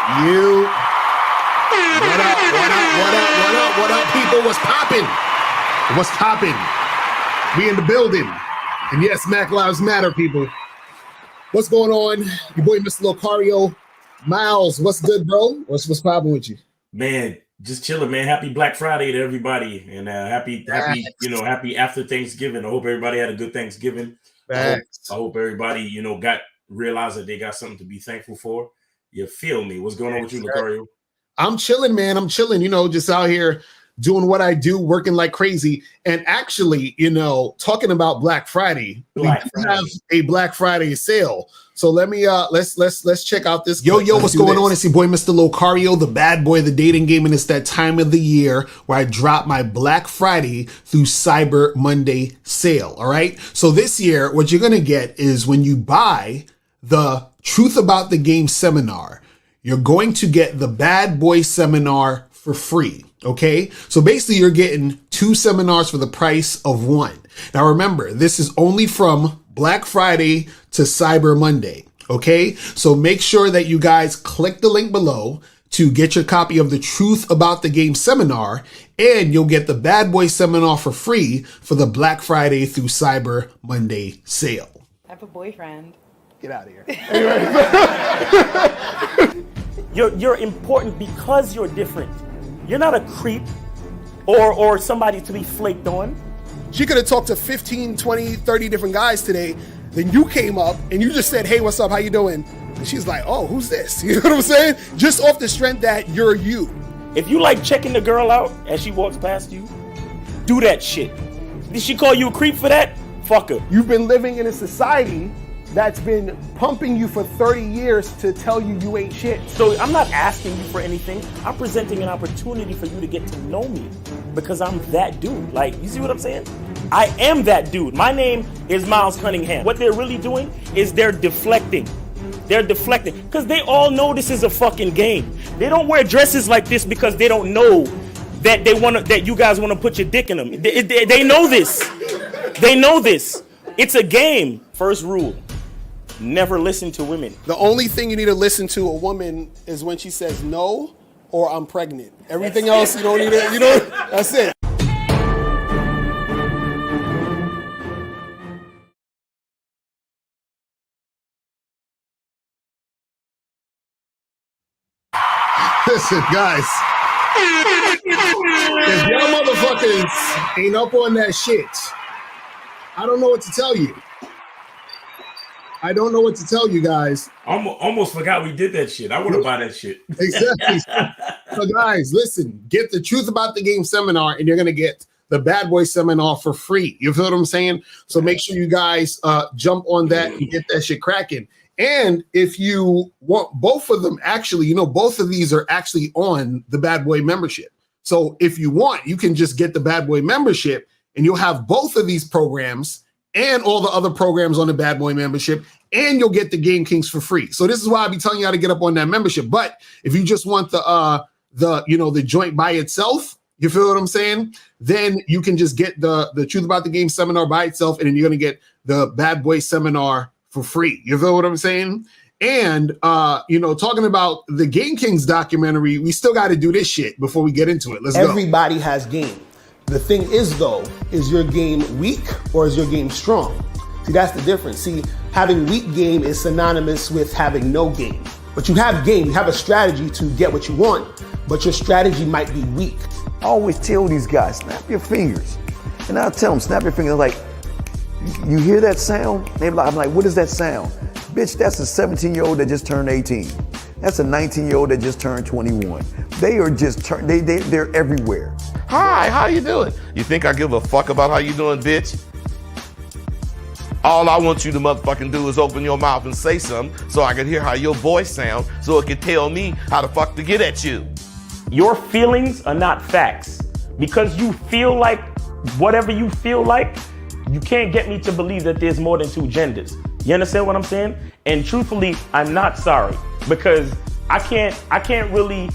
You. What up, what up, what up, what up, what up, people? What's poppin'? What's poppin'? We in the building. And yes, Mac Lives Matter, people. What's going on? Your boy, Mr. Locario. Miles, what's good, bro? What's poppin' with you? Man, just chilling, man. Happy Black Friday to everybody. And happy after Thanksgiving. I hope everybody had a good Thanksgiving. I hope everybody, realized that they got something to be thankful for. You feel me? What's going on with you, Locario? I'm chilling, man. I'm chilling, just out here doing what I do, working like crazy. And actually, talking about Black Friday, we have a Black Friday sale. So let me let's check out this. Yo, what's going on? It's your boy, Mr. Locario, the bad boy of the dating game, and it's that time of the year where I drop my Black Friday through Cyber Monday sale. All right. So this year, what you're gonna get is when you buy the Truth About the Game seminar, you're going to get the Bad Boy seminar for free. Okay. So basically you're getting 2 seminars for the price of 1. Now remember, this is only from Black Friday to Cyber Monday. Okay. So make sure that you guys click the link below to get your copy of the Truth About the Game seminar, and you'll get the Bad Boy seminar for free for the Black Friday through Cyber Monday sale. I have a boyfriend. Get out of here. You're important because you're different. You're not a creep or somebody to be flaked on. She could have talked to 15, 20, 30 different guys today. Then you came up and you just said, hey, what's up? How you doing? And she's like, oh, who's this? You know what I'm saying? Just off the strength that you're you. If you like checking the girl out as she walks past you, do that shit. Did she call you a creep for that? Fuck her. You've been living in a society that's been pumping you for 30 years to tell you you ain't shit. So I'm not asking you for anything. I'm presenting an opportunity for you to get to know me because I'm that dude. Like, you see what I'm saying? I am that dude. My name is Miles Cunningham. What they're really doing is they're deflecting. They're deflecting because they all know this is a fucking game. They don't wear dresses like this because they don't know that that you guys want to put your dick in them. They know this. They know this. It's a game. First rule. Never listen to women. The only thing you need to listen to a woman is when she says no or I'm pregnant. Everything else you don't need to, that's it. Listen, guys. If y'all motherfuckers ain't up on that shit, I don't know what to tell you. I don't know what to tell you guys. Almost forgot we did that shit. I want to buy that shit. Exactly. So guys, listen, get the Truth About the Game seminar and you're going to get the Bad Boy seminar for free. You feel what I'm saying? So make sure you guys jump on that and get that shit cracking. And if you want both of them, actually, both of these are actually on the Bad Boy membership. So if you want, you can just get the Bad Boy membership and you'll have both of these programs and all the other programs on the Bad Boy membership, and you'll get the Game Kings for free. So this is why I be telling you how to get up on that membership. But if you just want the joint by itself, you feel what I'm saying? Then you can just get the Truth About the Game seminar by itself, and then you're gonna get the Bad Boy seminar for free. You feel what I'm saying? And talking about the Game Kings documentary, we still got to do this shit before we get into it. Let's go. Everybody has game. The thing is, though, is your game weak or is your game strong? See, that's the difference. See, having weak game is synonymous with having no game. But you have game, you have a strategy to get what you want, but your strategy might be weak. I always tell these guys, snap your fingers. And I'll tell them, snap your fingers. Like, you hear that sound? I'm like, what is that sound? Bitch, that's a 17-year-old that just turned 18. That's a 19-year-old that just turned 21. They are just, they're everywhere. Hi, how you doing? You think I give a fuck about how you doing, bitch? All I want you to motherfucking do is open your mouth and say something so I can hear how your voice sounds so it can tell me how the fuck to get at you. Your feelings are not facts. Because you feel like whatever you feel like, you can't get me to believe that there's more than 2 genders. You understand what I'm saying? And truthfully, I'm not sorry because I can't really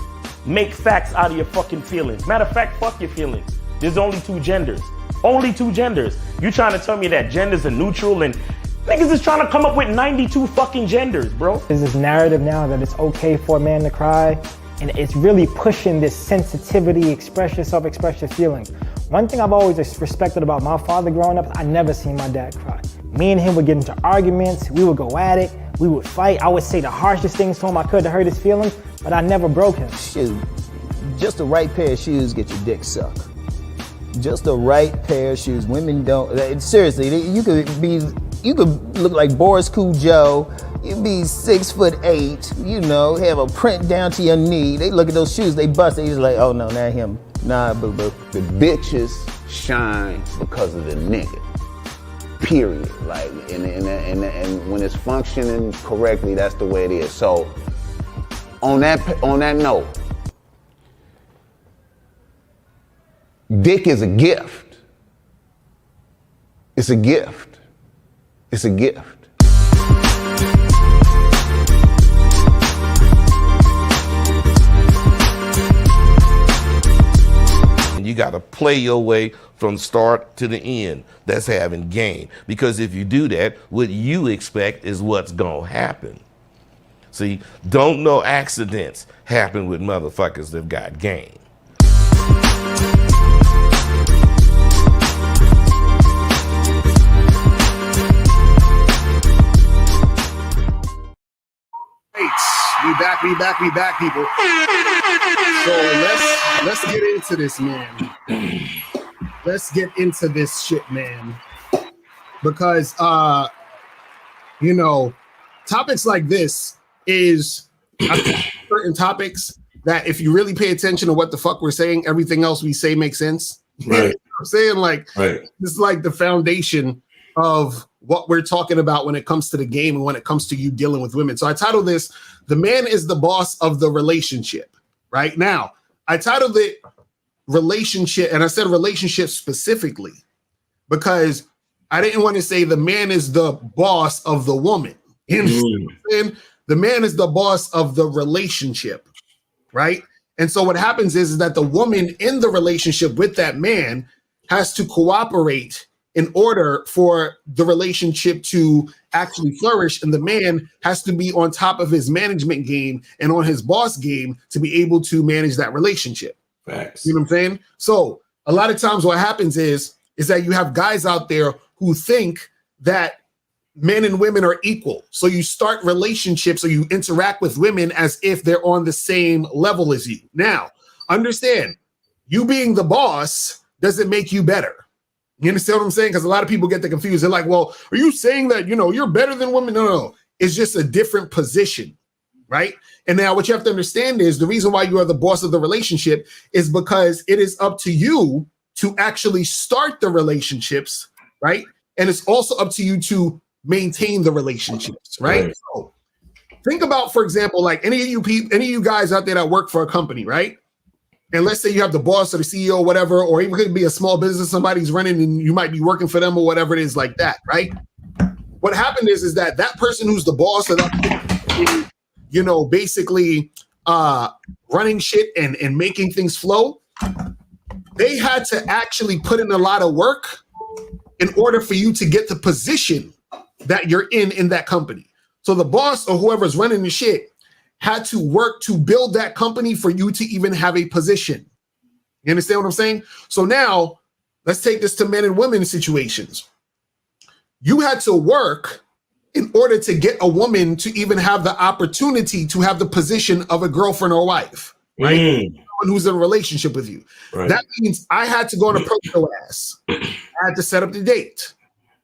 make facts out of your fucking feelings. Matter of fact, fuck your feelings. There's only 2 genders. Only 2 genders. You trying to tell me that genders are neutral and Niggas is trying to come up with 92 fucking genders, bro. There's this narrative now that it's okay for a man to cry, and it's really pushing this sensitivity, express yourself, express your feelings. One thing I've always respected about my father growing up, I never seen my dad cry. Me and him would get into arguments, we would go at it, we would fight. I would say the harshest things to him I could to hurt his feelings, but I never broke him. Shoot, just the right pair of shoes get your dick sucked. Just the right pair of shoes. Women don't, seriously, you could look like Boris Joe. You'd be 6'8", you know, have a print down to your knee. They look at those shoes, they bust, they just like, oh no, not him. Nah, but the bitches shine because of the nigga. Period. Like, and when it's functioning correctly, that's the way it is. So, on that note, dick is a gift. It's a gift. It's a gift. You got to play your way from start to the end. That's having game. Because if you do that, what you expect is what's going to happen. See, don't no accidents happen with motherfuckers that got game. We back, people. So let's get into this, man. Let's get into this shit, man. Because you know, topics like this is certain topics that if you really pay attention to what the fuck we're saying, everything else we say makes sense. Right. You know what I'm saying? Like, right. This is like the foundation of what we're talking about when it comes to the game and when it comes to you dealing with women. So I titled this, "The Man is the Boss of the Relationship." Right now, I titled it relationship, and I said relationship specifically because I didn't want to say the man is the boss of the woman. You know what I'm saying? The man is the boss of the relationship, right? And so what happens is that the woman in the relationship with that man has to cooperate in order for the relationship to actually flourish. And the man has to be on top of his management game and on his boss game to be able to manage that relationship. Facts. You know what I'm saying? So a lot of times what happens is that you have guys out there who think that men and women are equal. So you start relationships or you interact with women as if they're on the same level as you. Now, understand, you being the boss doesn't make you better. You understand what I'm saying? Because a lot of people get confused. They're like, well, are you saying that, you know, you're better than women? No. It's just a different position, right? And now what you have to understand is the reason why you are the boss of the relationship is because it is up to you to actually start the relationships, right? And it's also up to you to maintain the relationships, right? So think about, for example, like any of you guys out there that work for a company, right? And let's say you have the boss or the CEO or whatever, or even could be a small business somebody's running and you might be working for them or whatever it is like that, right? What happened is that person who's the boss of that, you know, basically running shit and making things flow, they had to actually put in a lot of work in order for you to get the position that you're in that company. So the boss or whoever's running the shit had to work to build that company for you to even have a position. You understand what I'm saying? So now let's take this to men and women situations. You had to work in order to get a woman to even have the opportunity to have the position of a girlfriend or wife, right? Someone who's in a relationship with you. Right. That means I had to go and approach your ass. I had to set up the date.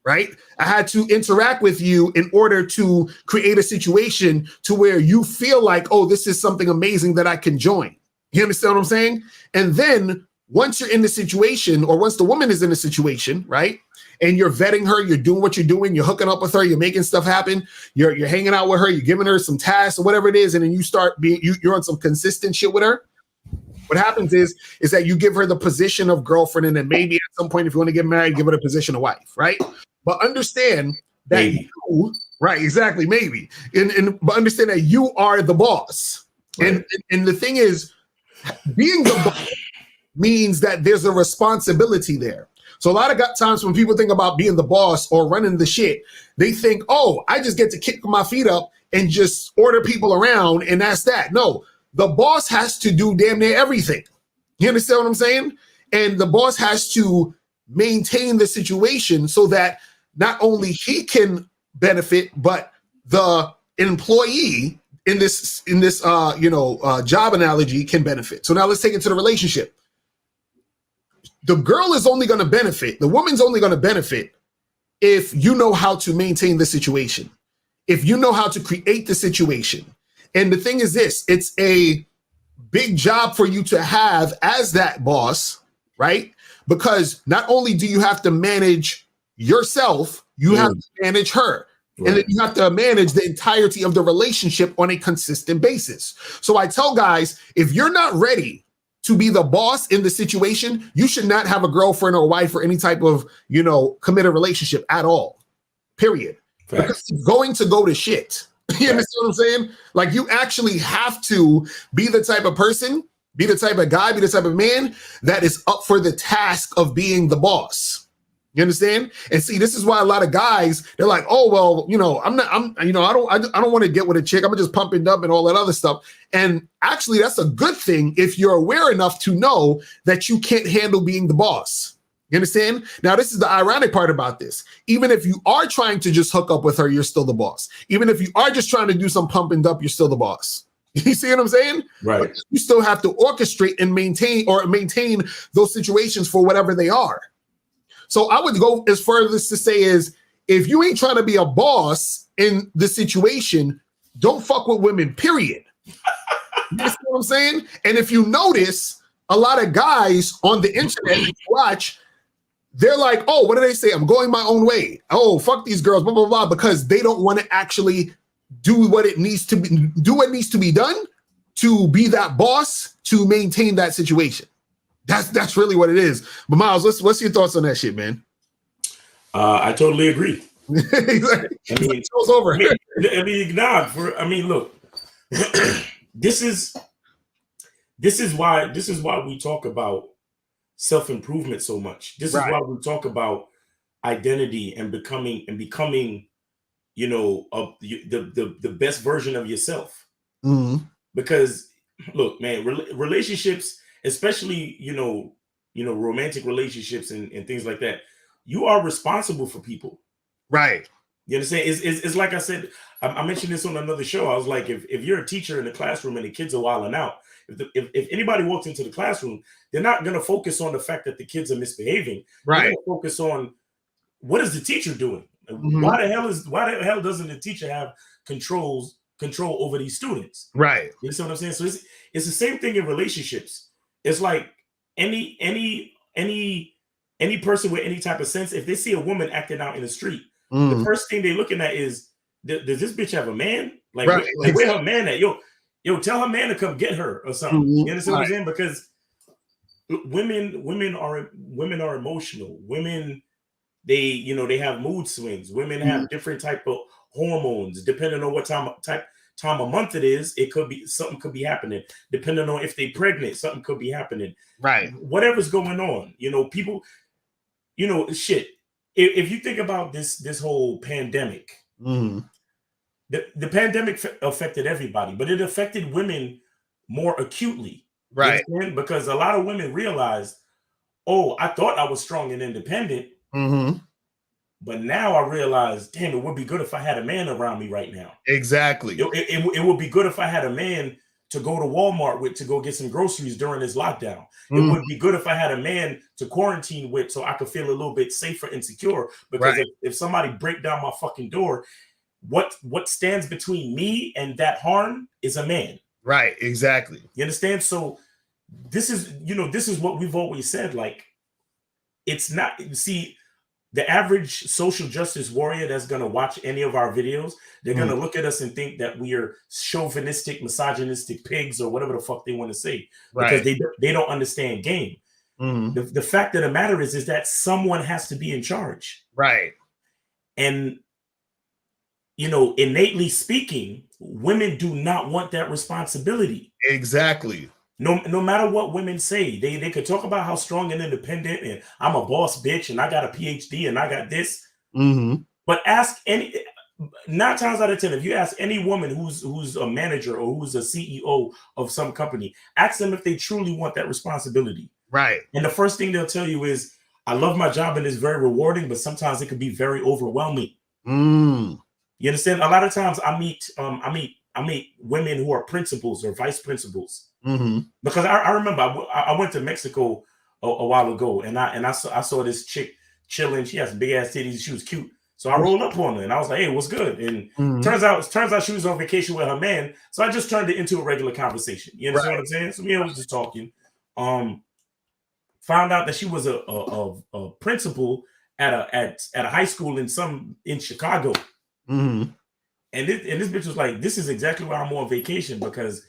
Right? I had to interact with you in order to create a situation to where you feel like, oh, this is something amazing that I can join. You understand what I'm saying? And then once you're in the situation, or once the woman is in the situation, right? And you're vetting her, you're doing what you're doing, you're hooking up with her, you're making stuff happen, you're hanging out with her, you're giving her some tasks or whatever it is, and then you start being, you're on some consistent shit with her. What happens is that you give her the position of girlfriend, and then maybe at some point, if you want to get married, give her the position of wife, right? But understand that you, right, exactly, maybe. But understand that you are the boss. Right. And the thing is, being the boss means that there's a responsibility there. So a lot of times when people think about being the boss or running the shit, they think, oh, I just get to kick my feet up and just order people around and that's that. No, the boss has to do damn near everything. You understand what I'm saying? And the boss has to maintain the situation so that not only he can benefit, but the employee in this job analogy can benefit. So now let's take it to the relationship. The girl is only going to benefit, the woman's only going to benefit if you know how to maintain the situation, if you know how to create the situation. And the thing is this, it's a big job for you to have as that boss, right? Because not only do you have to manage yourself, you have to manage her. Right. And then you have to manage the entirety of the relationship on a consistent basis. So I tell guys, if you're not ready to be the boss in the situation, you should not have a girlfriend or wife or any type of, committed relationship at all, period. Right. Because it's going to go to shit. You understand what I'm saying? Like, you actually have to be the type of person, be the type of guy, be the type of man that is up for the task of being the boss. You understand? And see, this is why a lot of guys, they're like, oh, well, I don't want to get with a chick. I'm just pump and dump and all that other stuff. And actually, that's a good thing if you're aware enough to know that you can't handle being the boss. You understand? Now, this is the ironic part about this. Even if you are trying to just hook up with her, you're still the boss. Even if you are just trying to do some pump and dump, you're still the boss. You see what I'm saying? Right. But you still have to orchestrate and maintain those situations for whatever they are. So I would go as far as to say is, if you ain't trying to be a boss in the situation, don't fuck with women, period. You understand what I'm saying? And if you notice, a lot of guys on the internet you watch, they're like, oh, what do they say? I'm going my own way. Oh, fuck these girls, blah, blah, blah, because they don't want to actually do what needs to be done to be that boss, to maintain that situation. That's really what it is. But Miles, what's your thoughts on that shit, man? I totally agree. Exactly. I mean, it's over. Look, this is why we talk about self-improvement so much. This is why we talk about identity and becoming the best version of yourself. Mm-hmm. Because look, man, relationships, especially romantic relationships and things like that, you are responsible for people, right? You understand? It's like I said, I mentioned this on another show. I was like, if you're a teacher in the classroom and the kids are wilding out, if anybody walks into the classroom, they're not going to focus on the fact that the kids are misbehaving. Right. They're going to focus on, what is the teacher doing? Mm-hmm. Why the hell doesn't the teacher have control over these students? Right. You see what I'm saying? So it's the same thing in relationships. It's like any person with any type of sense, if they see a woman acting out in the street, the first thing they're looking at is, does this bitch have a man? Like, where her man at? Yo, tell her man to come get her or something. Mm-hmm. You understand what I'm saying? Because women are emotional. Women, they have mood swings. Women have different type of hormones depending on what time of month it is. It could be something could be happening. Depending on if they're pregnant, something could be happening. Right. Whatever's going on, people, shit. If you think about this whole pandemic, the pandemic affected everybody, but it affected women more acutely. Right. Because a lot of women realized, oh, I thought I was strong and independent. Mm-hmm. But now I realize, damn, it would be good if I had a man around me right now. Exactly. It would be good if I had a man to go to Walmart with to go get some groceries during this lockdown. It would be good if I had a man to quarantine with so I could feel a little bit safer and secure. Because if somebody break down my fucking door, what stands between me and that harm is a man. Right. Exactly. You understand? So this is what we've always said. Like, it's not, see, the average social justice warrior that's going to watch any of our videos, they're going to look at us and think that we are chauvinistic, misogynistic pigs or whatever the fuck they want to say, because they don't understand game. The fact of the matter is that someone has to be in charge. Right. And, innately speaking, women do not want that responsibility. Exactly. no matter what women say, they could talk about how strong and independent and I'm a boss bitch and I got a PhD and I got this. But ask 9 times out of 10, if you ask any woman who's a manager or who's a CEO of some company, ask them if they truly want that responsibility. Right. And the first thing they'll tell you is, I love my job and it's very rewarding, but sometimes it can be very overwhelming. You understand? A lot of times I meet women who are principals or vice principals. Because I remember I went to Mexico a while ago and I saw this chick chilling. She has big ass titties. She was cute. So I rolled up on her and I was like, hey, what's good? And turns out she was on vacation with her man. So I just turned it into a regular conversation. You understand what I'm saying? So me and I was just talking. Found out that she was a principal at a high school in Chicago. And this bitch was like, this is exactly why I'm on vacation, because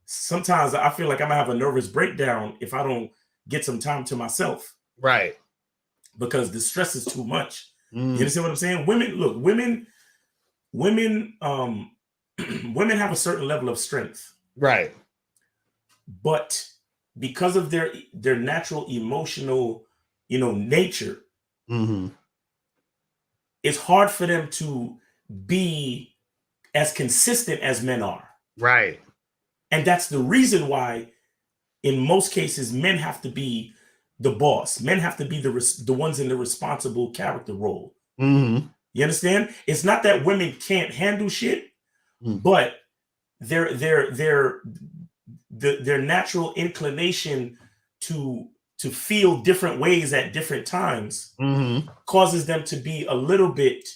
sometimes I feel like I'm gonna have a nervous breakdown if I don't get some time to myself. Right. Because the stress is too much. You understand what I'm saying? Women women have a certain level of strength. Right. But because of their natural emotional, nature, it's hard for them to be as consistent as men are. Right. And that's the reason why in most cases men have to be the boss. Men have to be the ones in the responsible character role. You understand? It's not that women can't handle shit, but their natural inclination to feel different ways at different times causes them to be a little bit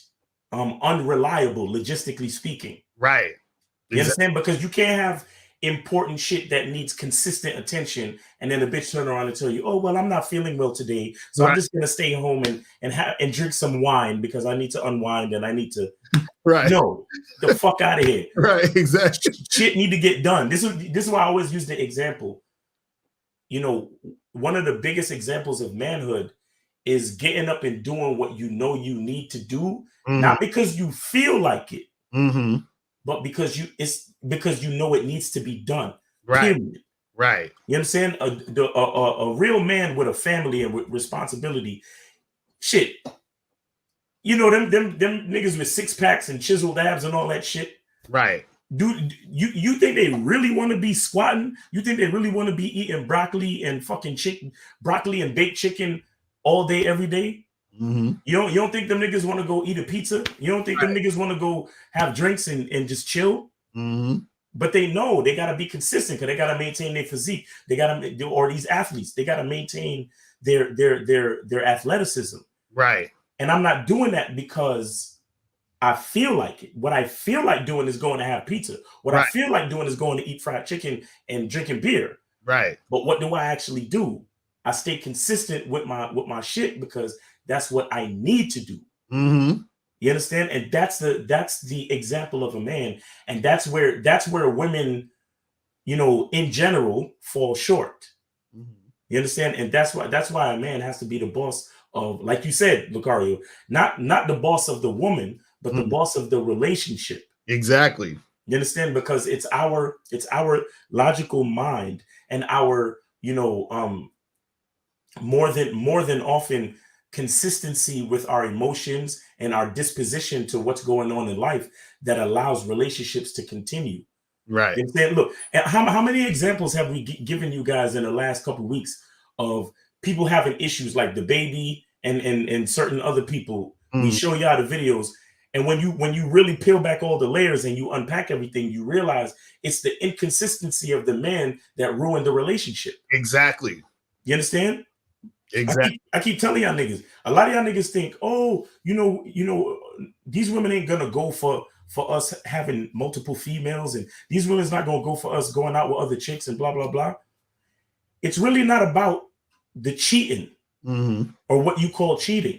unreliable, logistically speaking. Right. You understand? Because you can't have important shit that needs consistent attention and then a bitch turn around and tell you, oh, well, I'm not feeling well today, so I'm just gonna stay home and drink some wine because I need to unwind and I need to no, the fuck out of here. Right, exactly. Shit need to get done. This is why I always use the example. One of the biggest examples of manhood is getting up and doing what you know you need to do, not because you feel like it, but because you know it needs to be done. Right. Period. Right. You understand? A real man with a family and with responsibility, shit. Them niggas with 6-packs and chiseled abs and all that shit. Right. Dude, you think they really want to be squatting? You think they really want to be eating broccoli and fucking broccoli and baked chicken all day, every day? You don't think them niggas want to go eat a pizza? You don't think them niggas want to go have drinks and just chill? But they know they got to be consistent because they got to maintain their physique. They got to, or these athletes, they got to maintain their athleticism. Right. And I'm not doing that because I feel like it. What I feel like doing is going to have pizza. What I feel like doing is going to eat fried chicken and drinking beer. Right. But what do I actually do? I stay consistent with my shit because that's what I need to do. You understand? And that's the example of a man. And that's where women, in general fall short. You understand? And that's why a man has to be the boss of, like you said, Locario, not the boss of the woman, but the boss of the relationship. Exactly. You understand? Because it's our logical mind and our, more than often consistency with our emotions and our disposition to what's going on in life that allows relationships to continue. Right. You understand? Look, how many examples have we given you guys in the last couple of weeks of people having issues like the baby and certain other people? We show y'all the videos. And when you really peel back all the layers and you unpack everything, you realize it's the inconsistency of the man that ruined the relationship. Exactly. You understand? Exactly. I keep telling y'all niggas, a lot of y'all niggas think, oh, these women ain't gonna go for us having multiple females, and these women's not gonna go for us going out with other chicks and blah, blah, blah. It's really not about the cheating or what you call cheating.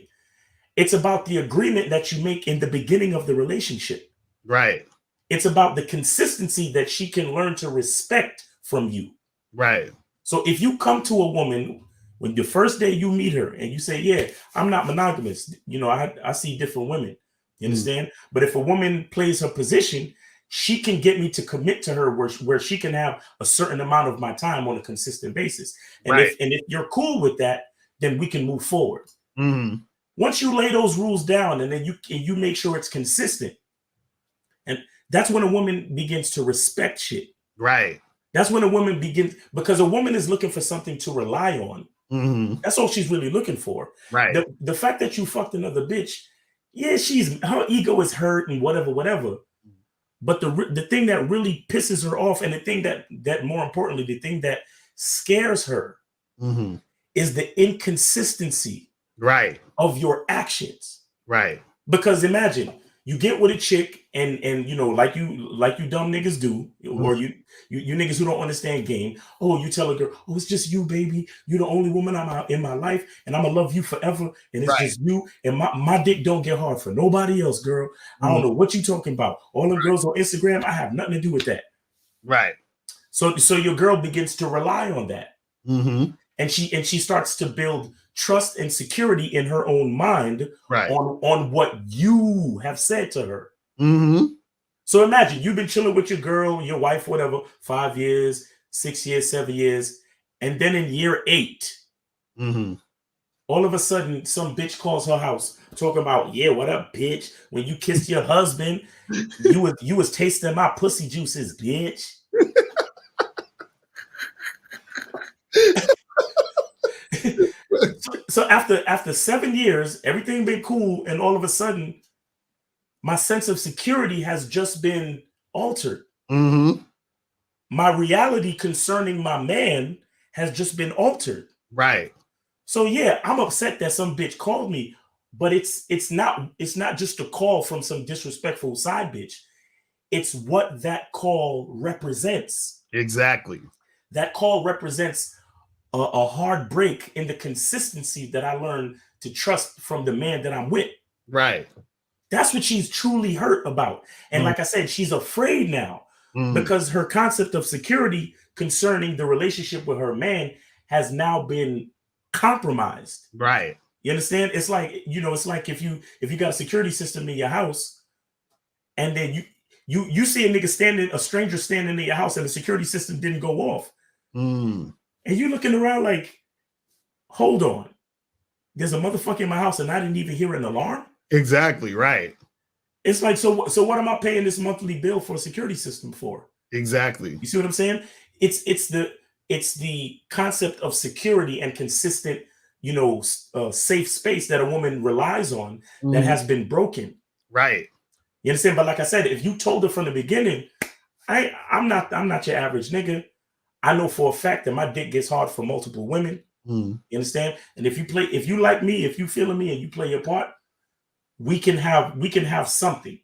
It's about the agreement that you make in the beginning of the relationship. Right. It's about the consistency that she can learn to respect from you. Right. So if you come to a woman when the first day you meet her and you say, yeah, I'm not monogamous, I see different women. You understand? But if a woman plays her position, she can get me to commit to her where she can have a certain amount of my time on a consistent basis. And if you're cool with that, then we can move forward. Mm-hmm. Once you lay those rules down and then you make sure it's consistent, and that's when a woman begins to respect shit. Right. That's when a woman begins, because a woman is looking for something to rely on. Mm-hmm. That's all she's really looking for. Right. The fact that you fucked another bitch, yeah, her ego is hurt and whatever. But the thing that really pisses her off, and the thing that more importantly, the thing that scares her, mm-hmm. is the inconsistency, right, of your actions. Right. Because imagine you get with a chick and you know, like you dumb niggas do, or you niggas who don't understand game. Oh, you tell a girl, oh, it's just you, baby. You're the only woman I'm in my life, and I'm gonna love you forever. And it's just you. And my dick don't get hard for nobody else, girl. I don't know what you talking about. All them girls on Instagram, I have nothing to do with that. Right. So your girl begins to rely on that. Mm-hmm. And she starts to build trust and security in her own mind, right, on what you have said to her. Mm-hmm. So imagine you've been chilling with your girl, your wife, whatever, 5 years, 6 years, 7 years, and then in year 8, mm-hmm. all of a sudden some bitch calls her house talking about, yeah, what up, bitch? When you kissed your husband, you was tasting my pussy juices, bitch. So after 7 years, everything been cool, and all of a sudden, my sense of security has just been altered. Mm-hmm. My reality concerning my man has just been altered. Right. So yeah, I'm upset that some bitch called me, but it's not just a call from some disrespectful side bitch. It's what that call represents. Exactly. That call represents a hard break in the consistency that I learned to trust from the man that I'm with. Right. That's what she's truly hurt about. And like I said, she's afraid now because her concept of security concerning the relationship with her man has now been compromised. Right. You understand? It's like, you know, it's like if you got a security system in your house and then you see a stranger standing in your house and the security system didn't go off. And you're looking around like, hold on, there's a motherfucker in my house and I didn't even hear an alarm? Exactly, right. It's like, so what am I paying this monthly bill for a security system for? Exactly. You see what I'm saying? It's the concept of security and consistent, you know, safe space that a woman relies on that has been broken. Right. You understand? But like I said, if you told her from the beginning, I'm not your average nigga. I know for a fact that my dick gets hard for multiple women. You understand? And if you like me, if you feeling me and you play your part, we can have something.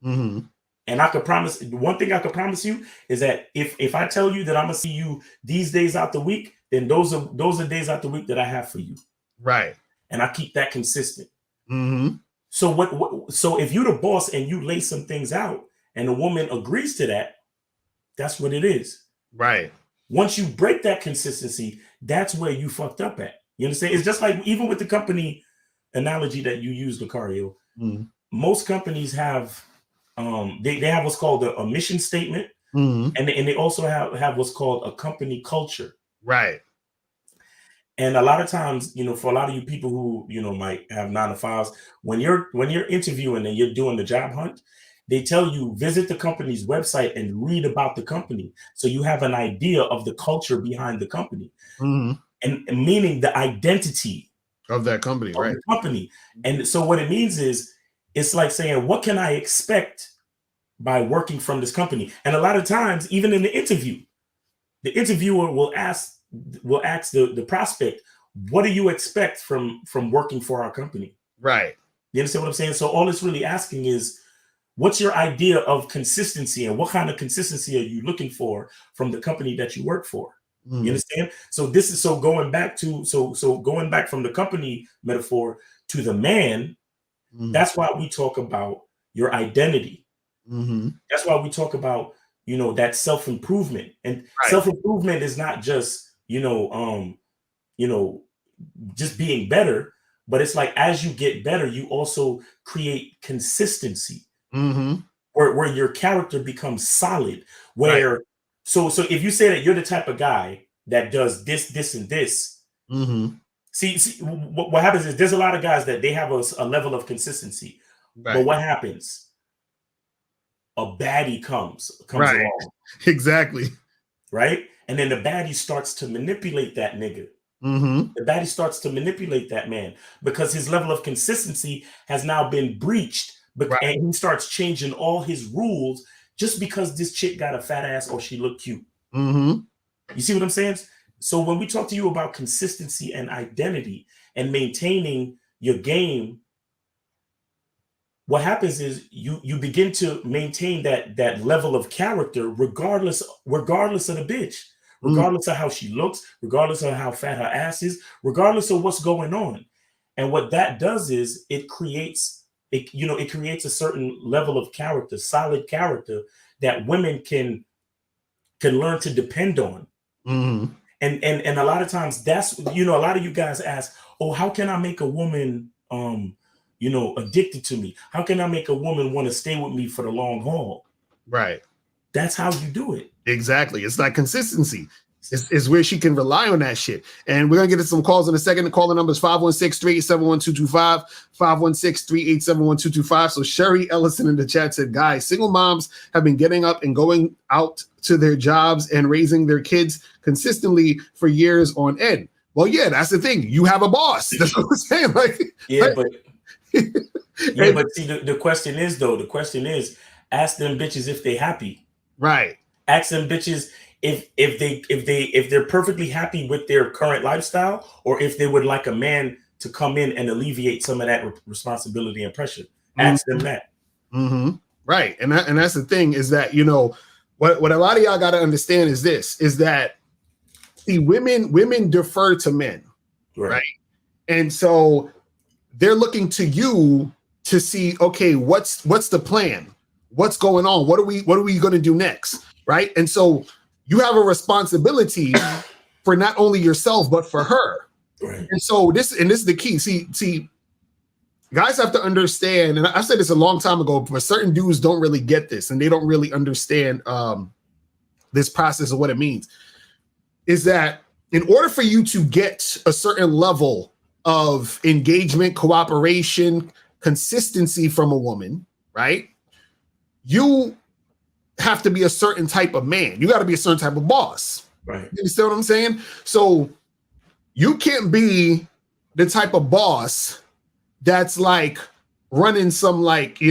Mm-hmm. And I could promise, one thing I could promise you is that if I tell you that I'm gonna see you these days out the week, then those are days out the week that I have for you. Right. And I keep that consistent. Mm-hmm. So so if you're the boss and you lay some things out and the woman agrees to that, that's what it is. Right. Once you break that consistency, that's where you fucked up at. You understand? It's just like even with the company analogy that you use, Locario. Most companies have they have what's called a mission statement, and they also have what's called a company culture. Right. And a lot of times, you know, for a lot of you people who, you know, might have 9 to 5s, when you're interviewing and you're doing the job hunt, they tell you visit the company's website and read about the company, so you have an idea of the culture behind the company, and meaning the identity of that company, right? The company. And so what it means is, it's like saying, what can I expect by working from this company? And a lot of times, even in the interview, the interviewer will ask the prospect, what do you expect from working for our company? Right. You understand what I'm saying? So all it's really asking is, what's your idea of consistency, and what kind of consistency are you looking for from the company that you work for? You understand? So this is going back from the company metaphor to the man. That's why we talk about your identity. That's why we talk about, you know, that self-improvement. And self-improvement is not just, just being better, but it's like, as you get better, you also create consistency. where your character becomes solid. Where so if you say that you're the type of guy that does this, and this, see what happens is there's a lot of guys that they have a level of consistency, but what happens? A baddie comes along. Exactly. Right? And then the baddie starts to manipulate that nigga. The baddie starts to manipulate that man because his level of consistency has now been breached. And he starts changing all his rules just because this chick got a fat ass or she looked cute. You see what I'm saying? So when we talk to you about consistency and identity and maintaining your game, what happens is you begin to maintain that level of character regardless of the bitch, regardless of how she looks, regardless of how fat her ass is, regardless of what's going on. And what that does is it creates a certain level of character, solid character that women can learn to depend on. And a lot of times that's, a lot of you guys ask, oh, how can I make a woman addicted to me? How can I make a woman want to stay with me for the long haul? Right. That's how you do it. Exactly. It's like consistency. It's where she can rely on that shit. And we're going to get to some calls in a second. The caller number is 516-387-1225, 516-387-1225. So Sherry Ellison in the chat said, guys, single moms have been getting up and going out to their jobs and raising their kids consistently for years on end. Well, yeah, that's the thing. You have a boss. That's what I'm saying. But see, the question is, ask them bitches if they happy. Right. Ask them bitches if they're perfectly happy with their current lifestyle, or if they would like a man to come in and alleviate some of that responsibility and pressure. Ask them that. Right. And that's the thing is that, what a lot of y'all got to understand is this, is that see, women defer to men. Right. And so they're looking to you to see, okay, what's the plan? What's going on? What are we going to do next? Right. And so you have a responsibility for not only yourself, but for her. Right. And so this is the key. See, guys have to understand, and I said this a long time ago, but certain dudes don't really get this and they don't really understand this process of what it means. Is that in order for you to get a certain level of engagement, cooperation, consistency from a woman, right? You have to be a certain type of man. You got to be a certain type of boss. Right. You understand what I'm saying? So you can't be the type of boss that's like running some like,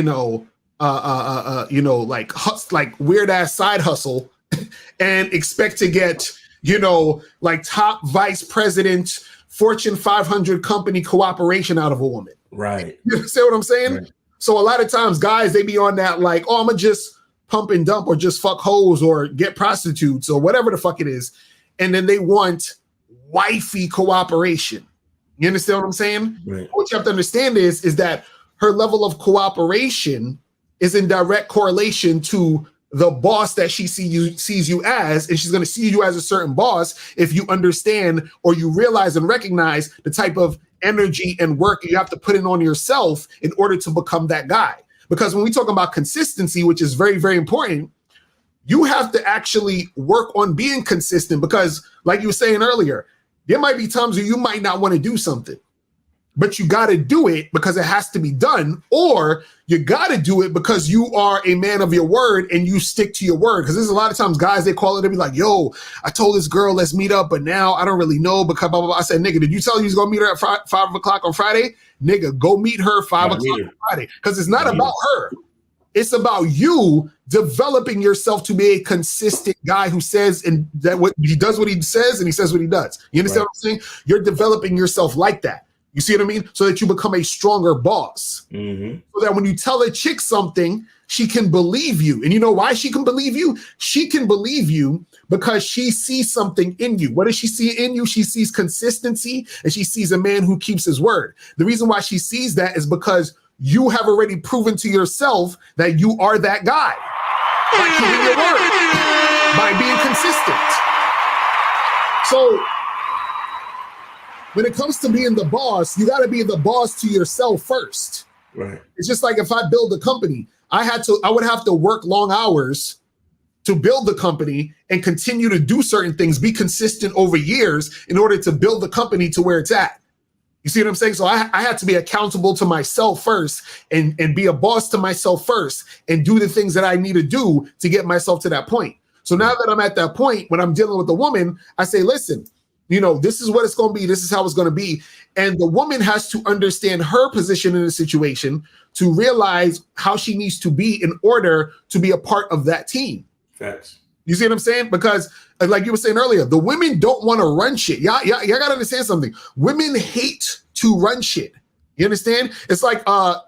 like weird ass side hustle and expect to get, like top vice president, Fortune 500 company cooperation out of a woman. Right. You understand what I'm saying? Right. So a lot of times guys, they be on that like, oh, I'm gonna just pump and dump or just fuck hoes or get prostitutes or whatever the fuck it is. And then they want wifey cooperation. You understand what I'm saying? Right. What you have to understand is that her level of cooperation is in direct correlation to the boss that she sees you as, and she's going to see you as a certain boss if you understand or you realize and recognize the type of energy and work you have to put in on yourself in order to become that guy. Because when we talk about consistency, which is very, very important, you have to actually work on being consistent because, like you were saying earlier, there might be times where you might not want to do something, but you got to do it because it has to be done, or you got to do it because you are a man of your word and you stick to your word. Because there's a lot of times guys, they call it, they be like, yo, I told this girl, let's meet up, but now I don't really know because blah, blah, blah. I said, nigga, did you tell her you was going to meet her at 5 o'clock on Friday? Nigga, go meet her 5 o'clock on Friday. Because it's not about her. It's about you developing yourself to be a consistent guy who says and that what he does what he says and he says what he does. You understand what I'm saying? You're developing yourself like that. You see what I mean? So that you become a stronger boss. Mm-hmm. So that when you tell a chick something, she can believe you. And you know why she can believe you? She can believe you because she sees something in you. What does she see in you? She sees consistency and she sees a man who keeps his word. The reason why she sees that is because you have already proven to yourself that you are that guy by keeping your word, by being consistent. So when it comes to being the boss, you got to be the boss to yourself first. Right. It's just like if I build a company, I would have to work long hours to build the company and continue to do certain things, be consistent over years in order to build the company to where it's at. You see what I'm saying? So I had to be accountable to myself first and be a boss to myself first and do the things that I need to do to get myself to that point. So now that I'm at that point, when I'm dealing with a woman, I say, listen, this is what it's going to be. This is how it's going to be. And the woman has to understand her position in the situation to realize how she needs to be in order to be a part of that team. Facts. You see what I'm saying? Because like you were saying earlier, the women don't want to run shit. Y'all got to understand something. Women hate to run shit. You understand? It's like,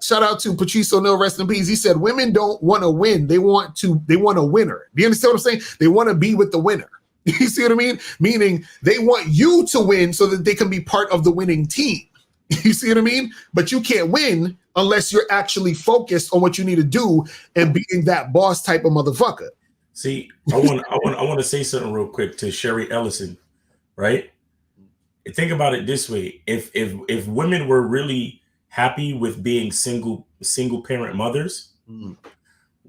shout out to Patrice O'Neal, rest in peace. He said, women don't want to win. They want a winner. Do you understand what I'm saying? They want to be with the winner. You see what I mean? Meaning they want you to win so that they can be part of the winning team. You see what I mean? But you can't win unless you're actually focused on what you need to do and being that boss type of motherfucker. See, I want to say something real quick to Sherry Ellison, right? Think about it this way: if women were really happy with being single parent mothers,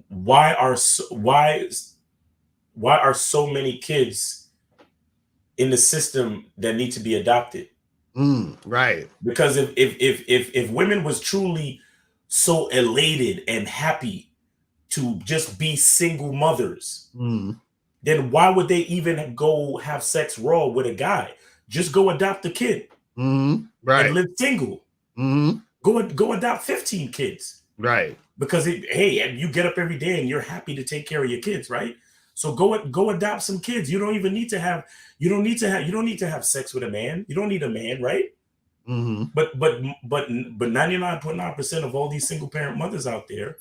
why are so many kids in the system that need to be adopted? Right. Because if women was truly so elated and happy to just be single mothers, then why would they even go have sex raw with a guy? Just go adopt a kid, right, and live single. Go adopt 15 kids, right? Because you get up every day and you're happy to take care of your kids, right? So go adopt some kids. You don't need to have sex with a man. You don't need a man, right? But 99.9% of all these single parent mothers out there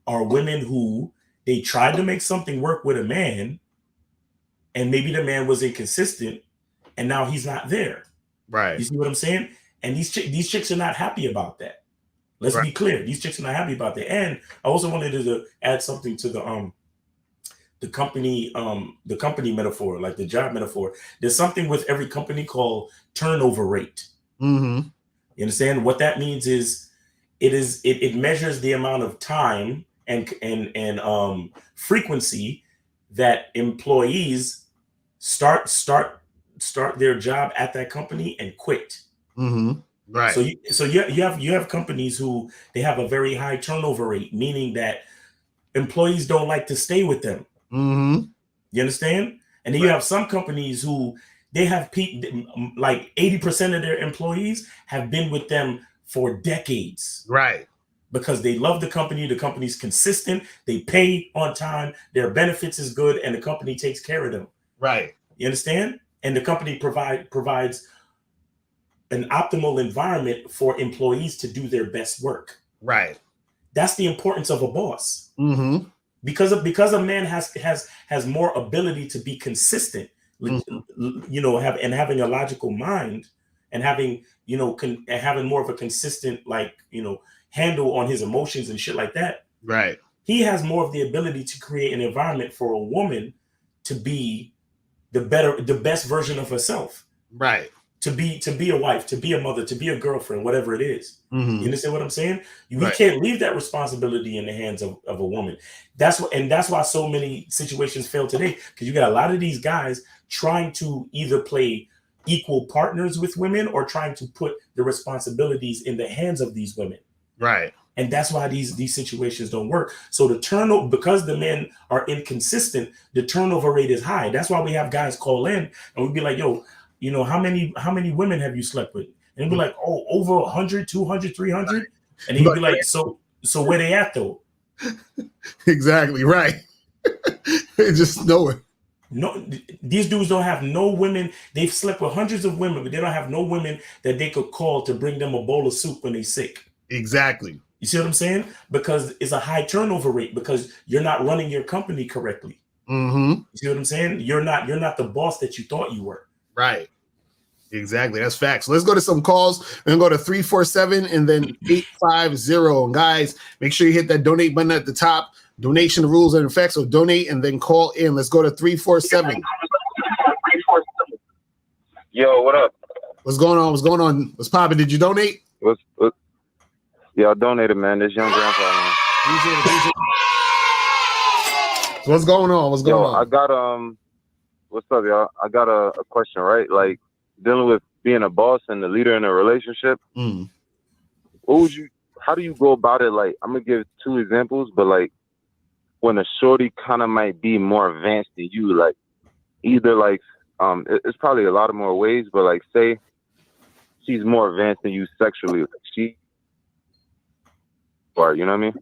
are women who they tried to make something work with a man, and maybe the man was inconsistent, and now he's not there. Right. You see what I'm saying? And these chicks are not happy about that. Let's be clear. These chicks are not happy about that. And I also wanted to add something to the company metaphor, like the job metaphor. There's something with every company called turnover rate. You understand? What that means is it measures the amount of time and frequency that employees start their job at that company and quit. Right. So you have companies who they have a very high turnover rate, meaning that employees don't like to stay with them. You understand? And then you have some companies who they have like 80% of their employees have been with them for decades. Right. Because they love the company. The company's consistent. They pay on time. Their benefits is good, and the company takes care of them. Right. You understand? And the company provides an optimal environment for employees to do their best work. Right. That's the importance of a boss. Because a man has more ability to be consistent, having a logical mind and having having more of a consistent handle on his emotions and shit like that. Right. He has more of the ability to create an environment for a woman to be the best version of herself. Right. To be a wife, to be a mother, to be a girlfriend, whatever it is. You understand what I'm saying? We Right. can't leave that responsibility in the hands of a woman. That's why so many situations fail today, because you got a lot of these guys trying to either play equal partners with women or trying to put the responsibilities in the hands of these women. Right. And that's why these situations don't work. So the turnover, because the men are inconsistent, the turnover rate is high. That's why we have guys call in and we'd be like, yo, how many women have you slept with? And it'd be like, oh, over 100, 200, 300. And he'd be like, so where they at though? Exactly. Right. Just nowhere. No, these dudes don't have no women. They've slept with hundreds of women, but they don't have no women that they could call to bring them a bowl of soup when they're sick. Exactly. You see what I'm saying? Because it's a high turnover rate because you're not running your company correctly. You see what I'm saying? You're not the boss that you thought you were. Right. Exactly. That's facts. Let's go to some calls. We're going to go to 347 and then 850. And guys, make sure you hit that donate button at the top. Donation rules are in effect. So donate and then call in. Let's go to 347. Yo, what up? What's going on? What's going on? What's poppin'? Did you donate? Yeah, I donated, man. This young grandpa, man. What's going on? What's going on? I got what's up, y'all? I got a question, right? Like dealing with being a boss and the leader in a relationship. How do you go about it? Like, I'm gonna give 2 examples, but like when a shorty kind of might be more advanced than you, like either like it's probably a lot of more ways, but like say she's more advanced than you sexually, like or you know what I mean?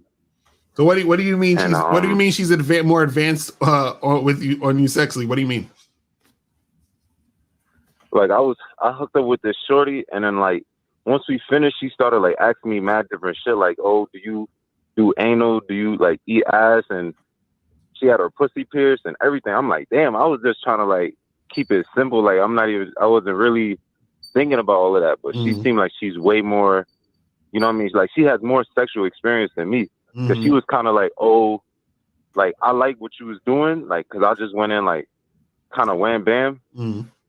So what do you mean? What do you mean she's more advanced with you on you sexually? What do you mean? Like I hooked up with this shorty, and then like once we finished, she started like asking me mad different shit, like, oh, do you do anal? Do you like eat ass? And she had her pussy pierced and everything. I'm like, damn, I was just trying to like keep it simple. Like I wasn't really thinking about all of that, but she seemed like she's way more, you know what I mean? Like she has more sexual experience than me. Cause she was kind of like, oh, like I like what you was doing, like, cause I just went in like kind of wham bam.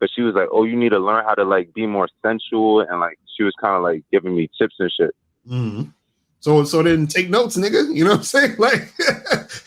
But she was like, oh, you need to learn how to like be more sensual, and like she was kind of like giving me tips and shit. So then take notes, nigga. You know what I'm saying? Like,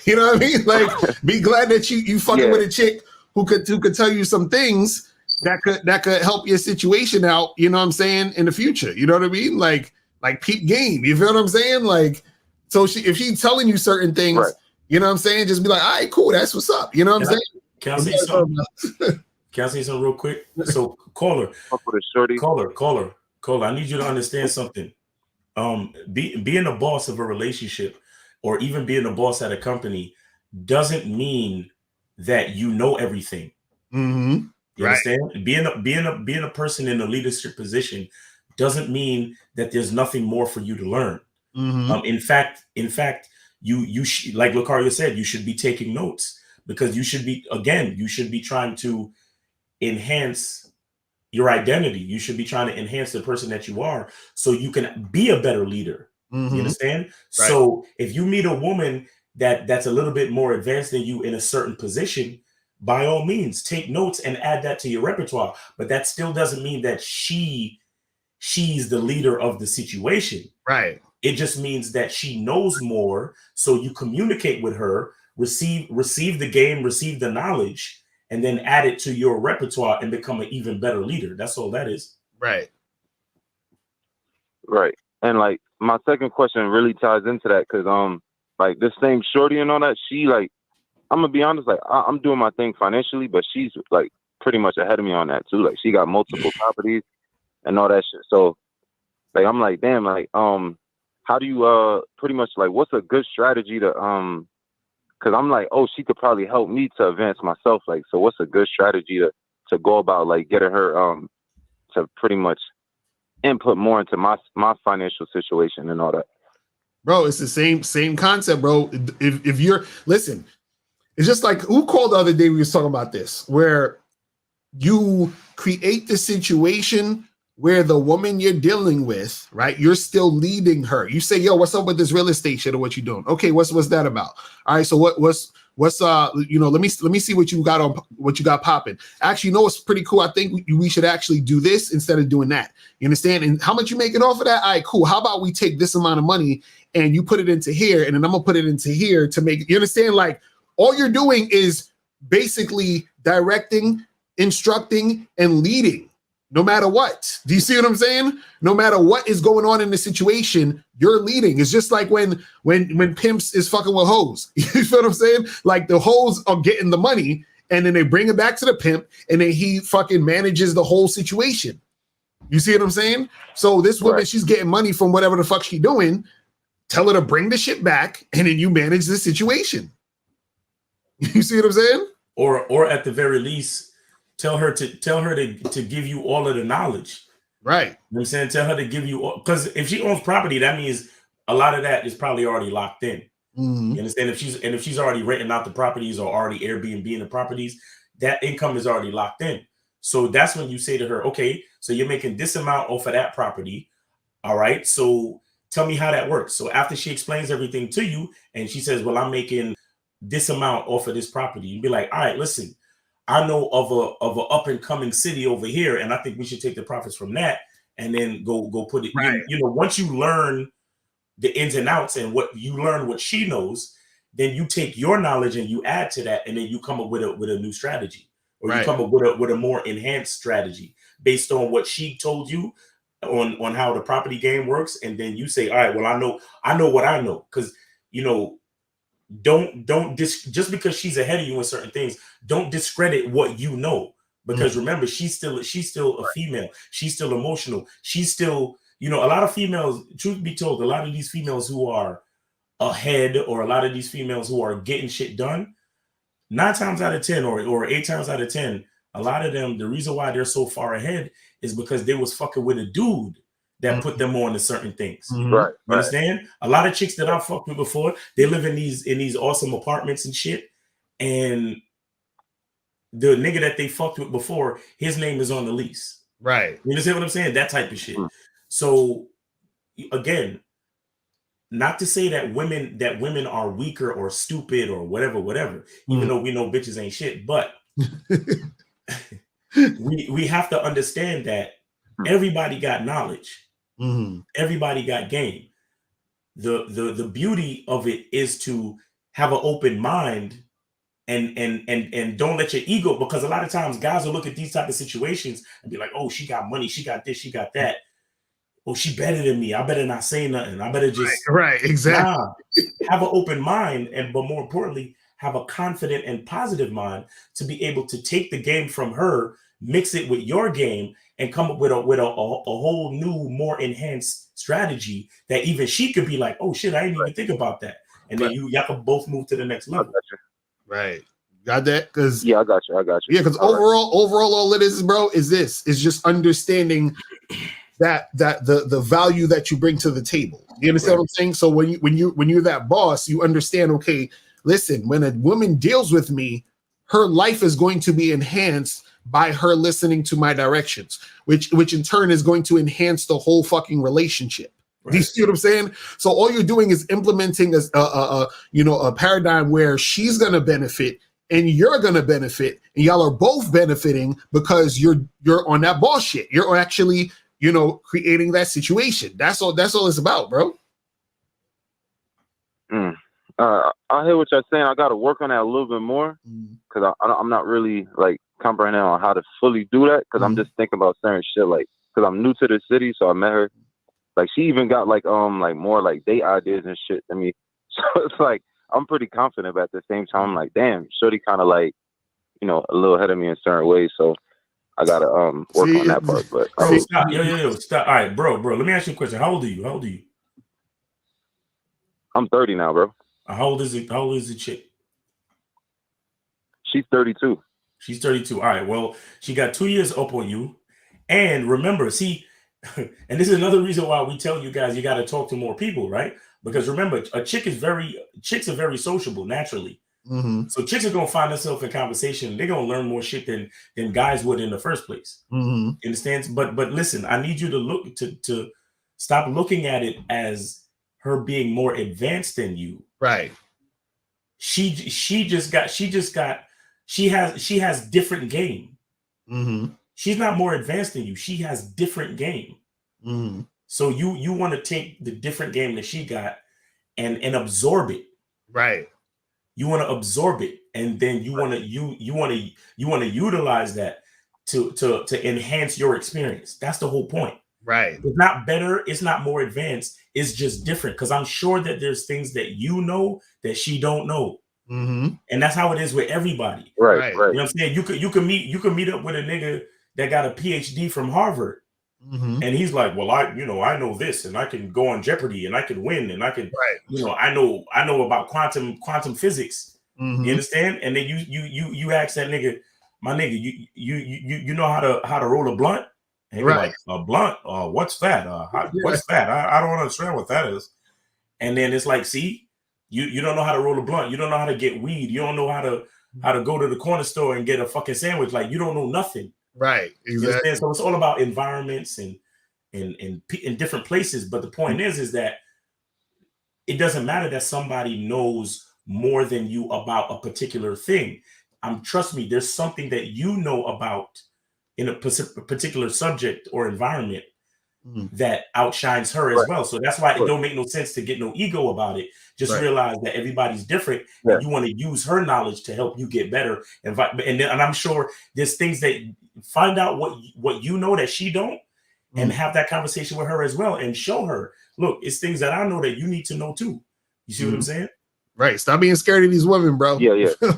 you know what I mean? Like, be glad that you fucking with a chick who could tell you some things that could help your situation out. You know what I'm saying? In the future, you know what I mean? Like peep game. You feel what I'm saying? Like, so if she's telling you certain things, you know what I'm saying? Just be like, all right, cool. That's what's up. You know what I'm saying? Can I say something? Can I say something real quick? So caller, I need you to understand something. Being a boss of a relationship, or even being a boss at a company, doesn't mean that you know everything. You understand? Being a person in a leadership position doesn't mean that there's nothing more for you to learn. In fact, you like Locario said, you should be taking notes, because you should be trying to enhance your identity. You should be trying to enhance the person that you are, so you can be a better leader. You understand? So if you meet a woman that's a little bit more advanced than you in a certain position, by all means take notes and add that to your repertoire. But that still doesn't mean that she's the leader of the situation. It just means that she knows more, so you communicate with her, receive the game, receive the knowledge, and then add it to your repertoire and become an even better leader. That's all that is. Right. And like my second question really ties into that, because like this same shorty and all that, she like, I'm gonna be honest, like I'm doing my thing financially, but she's like pretty much ahead of me on that too. Like she got multiple properties and all that shit. So like I'm like, damn, like how do you pretty much like, what's a good strategy to because I'm like, oh, she could probably help me to advance myself. Like, so what's a good strategy to go about like getting her to pretty much input more into my financial situation and all that? Bro, it's the same concept, bro. If you're listen, it's just like, who called the other day we was talking about this, where you create the situation where the woman you're dealing with, right, you're still leading her. You say, yo, what's up with this real estate shit, or what you doing? Okay, what's that about? All right, so what's you know, let me see what you got popping. Actually, you know what's pretty cool? I think we should actually do this instead of doing that. You understand? And how much you making off of that? All right, cool. How about we take this amount of money and you put it into here, and then I'm gonna put it into here to make, you understand? Like, all you're doing is basically directing, instructing, and leading. No matter what. Do you see what I'm saying? No matter what is going on in the situation, you're leading. It's just like when pimps is fucking with hoes. You feel what I'm saying? Like, the hoes are getting the money, and then they bring it back to the pimp, and then he fucking manages the whole situation. You see what I'm saying? So this woman, she's getting money from whatever the fuck she doing. Tell her to bring the shit back, and then you manage the situation. You see what I'm saying? Or at the very least, tell her to give you all of the knowledge. Right. You know what I'm saying? Tell her to give you all, because if she owns property, that means a lot of that is probably already locked in. You understand? If she's already renting out the properties or already Airbnb the properties, that income is already locked in. So that's when you say to her, okay, so you're making this amount off of that property. All right. So tell me how that works. So after she explains everything to you and she says, well, I'm making this amount off of this property, you'd be like, all right, listen, I know of a up and coming city over here, and I think we should take the profits from that and then go put it. Right. You know, once you learn the ins and outs and what you learn, what she knows, then you take your knowledge and you add to that, and then you come up with a new strategy, or you come up with a more enhanced strategy based on what she told you on how the property game works. And then you say, all right, well, I know what I know. Because, you know, just because she's ahead of you in certain things, don't discredit what you know. Because remember, she's still a female. She's still emotional. She's still, you know, a lot of females, truth be told, a lot of these females who are ahead, or a lot of these females who are getting shit done, 9 times out of 10 or 8 times out of 10, a lot of them, the reason why they're so far ahead is because they was fucking with a dude that put them on to certain things. Right. You understand? A lot of chicks that I've fucked with before, they live in these awesome apartments and shit, and the nigga that they fucked with before, his name is on the lease. Right. You understand what I'm saying? That type of shit. So again, not to say that women are weaker or stupid or whatever, even though we know bitches ain't shit, but we have to understand that everybody got knowledge. Everybody got game. The beauty of it is to have an open mind and don't let your ego, because a lot of times guys will look at these type of situations and be like, oh, she got money, she got this, she got that. Oh, she better than me. I better not say nothing. I better just exactly. Have an open mind, but more importantly, have a confident and positive mind to be able to take the game from her, mix it with your game, and come up with a whole new, more enhanced strategy that even she could be like, oh shit, I didn't even think about that. And then y'all can both move to the next level. Right. Got that? Because I got you. Yeah, because overall, all it is, bro, is just understanding that the value that you bring to the table. You understand what I'm saying? So when you're that boss, you understand, okay, listen, when a woman deals with me, her life is going to be enhanced by her listening to my directions, which in turn is going to enhance the whole fucking relationship. Right. Do you see what I'm saying? So all you're doing is implementing a paradigm where she's gonna benefit and you're gonna benefit, and y'all are both benefiting because you're on that boss shit. You're actually, creating that situation. That's all it's about, bro. I hear what you're saying. I got to work on that a little bit more because I'm not really like comprehending on how to fully do that, because I'm just thinking about certain shit, like, because I'm new to the city, so I met her. Like, she even got like more like date ideas and shit than me. So it's like I'm pretty confident, but at the same time, I'm like, damn, shorty kind of like, a little ahead of me in certain ways. So I gotta work on that part. But stop. Yo, stop. All right, bro. Let me ask you a question. How old are you? I'm 30 now, bro. How old is it? How old is the chick? She's 32. She's 32. All right. Well, she got 2 years up on you. And remember, see, and this is another reason why we tell you guys you got to talk to more people, right? Because remember, chicks are very sociable naturally. So chicks are gonna find themselves in conversation. They're gonna learn more shit than guys would in the first place. You understand? But listen, I need you to look to stop looking at it as her being more advanced than you. Right. She has different game. She's not more advanced than you. She has different game. So you want to take the different game that she got and absorb it. Right. You want to absorb it, and then you want to utilize that to enhance your experience. That's the whole point. Right. It's not better. It's not more advanced. It's just different. Because I'm sure that there's things that you know that she don't know, and that's how it is with everybody. Right. You know what I'm saying? You could meet up with a nigga that got a PhD from Harvard. And he's like, well, I know this, and I can go on Jeopardy, and I can win, and I can, I know about quantum physics. You understand? And then you ask that nigga, my nigga, you know how to roll a blunt? And he's like, a blunt? What's that? What's that? I don't understand what that is. And then it's like, see, you don't know how to roll a blunt. You don't know how to get weed. You don't know how to go to the corner store and get a fucking sandwich. Like, you don't know nothing. Right. Exactly. So it's all about environments and in different places. But the point is that it doesn't matter that somebody knows more than you about a particular thing. Trust me, there's something that you know about in a particular subject or environment that outshines her as well. So that's why it don't make no sense to get no ego about it. Just realize that everybody's different, and you want to use her knowledge to help you get better. And I'm sure there's things that find out what you know that she don't, and have that conversation with her as well, and show her, look, it's things that I know that you need to know too. You see what I'm saying? Right. Stop being scared of these women, bro. Yeah. All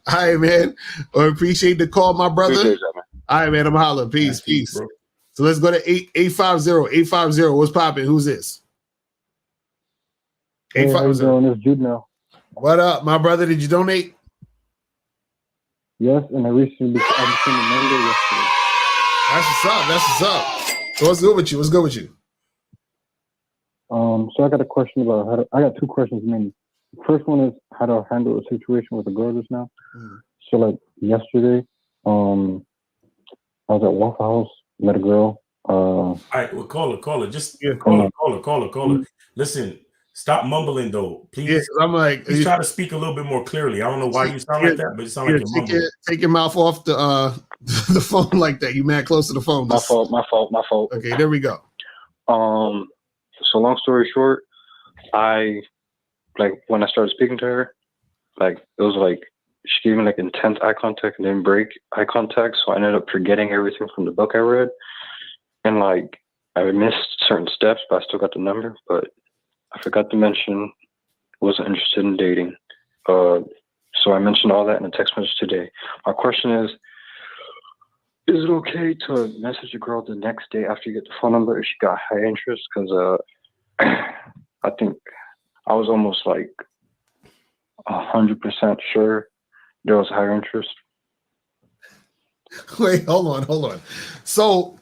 right, man. Well, appreciate the call, my brother. Appreciate that, man. All right, man. I'm hollering. Peace. Bro. So let's go to 850. What's popping? Who's this? Hey, how you doing? It's Jude now. What up, my brother? Did you donate? Yes, and I recently became a member yesterday. That's what's up. So what's good with you? So I got a question about I got two questions mainly. The first one is how to handle a situation with a girl just now. So like yesterday, I was at Waffle House, met a girl. All right, well, call her. Just call her. Listen, stop mumbling though, please. Yeah, I'm like, please try to speak a little bit more clearly. I don't know why you sound like that, but it sounds like you're mumbling. Take your mouth off the the phone like that. You mad close to the phone. My fault. Okay, there we go. So long story short, when I started speaking to her, like it was like she gave me like intense eye contact and then break eye contact. So I ended up forgetting everything from the book I read. And like I missed certain steps, but I still got the number. But I forgot to mention wasn't interested in dating. So I mentioned all that in a text message today. My question is it okay to message a girl the next day after you get the phone number if she got high interest? Because I think I was almost like 100% sure there was higher interest. Wait, hold on. So,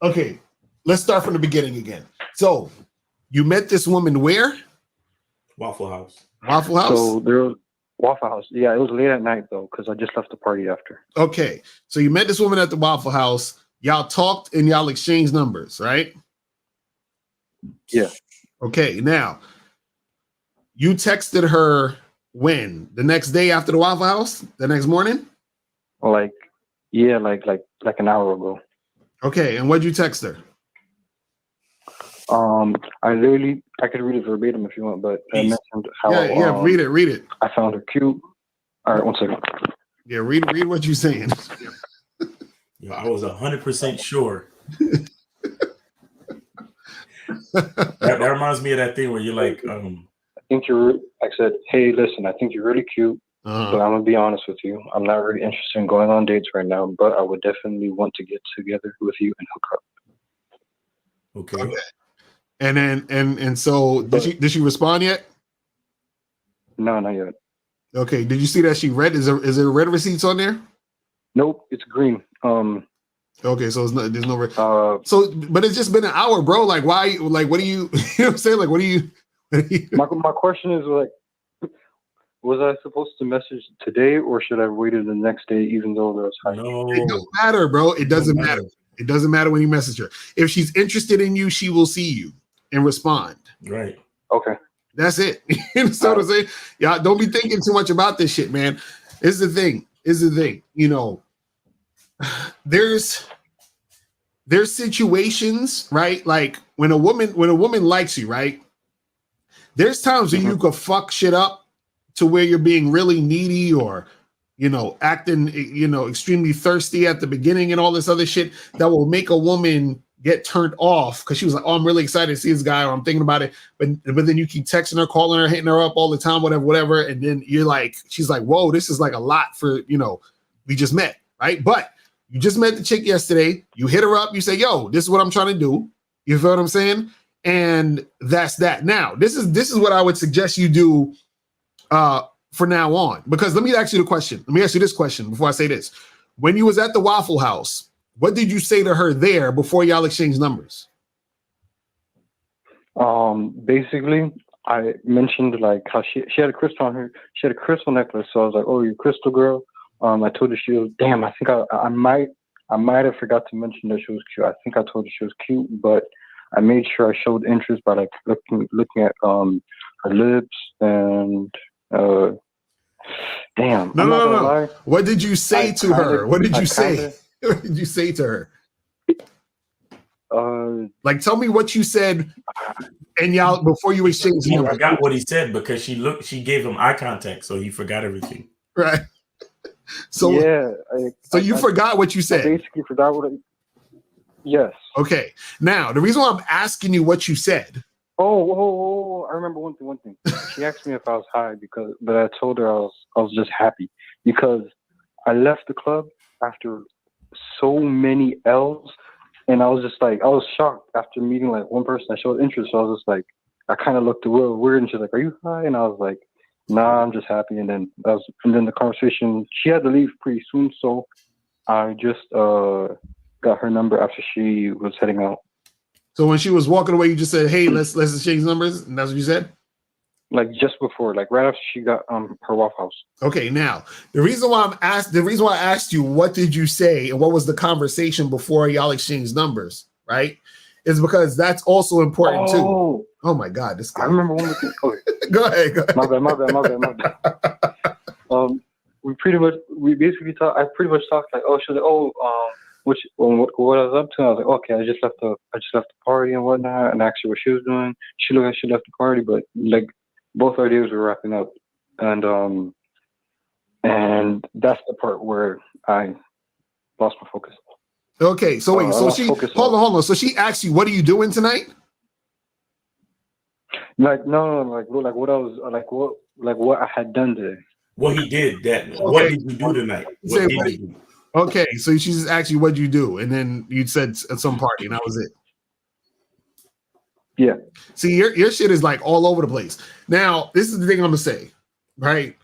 okay, let's start from the beginning again. So, you met this woman where? Waffle House. So there was Waffle House. Yeah, it was late at night though, because I just left the party after. Okay, so you met this woman at the Waffle House. Y'all talked and y'all exchanged numbers, right? Yeah. Okay, now you texted her when? The next day after the Waffle House? The next morning? Like an hour ago. Okay, and what'd you text her? I could read it verbatim if you want, but I mentioned how read it. I found her cute. All right, one second. Yeah, read what you're saying. Yo, I was 100% sure. that reminds me of that thing where you're like, I said, hey, listen, I think you're really cute, but I'm gonna be honest with you. I'm not really interested in going on dates right now, but I would definitely want to get together with you and hook up. Okay. And then and so did she respond yet? No, not yet. Okay. Did you see that she read? Is there red receipts on there? Nope, it's green. Okay, so there's no red. So, but it's just been an hour, bro. Like, why? Like, what do you? You know what I'm saying? Like, what do you? My question is like, was I supposed to message today or should I have waited the next day, even though there was high? No, it don't matter, bro. It doesn't matter. It doesn't matter when you message her. If she's interested in you, she will see you and respond. Right. Okay. That's it. You know what I'm saying? Y'all don't be thinking too much about this shit, man. This is the thing. You know, there's situations, right? Like when a woman likes you, right? There's times when you could fuck shit up to where you're being really needy or, you know, acting, you know, extremely thirsty at the beginning and all this other shit that will make a woman get turned off because she was like, oh, I'm really excited to see this guy or I'm thinking about it. But then you keep texting her, calling her, hitting her up all the time, whatever. And then you're like, she's like, whoa, this is like a lot for, you know, we just met, right? But you just met the chick yesterday. You hit her up. You say, yo, this is what I'm trying to do. You feel what I'm saying? And that's that. Now, this is what I would suggest you do for now on. Because let me ask you the question. Let me ask you this question before I say this. When you was at the Waffle House, what did you say to her there before y'all exchanged numbers? Basically, I mentioned like how she had a crystal on her. She had a crystal necklace. So I was like, oh, you're a crystal girl. I told her she was, damn, I think I might have forgot to mention that she was cute. I think I told her she was cute, but I made sure I showed interest by like looking at her lips and damn. No. What did you say to her? What did you say? What did you say to her? Like, tell me what you said, and y'all before you exchange He numbers. forgot what he said because she gave him eye contact, so he forgot everything. Right. So yeah, you forgot what you said. I basically forgot what. Yes. Okay. Now the reason why I'm asking you what you said. Oh! I remember one thing. She asked me if I was high but I told her I was just happy because I left the club after so many L's, and I was just like, I was shocked after meeting like one person that showed interest. So I was just like, I kind of looked a little weird, and she's like, "Are you high?" And I was like, "Nah, I'm just happy." And then the conversation. She had to leave pretty soon, so I just got her number after she was heading out. So when she was walking away, you just said, "Hey, let's exchange numbers," and that's what you said. Like just before, like right after she got her Waffle House. Okay, now the reason why I asked you what did you say and what was the conversation before y'all exchanged numbers, right? Is because that's also important too. Oh my God, this guy. I remember one thing. Okay. Go ahead. My bad. We basically talked. I pretty much talked like, she was like, what I was up to. I was like, okay, I just left the party and whatnot, and actually what she was doing. She looked like she left the party, but like both our days were wrapping up, and that's the part where I lost my focus. Okay, so wait, so she hold on. So she asked you, "What are you doing tonight?" Like no, like what I was what I had done today. What he did what did you do tonight? What did you do? Okay, so she just asked you, "What did you do?" And then you said at some party, and that was it. Yeah. See, your shit is like all over the place. Now, this is the thing I'm gonna say, right?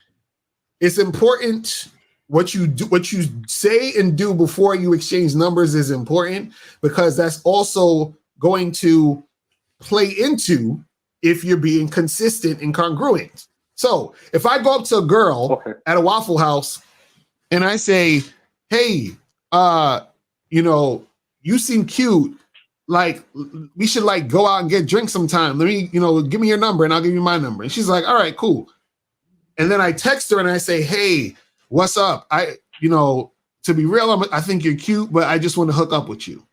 It's important what you say and do before you exchange numbers is important because that's also going to play into if you're being consistent and congruent. So if I go up to a girl at a Waffle House and I say, "Hey, you seem cute. Like, we should like go out and get drinks sometime. Let me, give me your number and I'll give you my number." And she's like, "All right, cool." And then I text her and I say, "Hey, what's up? To be real, I think you're cute, but I just want to hook up with you."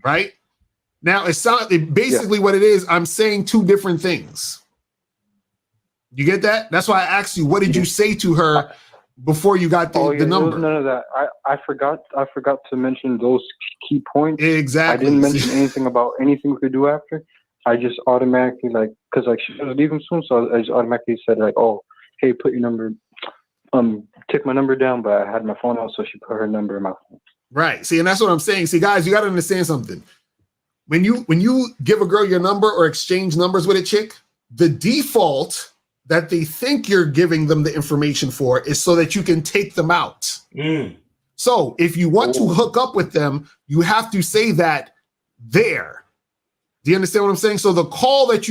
Right? Now basically what it is, I'm saying two different things. You get that? That's why I asked you, what did you say to her before you got the number? None of that. I forgot to mention those key points. Exactly. I didn't mention anything about anything we could do after. I just automatically because she was leaving soon, so I just automatically said like, "Oh, hey, put your number, take my number down." But I had my phone out, so she put her number in my phone. Right. See, and that's what I'm saying. See, guys, you got to understand something. When you give a girl your number or exchange numbers with a chick, the default that they think you're giving them the information for is so that you can take them out. So if you want to hook up with them, you have to say that there. Do you understand what I'm saying? So the call that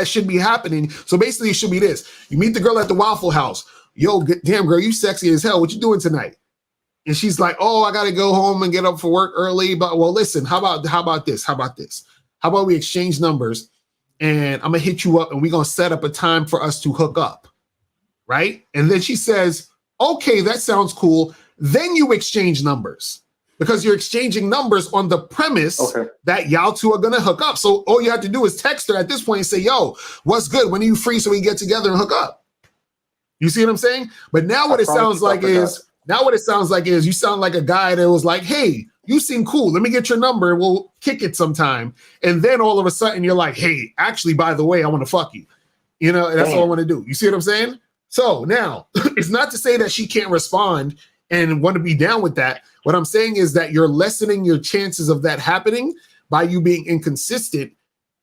should be happening. So basically it should be this. You meet the girl at the Waffle House. "Yo, damn girl, you sexy as hell. What you doing tonight?" And she's like, "Oh, I got to go home and get up for work early. But well, listen, how about this? How about we exchange numbers and I'm going to hit you up and we're going to set up a time for us to hook up." Right? And then she says, "Okay, that sounds cool." Then you exchange numbers because you're exchanging numbers on the premise that y'all two are going to hook up. So all you have to do is text her at this point and say, "Yo, what's good? When are you free so we get together and hook up?" You see what I'm saying? But now what it sounds like is you sound like a guy that was like, "Hey, you seem cool. Let me get your number. We'll kick it sometime." And then all of a sudden you're like, "Hey, actually, by the way, I want to fuck you." That's all I want to do. You see what I'm saying? So now it's not to say that she can't respond and want to be down with that. What I'm saying is that you're lessening your chances of that happening by you being inconsistent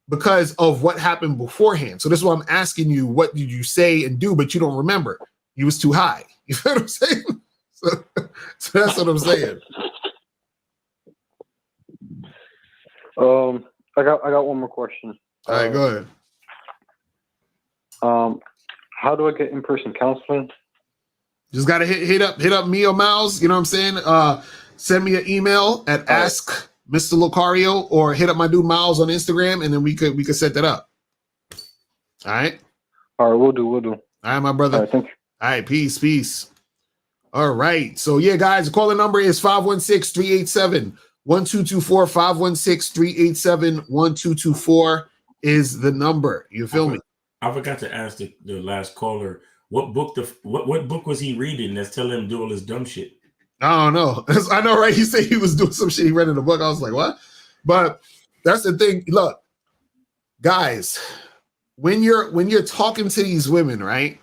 because of what happened beforehand. So this is why I'm asking you, what did you say and do, but you don't remember? You was too high. You know what I'm saying? So that's what I'm saying. I got one more question. All right, go ahead. How do I get in-person counseling? Just gotta hit up me or Miles. You know what I'm saying? Send me an email at ask mr.locario or hit up my dude Miles on Instagram, and then we could set that up. All right. All right, we'll do. All right, my brother. All right, thank you. All right, peace. All right. So yeah, guys, the calling number is 516-387 1224 516 387-1224 is the number. You feel me? I forgot to ask the last caller what book what book was he reading that's telling him to do all this dumb shit. I don't know. I know, right? He said he was doing some shit he read in the book. I was like, what? But that's the thing. Look, guys, when you're talking to these women, right?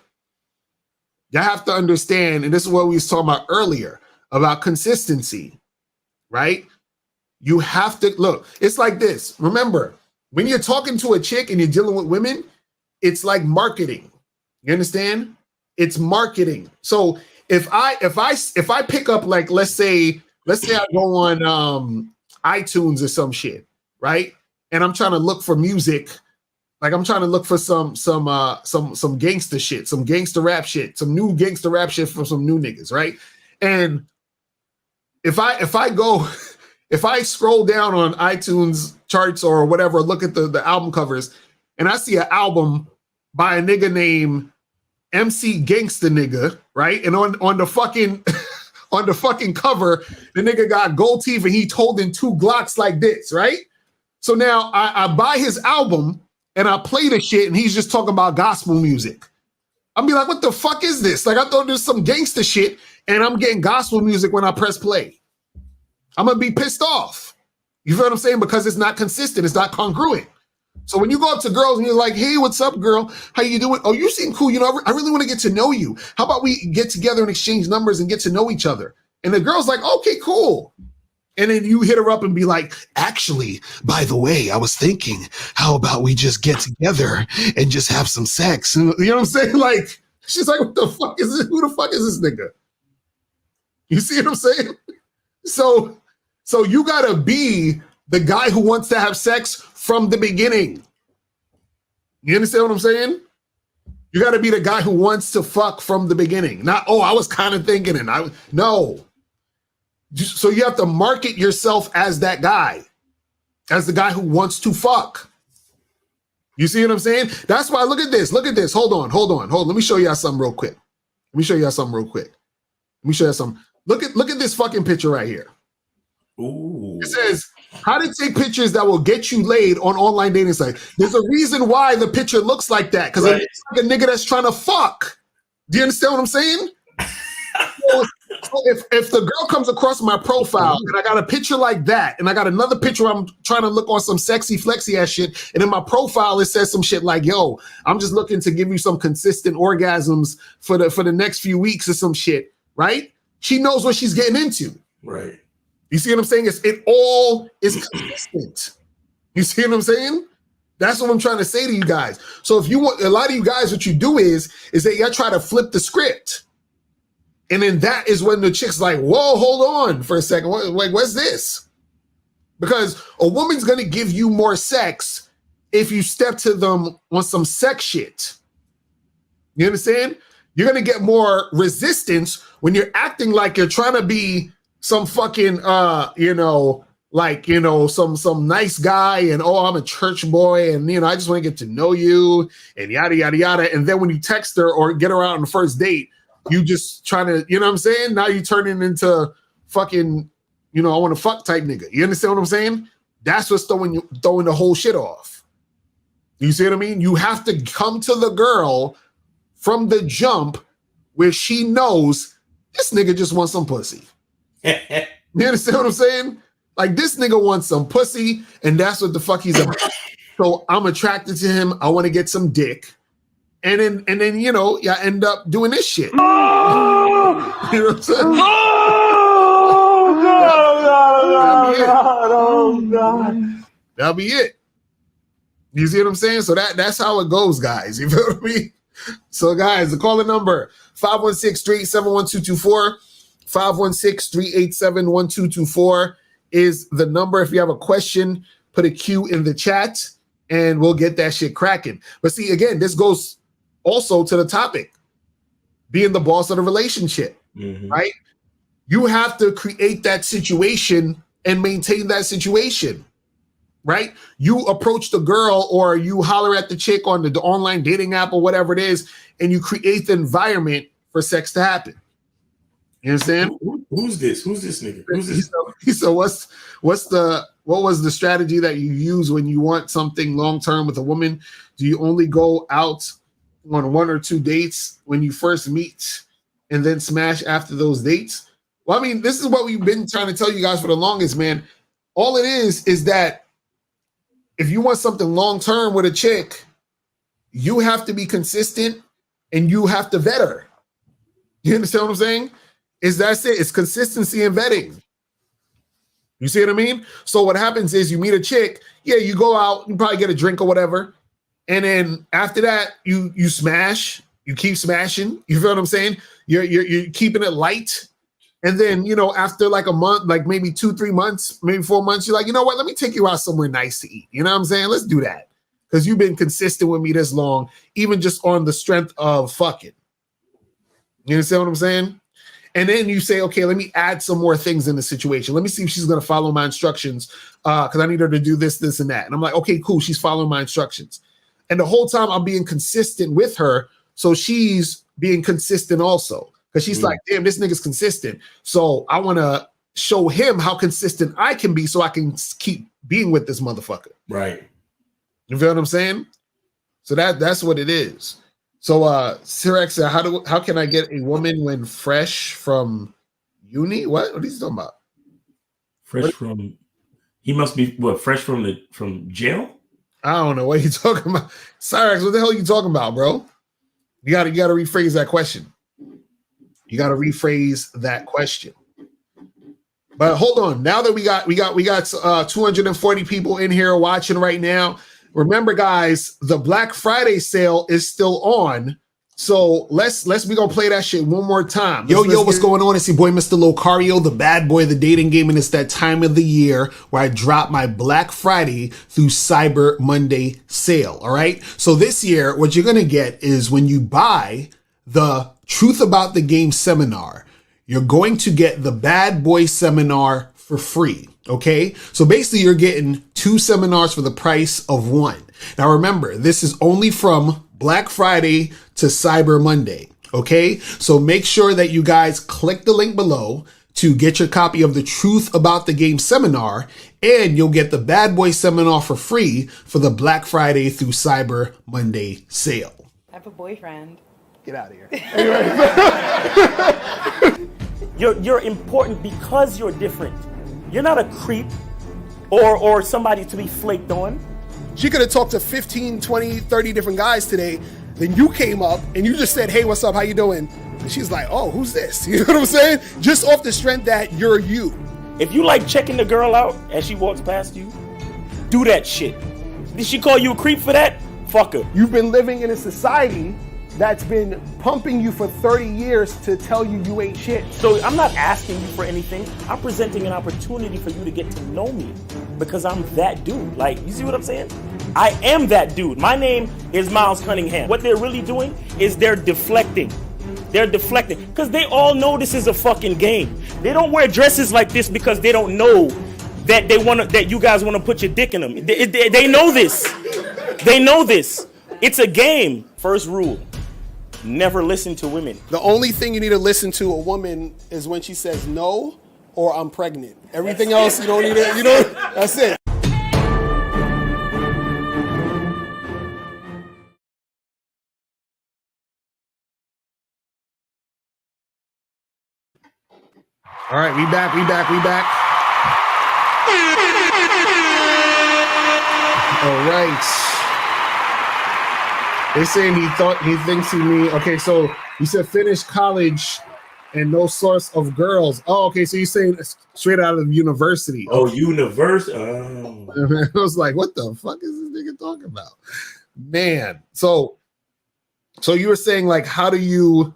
You have to understand, and this is what we was talking about earlier about consistency, right? You have to look. It's like this. Remember, when you're talking to a chick and you're dealing with women, it's like marketing. You understand? It's marketing. So if I pick up, like, let's say I go on iTunes or some shit, right? And I'm trying to look for music. Like I'm trying to look for some gangster shit, some gangster rap shit, some new gangster rap shit from some new niggas, right? And if I scroll down on iTunes charts or whatever, look at the album covers, and I see an album by a nigga named MC Gangsta Nigga, right? And on the fucking on the fucking cover, the nigga got gold teeth and he holding 2 Glocks like this, right? So now I buy his album and I play the shit and he's just talking about gospel music. I'll be like, what the fuck is this? Like, I thought there's some gangster shit and I'm getting gospel music when I press play. I'm gonna be pissed off. You feel what I'm saying? Because it's not consistent, it's not congruent. So when you go up to girls and you're like, hey, what's up, girl? How you doing? Oh, you seem cool. You know, I really want to get to know you. How about we get together and exchange numbers and get to know each other? And the girl's like, okay, cool. And then you hit her up and be like, actually, by the way, I was thinking, how about we just get together and just have some sex? You know what I'm saying? Like, she's like, what the fuck is this? Who the fuck is this nigga? You see what I'm saying? So you gotta be the guy who wants to have sex from the beginning. You understand what I'm saying? You gotta be the guy who wants to fuck from the beginning. Not, oh, I was kind of thinking and no. So you have to market yourself as that guy, as the guy who wants to fuck. You see what I'm saying? That's why, look at this. Hold on. Let me show y'all something real quick. Look at this fucking picture right here. Ooh. It says, how to take pictures that will get you laid on online dating site. There's a reason why the picture looks like that, because it looks like a nigga that's trying to fuck. Do you understand what I'm saying? So if the girl comes across my profile and I got a picture like that, and I got another picture I'm trying to look on some sexy flexy ass shit, and in my profile it says some shit like, yo, I'm just looking to give you some consistent orgasms for the next few weeks or some shit, right? She knows what she's getting into. Right. You see what I'm saying? It all is consistent. You see what I'm saying? That's what I'm trying to say to you guys. So if you want, a lot of you guys, what you do is that you try to flip the script. And then that is when the chick's like, whoa, hold on for a second. What's this? Because a woman's going to give you more sex if you step to them on some sex shit. You understand? You're going to get more resistance when you're acting like you're trying to be some fucking, some nice guy and, oh, I'm a church boy and, I just want to get to know you and yada, yada, yada. And then when you text her or get her out on the first date, you just trying to, you know what I'm saying? Now you turning into fucking, I want to fuck type nigga. You understand what I'm saying? That's what's throwing the whole shit off. You see what I mean? You have to come to the girl from the jump where she knows this nigga just wants some pussy. You understand what I'm saying? Like, this nigga wants some pussy, and that's what the fuck he's about. So I'm attracted to him. I want to get some dick. And then y'all end up doing this shit. Oh! You know what I'm saying? Oh, God. That'll be it. You see what I'm saying? So that's how it goes, guys. You feel me? So, guys, the calling number, 516-387-1224. 516-387-1224 is the number. If you have a question, put a Q in the chat and we'll get that shit cracking. But see, again, this goes also to the topic, being the boss of the relationship, right? You have to create that situation and maintain that situation, right? You approach the girl or you holler at the chick on the online dating app or whatever it is, and you create the environment for sex to happen. You understand? Who's this nigga? Who's this? So what was the strategy that you use when you want something long term with a woman? Do you only go out on 1 or 2 dates when you first meet and then smash after those dates? Well, I mean, this is what we've been trying to tell you guys for the longest, man. All it is that if you want something long term with a chick, you have to be consistent and you have to vet her. You understand what I'm saying? That's it. It's consistency and vetting. You see what I mean? So what happens is you meet a chick, yeah, you go out, you probably get a drink or whatever. And then after that, you smash, you keep smashing. You feel what I'm saying? You're keeping it light. And then, you know, after like a month, like maybe 2-3 months, maybe 4 months, you're like, you know what? Let me take you out somewhere nice to eat. You know what I'm saying? Let's do that. Because you've been consistent with me this long, even just on the strength of fucking. You understand what I'm saying? And then you say, okay, let me add some more things in the situation. Let me see if she's going to follow my instructions because I need her to do this, this, and that. And I'm like, okay, cool. She's following my instructions. And the whole time I'm being consistent with her. So she's being consistent also because she's like, damn, this nigga's consistent. So I want to show him how consistent I can be so I can keep being with this motherfucker. Right. You feel what I'm saying? So that's what it is. So Sirex, how can I get a woman when fresh from uni? What are you talking about? He must be fresh from jail? I don't know what you talking about. Sirex, what the hell are you talking about, bro? You gotta rephrase that question. You gotta rephrase that question. But hold on. Now that we got 240 people in here watching right now. Remember, guys, the Black Friday sale is still on. So we gonna play that shit one more time. What's going on? It's your boy, Mr. Locario, the bad boy of the dating game, and it's that time of the year where I drop my Black Friday through Cyber Monday sale. All right. So this year, what you're gonna get is when you buy the Truth About the Game seminar, you're going to get the Bad Boy seminar for free. Okay, so basically you're getting 2 seminars for the price of 1. Now remember, this is only from Black Friday to Cyber Monday. Okay, so make sure that you guys click the link below to get your copy of the Truth About the Game seminar, and you'll get the Bad Boy seminar for free for the Black Friday through Cyber Monday sale. I have a boyfriend. Get out of here. You're important because you're different. You're not a creep or somebody to be flaked on. She could have talked to 15, 20, 30 different guys today. Then you came up and you just said, hey, what's up? How you doing? And she's like, oh, who's this? You know what I'm saying? Just off the strength that you're you. If you like checking the girl out as she walks past you, do that shit. Did she call you a creep for that? Fuck her. You've been living in a society that's been pumping you for 30 years to tell you you ain't shit. So I'm not asking you for anything. I'm presenting an opportunity for you to get to know me because I'm that dude. Like, you see what I'm saying? I am that dude. My name is Miles Cunningham. What they're really doing is they're deflecting. They're deflecting because they all know this is a fucking game. They don't wear dresses like this because they don't know that that you guys want to put your dick in them. They know this. They know this. It's a game. First rule. Never listen to women. The only thing you need to listen to a woman is when she says no or I'm pregnant. Everything else you don't need to, that's it. All right, we back. All right. They're saying he thinks he need. Okay, so you said finish college and no source of girls. Oh, okay, so you're saying straight out of university. Oh, university. Oh. I was like, what the fuck is this nigga talking about? Man. So you were saying like how do you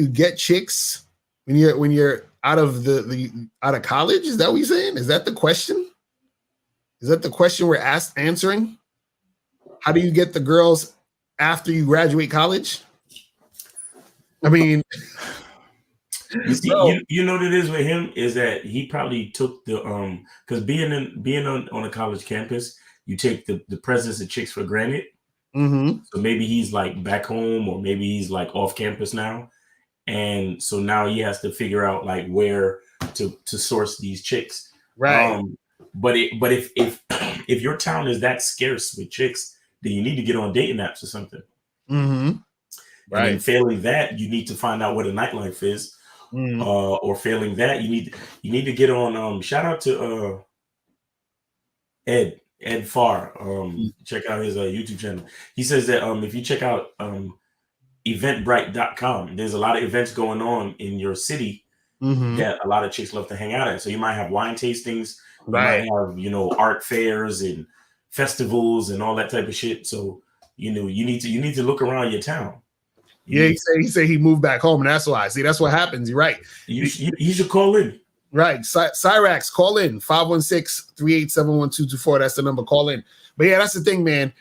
get chicks when you're out of out of college? Is that what you're saying? Is that the question? Is that the question we're answering? How do you get the girls after you graduate college? I mean, you see, you know what it is with him is that he probably took the because being on a college campus, you take the presence of chicks for granted. Mm-hmm. So maybe he's like back home, or maybe he's like off campus now, and so now he has to figure out like where to source these chicks. Right. But if if your town is that scarce with chicks, then you need to get on dating apps or something. Mm-hmm. Right. And then failing that, you need to find out what a nightlife is. Mm-hmm. Or failing that, you need to get on. Shout out to Ed Farr. Check out his YouTube channel. He says that if you check out eventbrite.com, there's a lot of events going on in your city that a lot of chicks love to hang out at. So you might have wine tastings, you might have, you know, art fairs and festivals and all that type of shit. So, you know, you need to look around your town. Yeah, he said he moved back home, and that's why. See, that's what happens. You're right. You should call in. Right. Cyrax, call in 516-387-1224. That's the number. Call in. But yeah, that's the thing, man.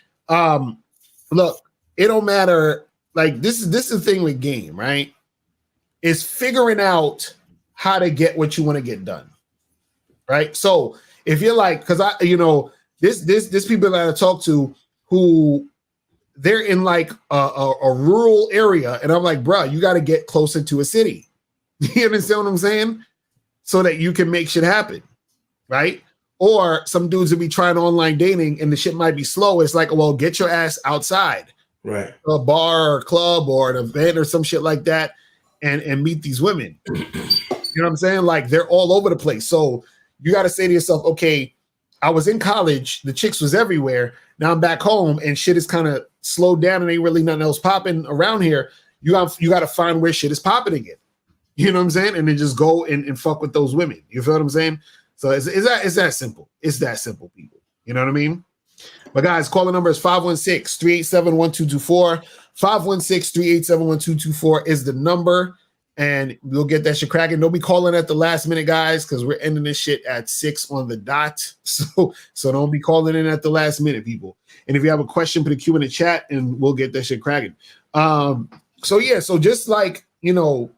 Look, it don't matter. Like this is the thing with game, right? It's figuring out how to get what you want to get done. Right. So if you're like, because this people that I talk to who they're in like a rural area, and I'm like, bro, you got to get closer to a city. You understand what I'm saying? So that you can make shit happen, right? Or some dudes will be trying online dating and the shit might be slow. It's like, well, get your ass outside, right? A bar or a club or an event or some shit like that, and meet these women. You know what I'm saying? Like they're all over the place. So you got to say to yourself, okay, I was in college, the chicks was everywhere. Now I'm back home and shit is kind of slowed down and ain't really nothing else popping around here. You got to find where shit is popping again. You know what I'm saying? And then just go and fuck with those women. You feel what I'm saying? So it's that simple. It's that simple, people. You know what I mean? But guys, call the number is 516-387-1224. 516-387-1224 is the number. And we'll get that shit cracking. Don't be calling at the last minute, guys, because we're ending this shit at 6 on the dot. So don't be calling in at the last minute, people. And if you have a question, put a Q in the chat and we'll get that shit cracking. So just like, you know,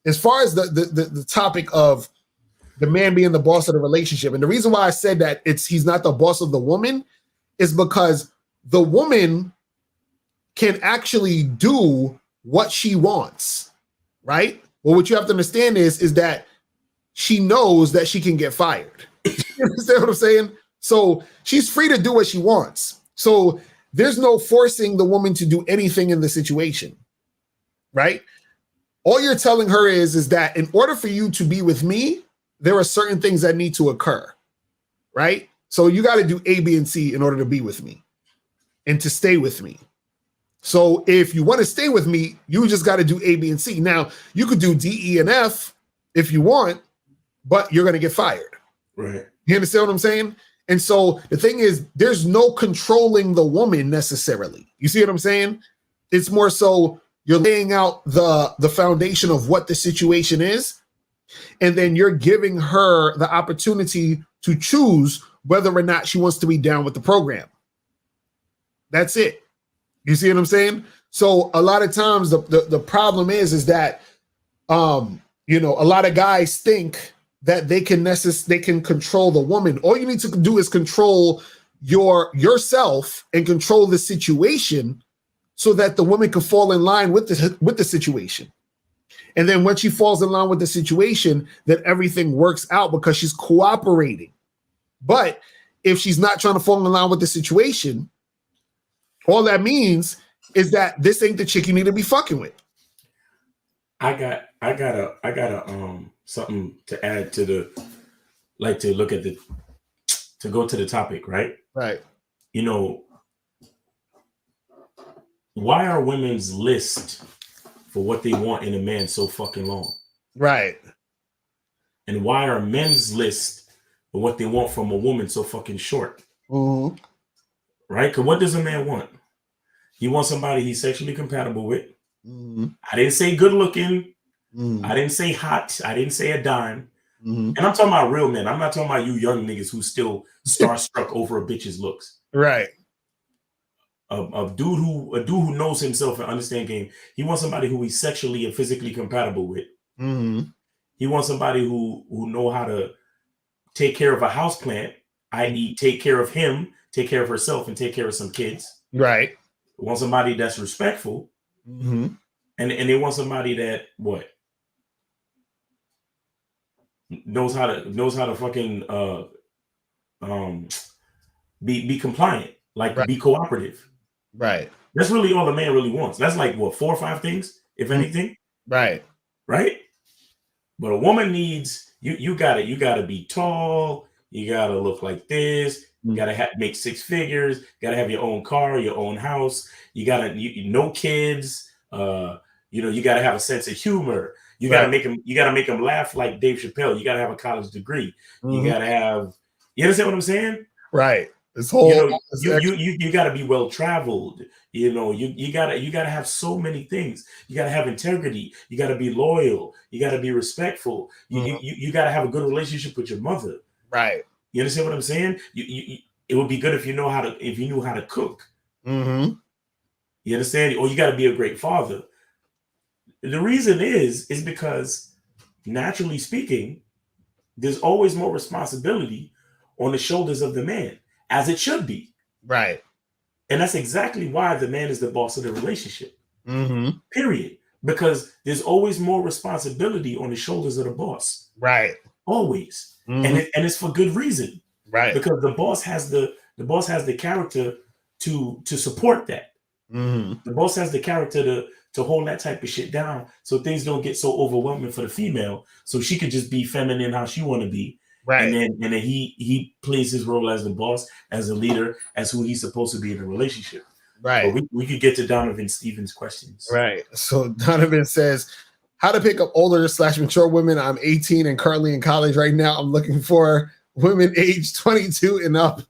as far as the topic of the man being the boss of the relationship, and the reason why I said that he's not the boss of the woman is because the woman can actually do what she wants, right? Well, what you have to understand is that she knows that she can get fired. You understand what I'm saying? So she's free to do what she wants. So there's no forcing the woman to do anything in the situation, right? All you're telling her is that in order for you to be with me, there are certain things that need to occur, right? So you got to do A, B, and C in order to be with me and to stay with me. So if you want to stay with me, you just got to do A, B, and C. Now, you could do D, E, and F if you want, but you're going to get fired. Right. You understand what I'm saying? And so the thing is, there's no controlling the woman necessarily. You see what I'm saying? It's more so you're laying out the foundation of what the situation is, and then you're giving her the opportunity to choose whether or not she wants to be down with the program. That's it. You see what I'm saying? So a lot of times the problem is that a lot of guys think that they can control the woman. All you need to do is control yourself and control the situation so that the woman can fall in line with the situation. And then when she falls in line with the situation, that everything works out because she's cooperating. But if she's not trying to fall in line with the situation, all that means is that this ain't the chick you need to be fucking with. I got something to add to to go to the topic, right? Right. You know, why are women's list for what they want in a man so fucking long? Right. And why are men's list for what they want from a woman so fucking short? Mm-hmm. Right? Because what does a man want? He wants somebody he's sexually compatible with. Mm-hmm. I didn't say good looking. Mm-hmm. I didn't say hot. I didn't say a dime. Mm-hmm. And I'm talking about real men. I'm not talking about you young niggas who still starstruck over a bitch's looks. Right. A dude who knows himself and understands game. He wants somebody who he's sexually and physically compatible with. Mm-hmm. He wants somebody who know how to take care of a houseplant, i.e., take care of him, take care of herself, and take care of some kids. Right. He wants somebody that's respectful, mm-hmm. and they want somebody that knows how to fucking be compliant, like be cooperative. Right. That's really all a man really wants. That's like what, 4 or 5 things, if anything. Right. Right. But a woman needs you gotta be tall, you gotta look like this, you gotta make 6 figures, gotta have your own car, your own house, you gotta no kids, you gotta have a sense of humor, you gotta make them laugh like Dave Chappelle, you gotta have a college degree, you gotta have, you understand what I'm saying? Right. This whole you got to be well traveled. You got to have so many things. You got to have integrity. You got to be loyal. You got to be respectful. You got to have a good relationship with your mother. Right. You understand what I'm saying? It would be good if you knew how to cook. Mm-hmm. You understand? Or you got to be a great father. The reason is because naturally speaking, there's always more responsibility on the shoulders of the man, as it should be. Right. And that's exactly why the man is the boss of the relationship. Mm-hmm. Period. Because there's always more responsibility on the shoulders of the boss. Right. Always. Mm-hmm. And it's for good reason. Right. Because the boss has the character to support that. Mm-hmm. The boss has the character to hold that type of shit down so things don't get so overwhelming for the female. So she could just be feminine how she want to be. Right. And then he plays his role as the boss, as a leader, as who he's supposed to be in a relationship. Right. But we could get to Donovan Stevens' questions. Right. So Donovan says, how to pick up older / mature women. I'm 18 and currently in college right now. I'm looking for women age 22 and up.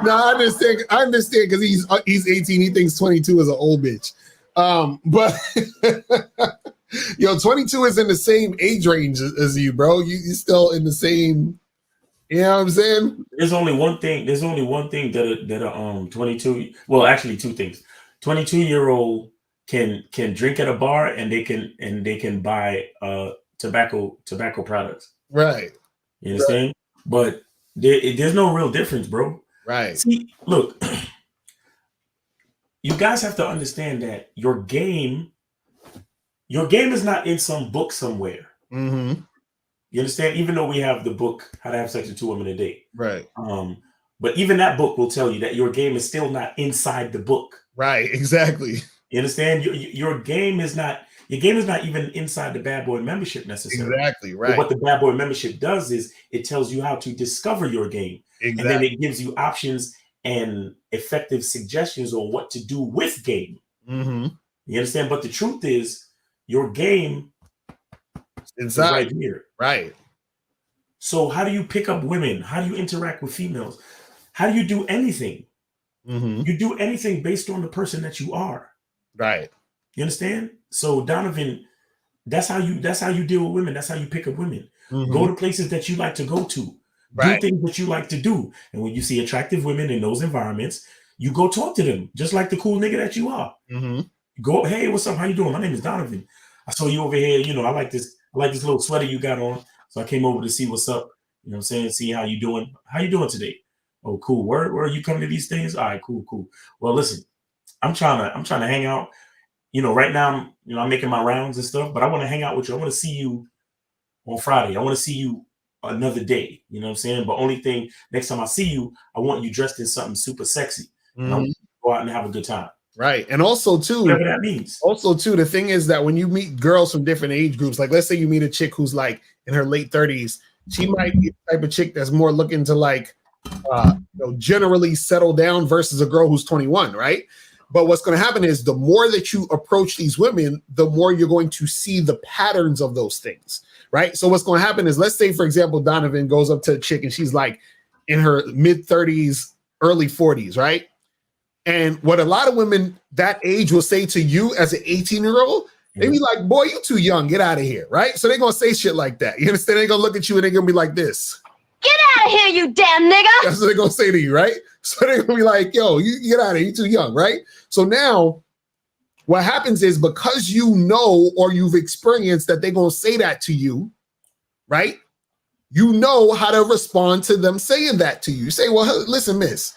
No, I understand because he's 18. He thinks 22 is an old bitch. But 22 is in the same age range as you, bro. You're still in the same. You know what I'm saying? There's only one thing that 22. Well, actually, 2 things. 22-year-old can drink at a bar and they can buy tobacco products. Right. You understand? Right. But there's no real difference, bro. Right. See, look, you guys have to understand that your game is not in some book somewhere. Mm-hmm. You understand? Even though we have the book How to Have Sex with 2 Women a Day. Right. But even that book will tell you that your game is still not inside the book. Right. Exactly. You understand? Your game is not even inside the Bad Boy membership necessarily. Exactly. Right. But what the Bad Boy membership does is it tells you how to discover your game. Exactly. And then it gives you options and effective suggestions on what to do with game. Mm-hmm. You understand? But the truth is, your game is right here. Right. So how do you pick up women? How do you interact with females? How do you do anything? Mm-hmm. You do anything based on the person that you are. Right. You understand? So Donovan, that's how you deal with women. That's how you pick up women. Mm-hmm. Go to places that you like to go to. Right. Do things that you like to do. And when you see attractive women in those environments, you go talk to them, just like the cool nigga that you are. Mm-hmm. Go, hey, what's up? How you doing? My name is Donovan. I saw you over here. I like this little sweater you got on. So I came over to see what's up. You know what I'm saying? See how you doing. How you doing today? Oh, cool. Where are you coming to these things? All right, cool. Well, listen, I'm trying to hang out. Right now I'm making my rounds and stuff, but I want to hang out with you. I want to see you on Friday. I want to see you another day. You know what I'm saying? But only thing, next time I see you, I want you dressed in something super sexy. Mm-hmm. And I want you to go out and have a good time. Right. And also too, whatever that means. Also too, the thing is that when you meet girls from different age groups, like let's say you meet a chick who's like in her late 30s, she might be the type of chick that's more looking to like generally settle down versus a girl who's 21, right? But what's going to happen is the more that you approach these women, the more you're going to see the patterns of those things, right? So what's going to happen is, let's say, for example, Donovan goes up to a chick and she's like in her mid 30s, early 40s, right? And what a lot of women that age will say to you as an 18-year-old, they be like, boy, you too young, get out of here, right? So they're going to say shit like that. You understand? They're going to look at you and they're going to be like this. Get out of here, you damn nigga. That's what they're going to say to you, right? So they're going to be like, yo, you get out of here, you too young, right? So now what happens is, because you know or you've experienced that they're going to say that to you, right? You know how to respond to them saying that to you. You say, well, listen, miss,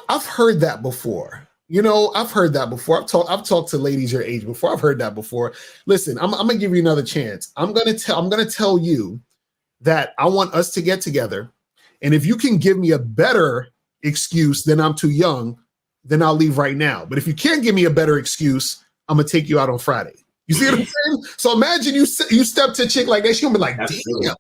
I've heard that before. You know, I've heard that before. I've talked to ladies your age before. I've heard that before. Listen, I'm gonna give you another chance. I'm gonna tell you that I want us to get together, and if you can give me a better excuse than I'm too young, then I'll leave right now. But if you can't give me a better excuse, I'm gonna take you out on Friday. You see what I'm saying? So imagine you step to a chick like that, she'll be like, damn.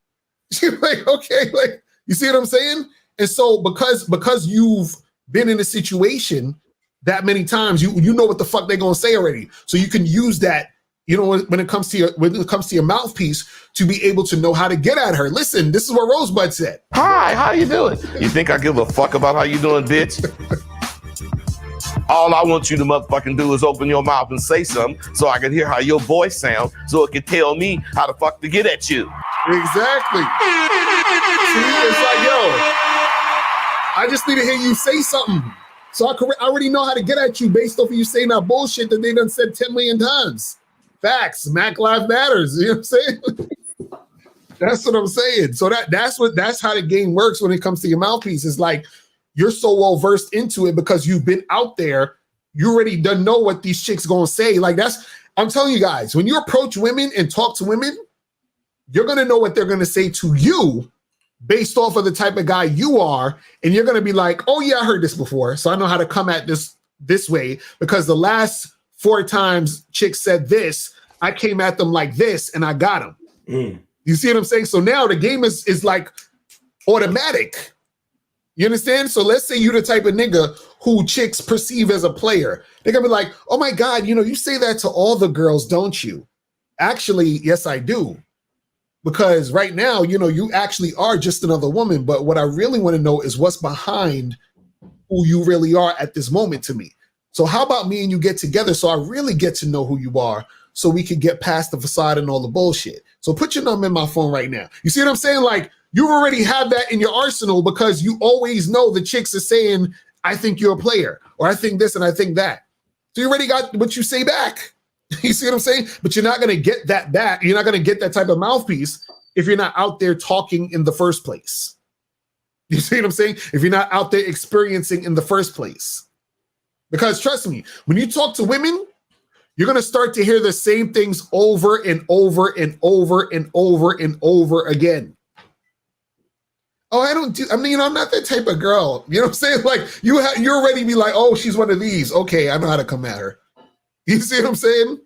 She's like, okay, like, you see what I'm saying? And so because you've been in a situation that many times, you know what the fuck they're gonna say already. So you can use that, you know, when it comes to your mouthpiece to be able to know how to get at her. Listen, this is what Rosebud said. Hi, how you doing? You think I give a fuck about how you doing, bitch? All I want you to motherfucking do is open your mouth and say something so I can hear how your voice sounds so it can tell me how the fuck to get at you. Exactly. See, it's like, yo, I just need to hear you say something. So I already know how to get at you based off of you saying that bullshit that they done said 10 million times. Facts. Mac Life Matters. You know what I'm saying? That's what I'm saying. So that's how the game works when it comes to your mouthpiece. It's like you're so well versed into it because you've been out there. You already done know what these chicks gonna say. Like I'm telling you guys, when you approach women and talk to women, you're gonna know what they're gonna say to you based off of the type of guy you are, and you're gonna be like, oh yeah, I heard this before, so I know how to come at this way because the last 4 times chicks said this, I came at them like this and I got them. You see what I'm saying? So now the game is like automatic. You understand? So let's say you're the type of nigga who chicks perceive as a player. They're gonna be like, oh my God, you know, you say that to all the girls, don't you? Actually, yes, I do. Because right now, you know, you actually are just another woman. But what I really want to know is what's behind who you really are at this moment to me. So how about me and you get together so I really get to know who you are so we can get past the facade and all the bullshit. So put your number in my phone right now. You see what I'm saying? Like, you already have that in your arsenal because you always know the chicks are saying, I think you're a player, or I think this and I think that. So you already got what you say back. You see what I'm saying? But you're not going to get that back. You're not going to get that type of mouthpiece if you're not out there talking in the first place. You see what I'm saying? If you're not out there experiencing in the first place. Because trust me, when you talk to women, you're going to start to hear the same things over and over and over and over and over again. Oh, I'm not that type of girl. You know what I'm saying? Like you already be like, oh, she's one of these. Okay, I know how to come at her. You see what I'm saying?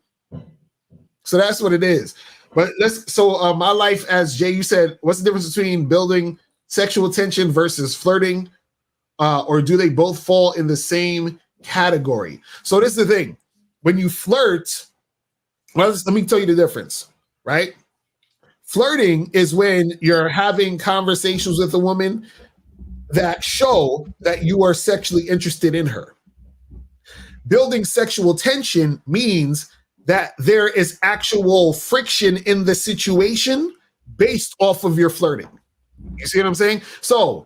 So that's what it is. But my life, as Jay, you said, what's the difference between building sexual tension versus flirting? Or do they both fall in the same category? So this is the thing. When you flirt, well, let me tell you the difference, right? Flirting is when you're having conversations with a woman that show that you are sexually interested in her. Building sexual tension means that there is actual friction in the situation based off of your flirting. You see what I'm saying? So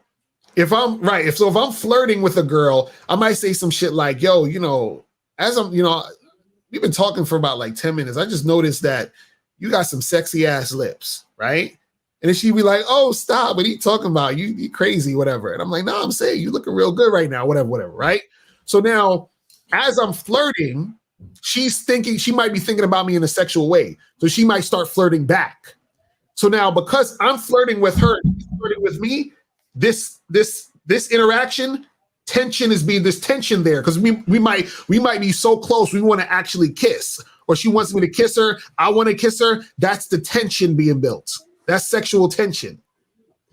if I'm flirting with a girl, I might say some shit like, yo, you know, we've been talking for about like 10 minutes. I just noticed that you got some sexy ass lips, right? And then she'd be like, oh, stop. What are you talking about? You crazy, whatever. And I'm like, no, I'm saying you looking real good right now, whatever, right? So now, as I'm flirting, she might be thinking about me in a sexual way. So she might start flirting back. So now, because I'm flirting with her, she's flirting with me, this interaction, there's tension there because we might be so close we want to actually kiss, or she wants me to kiss her, I want to kiss her. That's the tension being built. That's sexual tension.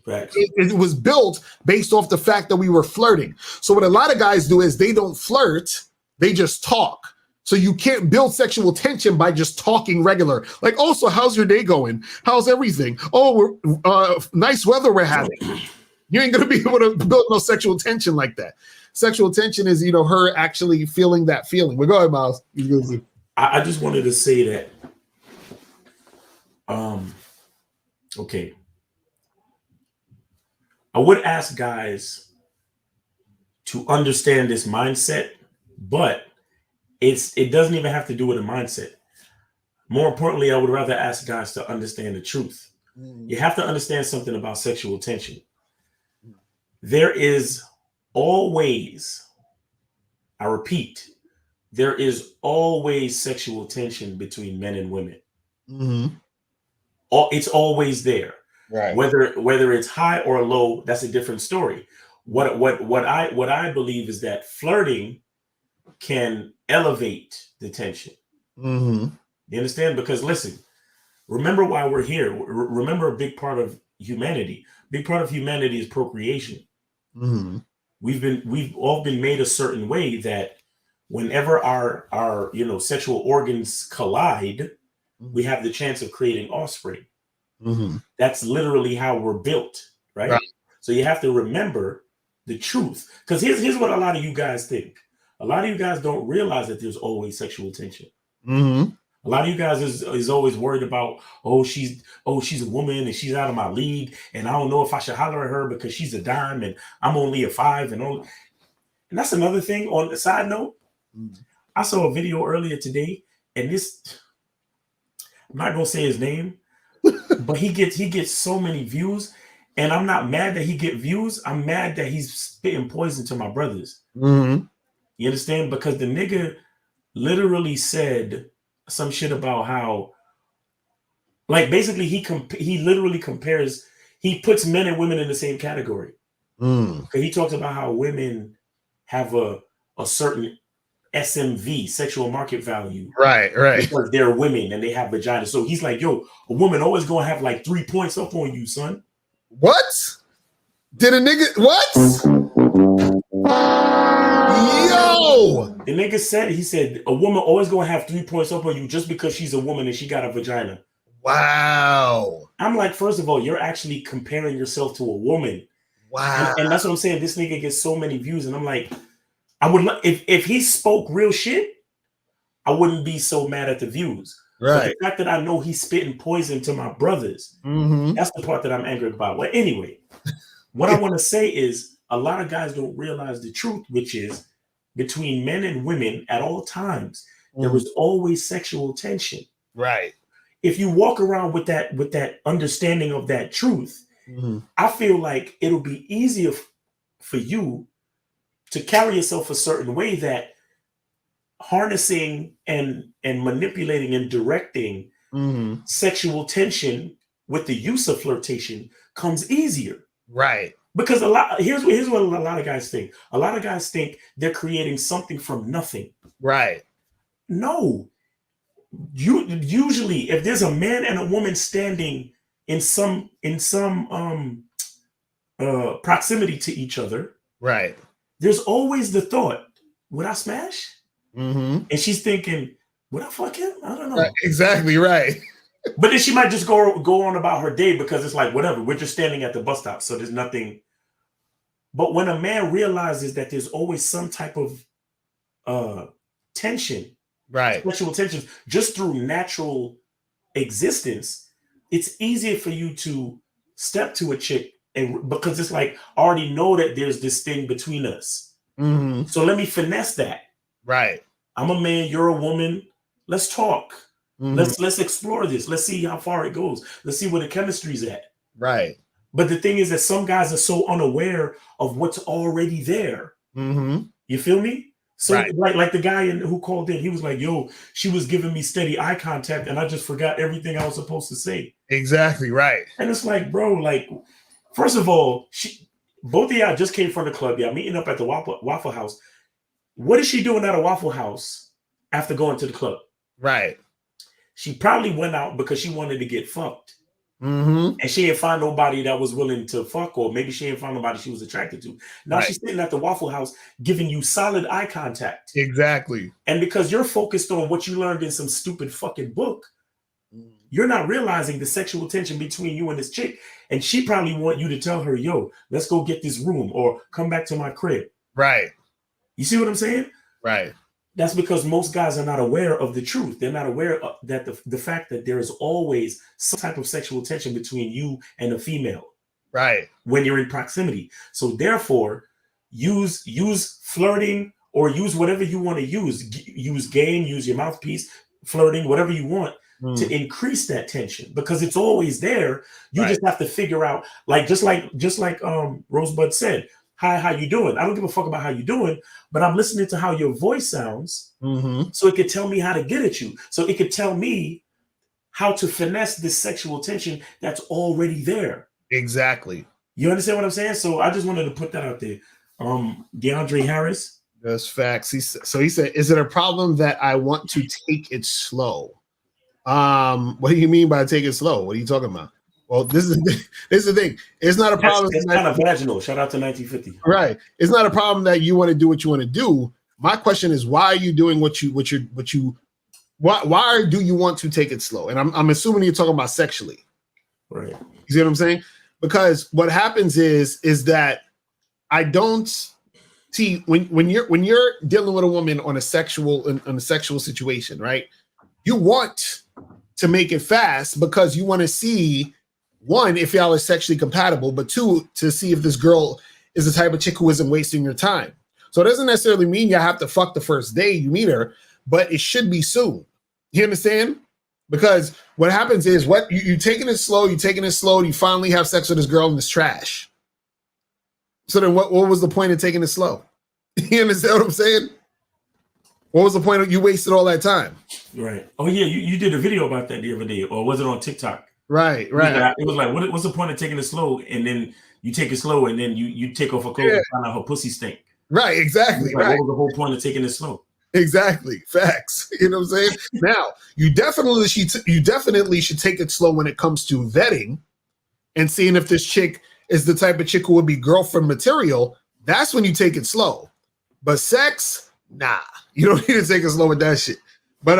Right. It was built based off the fact that we were flirting. So what a lot of guys do is they don't flirt, they just talk. So you can't build sexual tension by just talking regular. Like, oh, so how's your day going? How's everything? Oh, we're nice weather we're having. You ain't gonna be able to build no sexual tension like that. Sexual tension is, her actually feeling that feeling. Well, go ahead, Miles. I just wanted to say that. Okay. I would ask guys to understand this mindset, but it doesn't even have to do with a mindset. More importantly, I would rather ask guys to understand the truth. You have to understand something about sexual tension. There is always, I repeat, there is always sexual tension between men and women. It's always there. Right. Whether it's high or low, that's a different story. What I believe is that flirting can elevate the tension. You understand? Because listen, remember why we're here. Remember a big part of humanity. Big part of humanity is procreation. We've all been made a certain way that whenever our sexual organs collide, we have the chance of creating offspring. That's literally how we're built, right? So you have to remember the truth. Because here's what a lot of you guys think. A lot of you guys don't realize that there's always sexual tension. A lot of you guys is always worried about, she's a woman and she's out of my league, and I don't know if I should holler at her because she's a dime and I'm only a 5 and that's another thing. On the side note, I saw a video earlier today, and this, I'm not gonna say his name, but he gets so many views, and I'm not mad that he get views. I'm mad that he's spitting poison to my brothers. You understand? Because the nigga literally said some shit about how, like, basically he literally compares, he puts men and women in the same category. He talks about how women have a certain SMV, sexual market value, right, because they're women and they have vaginas. So he's like, yo, a woman always gonna have like 3 points up on you, son. What? Did a nigga what? Yo, the nigga said, he said a woman always gonna have 3 points up on you just because she's a woman and she got a vagina. Wow. I'm like, first of all, you're actually comparing yourself to a woman. Wow. And that's what I'm saying. This nigga gets so many views, and I'm like, I would if he spoke real shit, I wouldn't be so mad at the views. But the fact that I know he's spitting poison to my brothers, that's the part that I'm angry about. Well, anyway, what I want to say is a lot of guys don't realize the truth, which is between men and women at all times, there was always sexual tension. Right. If you walk around with that understanding of that truth, I feel like it'll be easier for you to carry yourself a certain way that harnessing and manipulating and directing sexual tension with the use of flirtation comes easier. Right. Because here's what a lot of guys think. A lot of guys think they're creating something from nothing. Right. No. Usually if there's a man and a woman standing in some proximity to each other, right, there's always the thought, would I smash? And she's thinking, would I fuck him? I don't know. Right, exactly right. But then she might just go on about her day because it's like, whatever, we're just standing at the bus stop, so there's nothing. But when a man realizes that there's always some type of tension, right, sexual tension, just through natural existence, it's easier for you to step to a chick, and because it's like, I already know that there's this thing between us. So let me finesse that. Right. I'm a man, you're a woman. Let's talk. Let's explore this. Let's see how far it goes. Let's see where the chemistry's at. Right. But the thing is that some guys are so unaware of what's already there. You feel me? So like the guy who called in, he was like, yo, she was giving me steady eye contact and I just forgot everything I was supposed to say. Exactly right. And it's like, bro, like, first of all, both of y'all just came from the club. Y'all meeting up at the Waffle House. What is she doing at a Waffle House after going to the club? Right. She probably went out because she wanted to get fucked. And she didn't find nobody that was willing to fuck, or maybe she didn't find nobody she was attracted to. Now she's sitting at the Waffle House giving you solid eye contact. Exactly. And because you're focused on what you learned in some stupid fucking book, you're not realizing the sexual tension between you and this chick. And she probably want you to tell her, yo, let's go get this room or come back to my crib. Right. You see what I'm saying? Right. That's because most guys are not aware of the truth. They're not aware of that the fact that there is always some type of sexual tension between you and a female. Right. When you're in proximity. So therefore, use flirting or use whatever you want to use. Use game, use your mouthpiece, flirting, whatever you want to increase that tension, because it's always there. You just have to figure out, like just like Rosebud said, hi, how you doing? I don't give a fuck about how you doing, but I'm listening to how your voice sounds, so it could tell me how to get at you. So it could tell me how to finesse this sexual tension that's already there. Exactly. You understand what I'm saying? So I just wanted to put that out there. DeAndre Harris. That's facts. He said, is it a problem that I want to take it slow? What do you mean by take it slow? What are you talking about? Well, this is the thing. It's not a problem. It's kind of vaginal. Shout out to 1950. Right. It's not a problem that you want to do what you want to do. My question is, why are you doing why do you want to take it slow? And I'm assuming you're talking about sexually. Right. You see what I'm saying? Because what happens is that I don't see when you're dealing with a woman on a sexual situation, right? You want to make it fast because you want to see, one, if y'all are sexually compatible, but two, to see if this girl is the type of chick who isn't wasting your time. So it doesn't necessarily mean you have to fuck the first day you meet her, but it should be soon. You understand? Because what happens is you're taking it slow, you finally have sex with this girl and it's trash. So then what was the point of taking it slow? You understand what I'm saying? What was the point of you wasted all that time? Right. Oh yeah, you did a video about that the other day, or was it on TikTok? Right. It was like what's the point of taking it slow, and then you take it slow, and then you take off her clothes and find out her pussy stink. Right, exactly. Like, right. What was the whole point of taking it slow? Exactly. Facts. You know what I'm saying? Now, you definitely should take it slow when it comes to vetting and seeing if this chick is the type of chick who would be girlfriend material. That's when you take it slow. But sex, nah. You don't need to take it slow with that shit. But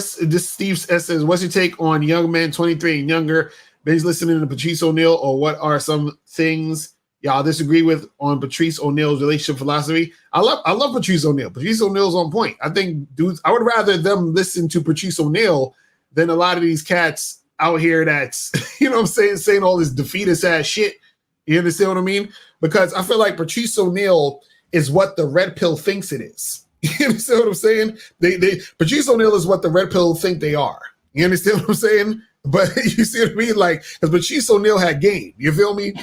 Steve S says, what's your take on young men 23 and younger? Binge listening to Patrice O'Neal, or what are some things y'all disagree with on Patrice O'Neal's relationship philosophy? I love Patrice O'Neal. Patrice O'Neal's on point. I think dudes, I would rather them listen to Patrice O'Neal than a lot of these cats out here that's, you know what I'm saying all this defeatist ass shit. You understand what I mean? Because I feel like Patrice O'Neal is what the red pill thinks it is. You understand what I'm saying? Patrice O'Neal is what the red pill think they are. You understand what I'm saying? But you see what I mean? Like, because Patrice O'Neal had game. You feel me?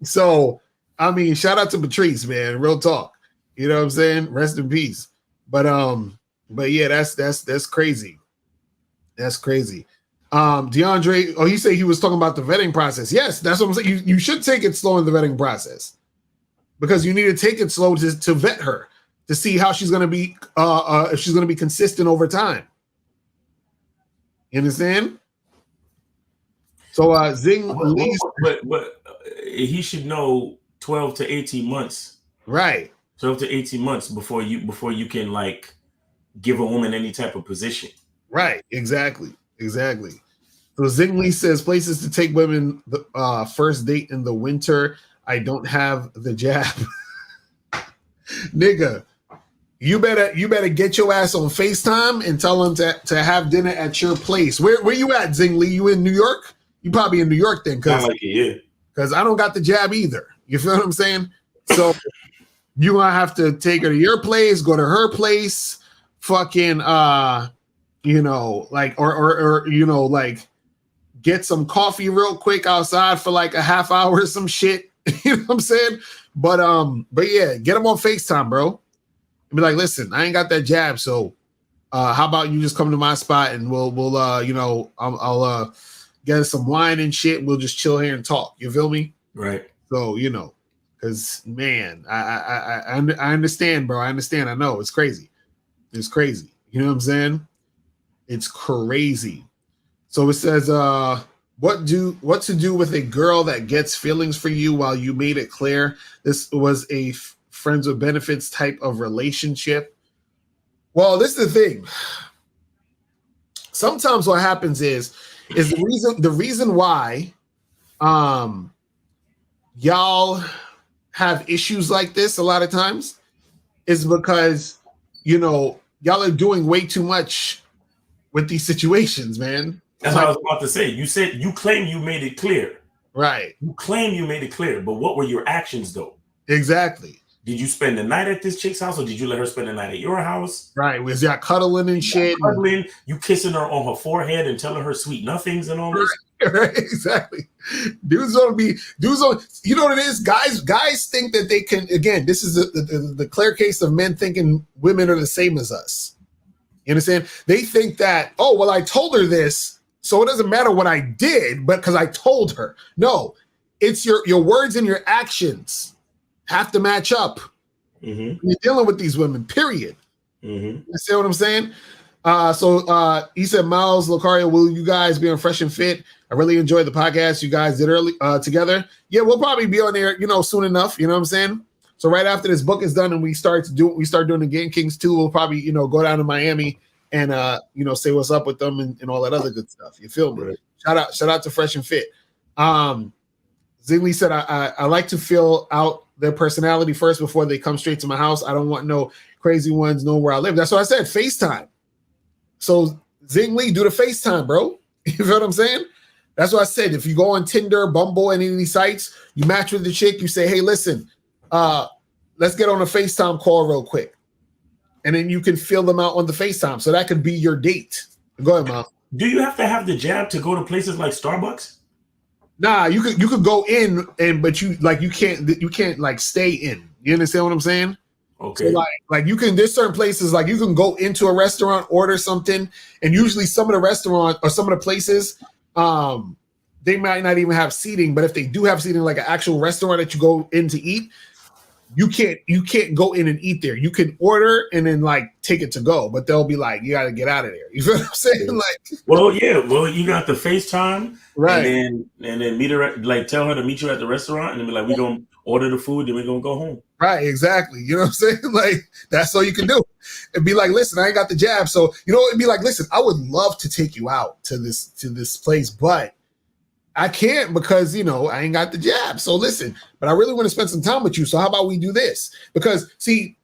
So, I mean, shout out to Patrice, man. Real talk. You know what I'm saying? Rest in peace. But yeah, that's crazy. That's crazy. DeAndre, he said he was talking about the vetting process. Yes, that's what I'm saying. You should take it slow in the vetting process because you need to take it slow to vet her, to see how she's going to be, if she's going to be consistent over time. You understand? So Zing, but he should know 12 to 18 months. Right. 12 to 18 months before you can like give a woman any type of position. Right. Exactly. So Zingli says places to take women the first date in the winter. I don't have the jab. Nigga, you better get your ass on FaceTime and tell them to have dinner at your place. Where you at, Zingli? You in New York? You probably in New York then, because I don't got the jab either. You feel what I'm saying? So you gonna have to take her to your place, go to her place, fucking like get some coffee real quick outside for like a half hour or some shit. You know what I'm saying? But yeah, get them on FaceTime, bro. And be like, listen, I ain't got that jab, so how about you just come to my spot and we'll I'll get us some wine and shit. We'll just chill here and talk. You feel me? Right. So, because man, I understand, bro. I understand. I know it's crazy. It's crazy. You know what I'm saying? It's crazy. So it says, what to do with a girl that gets feelings for you while you made it clear this was a friends with benefits type of relationship? Well, this is the thing. Sometimes what happens is the reason why y'all have issues like this a lot of times is because y'all are doing way too much with these situations, man. That's what I was about to say. You said you claim you made it clear. Right. You claim you made it clear, but what were your actions though? Exactly. Did you spend the night at this chick's house, or did you let her spend the night at your house? Right. Was y'all cuddling and shit? Cuddling, you kissing her on her forehead and telling her sweet nothings and all this? Right, exactly. Dudes don't be dudes don't. You know what it is? Guys think that they can. Again, this is the clear case of men thinking women are the same as us. You understand? They think that, oh well, I told her this, so it doesn't matter what I did, but because I told her. No, it's your words and your actions have to match up. You're dealing with these women. Period. You see what I'm saying? So he said, Miles, Locario, will you guys be on Fresh and Fit? I really enjoyed the podcast you guys did early together. Yeah, we'll probably be on there, soon enough. You know what I'm saying? So right after this book is done and we start doing the Game Kings 2, we'll probably, go down to Miami and say what's up with them and all that other good stuff. You feel me? Right. Shout out to Fresh and Fit. Ziggly said, I like to feel out their personality first before they come straight to my house. I don't want no crazy ones know where I live. That's what I said. FaceTime. So Zingli, do the FaceTime, bro. You feel what I'm saying? That's what I said. If you go on Tinder, Bumble, any of these sites, you match with the chick, you say, hey, listen, let's get on a FaceTime call real quick. And then you can feel them out on the FaceTime. So that could be your date. Go ahead, Mom. Do you have to have the jab to go to places like Starbucks? Nah, you could go in but you can't like stay in. You understand what I'm saying? Okay. So like you can, there's certain places like you can go into a restaurant, order something, and usually some of the restaurant or some of the places, they might not even have seating, but if they do have seating, like an actual restaurant that you go in to eat, you can't go in and eat there. You can order and then like take it to go, but they'll be like, you got to get out of there. You feel what I'm saying? Like, well, you got the FaceTime, right? And then meet her like tell her to meet you at the restaurant, and then be like, we gonna order the food, then we gonna go home. Right, exactly. You know what I'm saying? Like that's all you can do. It'd be like, listen, I ain't got the jab, so it'd be like, listen, I would love to take you out to this place, but I can't because I ain't got the jab. So listen, but I really want to spend some time with you. So how about we do this? Because see,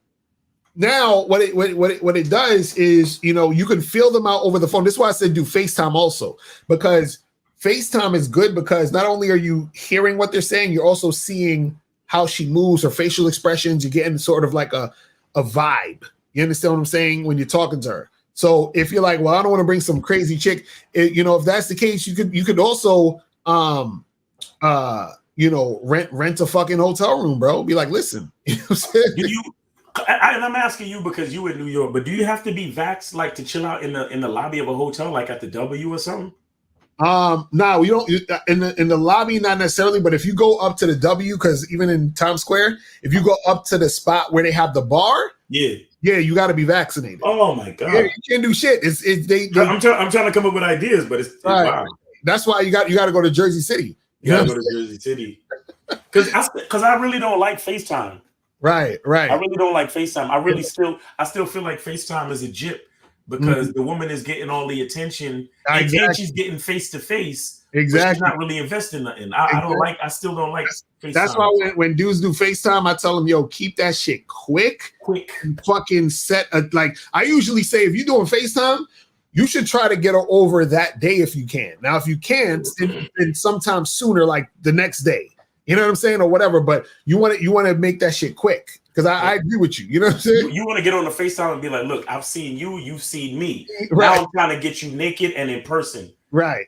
now what it does is you can feel them out over the phone. This is why I said do FaceTime also, because FaceTime is good because not only are you hearing what they're saying, you're also seeing how she moves, her facial expressions. You're getting sort of like a vibe. You understand what I'm saying when you're talking to her? So if you're like, well, I don't want to bring some crazy chick, if that's the case, you could also rent a fucking hotel room, bro. Be like, listen, and I'm asking you because you in New York, but do you have to be vaxxed like to chill out in the lobby of a hotel, like at the W or something? No, you don't in the lobby, not necessarily, but if you go up to the W, because even in Times Square, if you go up to the spot where they have the bar, you got to be vaccinated. Oh my god, you can't do shit. I'm trying to come up with ideas, but it's right. Wow. That's why you got to go to Jersey City. You gotta go to Jersey City because I really don't like FaceTime. Right. I really don't like FaceTime. I still feel like FaceTime is a jip because the woman is getting all the attention and she's getting face to face. Exactly. She's not really investing nothing. I still don't like FaceTime. That's why when dudes do FaceTime, I tell them, yo, keep that shit quick. And fucking set I usually say if you're doing FaceTime, you should try to get her over that day if you can. Now, if you can't, then sometime sooner, like the next day. You know what I'm saying? Or whatever. But you want to make that shit quick. Because I agree with you. You know what I'm saying? You want to get on the FaceTime and be like, look, I've seen you, you've seen me. Right. Now I'm trying to get you naked and in person. Right.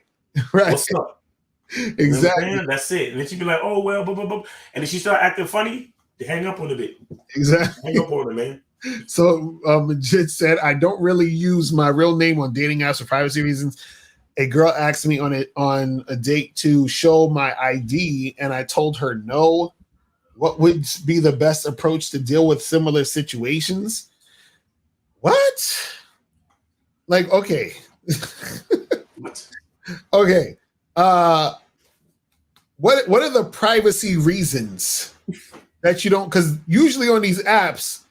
What's up? Exactly. You know that's it. And then she'd be like, oh, well, blah, blah, blah. And then she start acting funny, hang up on a bit. Exactly. Hang up on her, man. So Majid said, I don't really use my real name on dating apps for privacy reasons. A girl asked me on a date to show my ID, and I told her no. What would be the best approach to deal with similar situations? What? Like, okay. What? Okay. What are the privacy reasons that you don't? Because usually on these apps,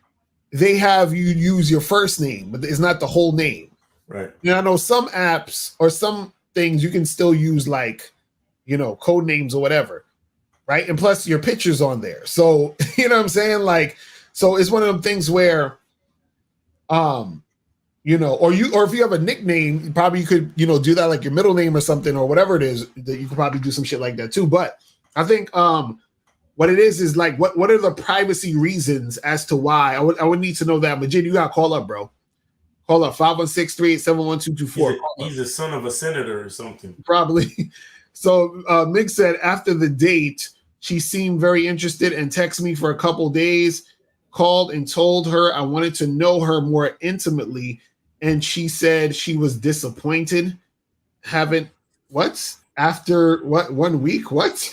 they have you use your first name, but it's not the whole name. Right. I know some apps or some things you can still use code names or whatever. Right. And plus your picture's on there. So, you know what I'm saying? So it's one of them things where, or if you have a nickname, probably you could, do that like your middle name or something or whatever it is that you could probably do some shit like that too. But I think, what it is like, what are the privacy reasons as to why? I would need to know that. Majid, you got to call up, bro. Call up 516-387-1224. He's the son of a senator or something. Probably. So Mick said after the date, she seemed very interested and texted me for a couple days, called and told her I wanted to know her more intimately. And she said she was disappointed. Haven't what? After what 1 week? What?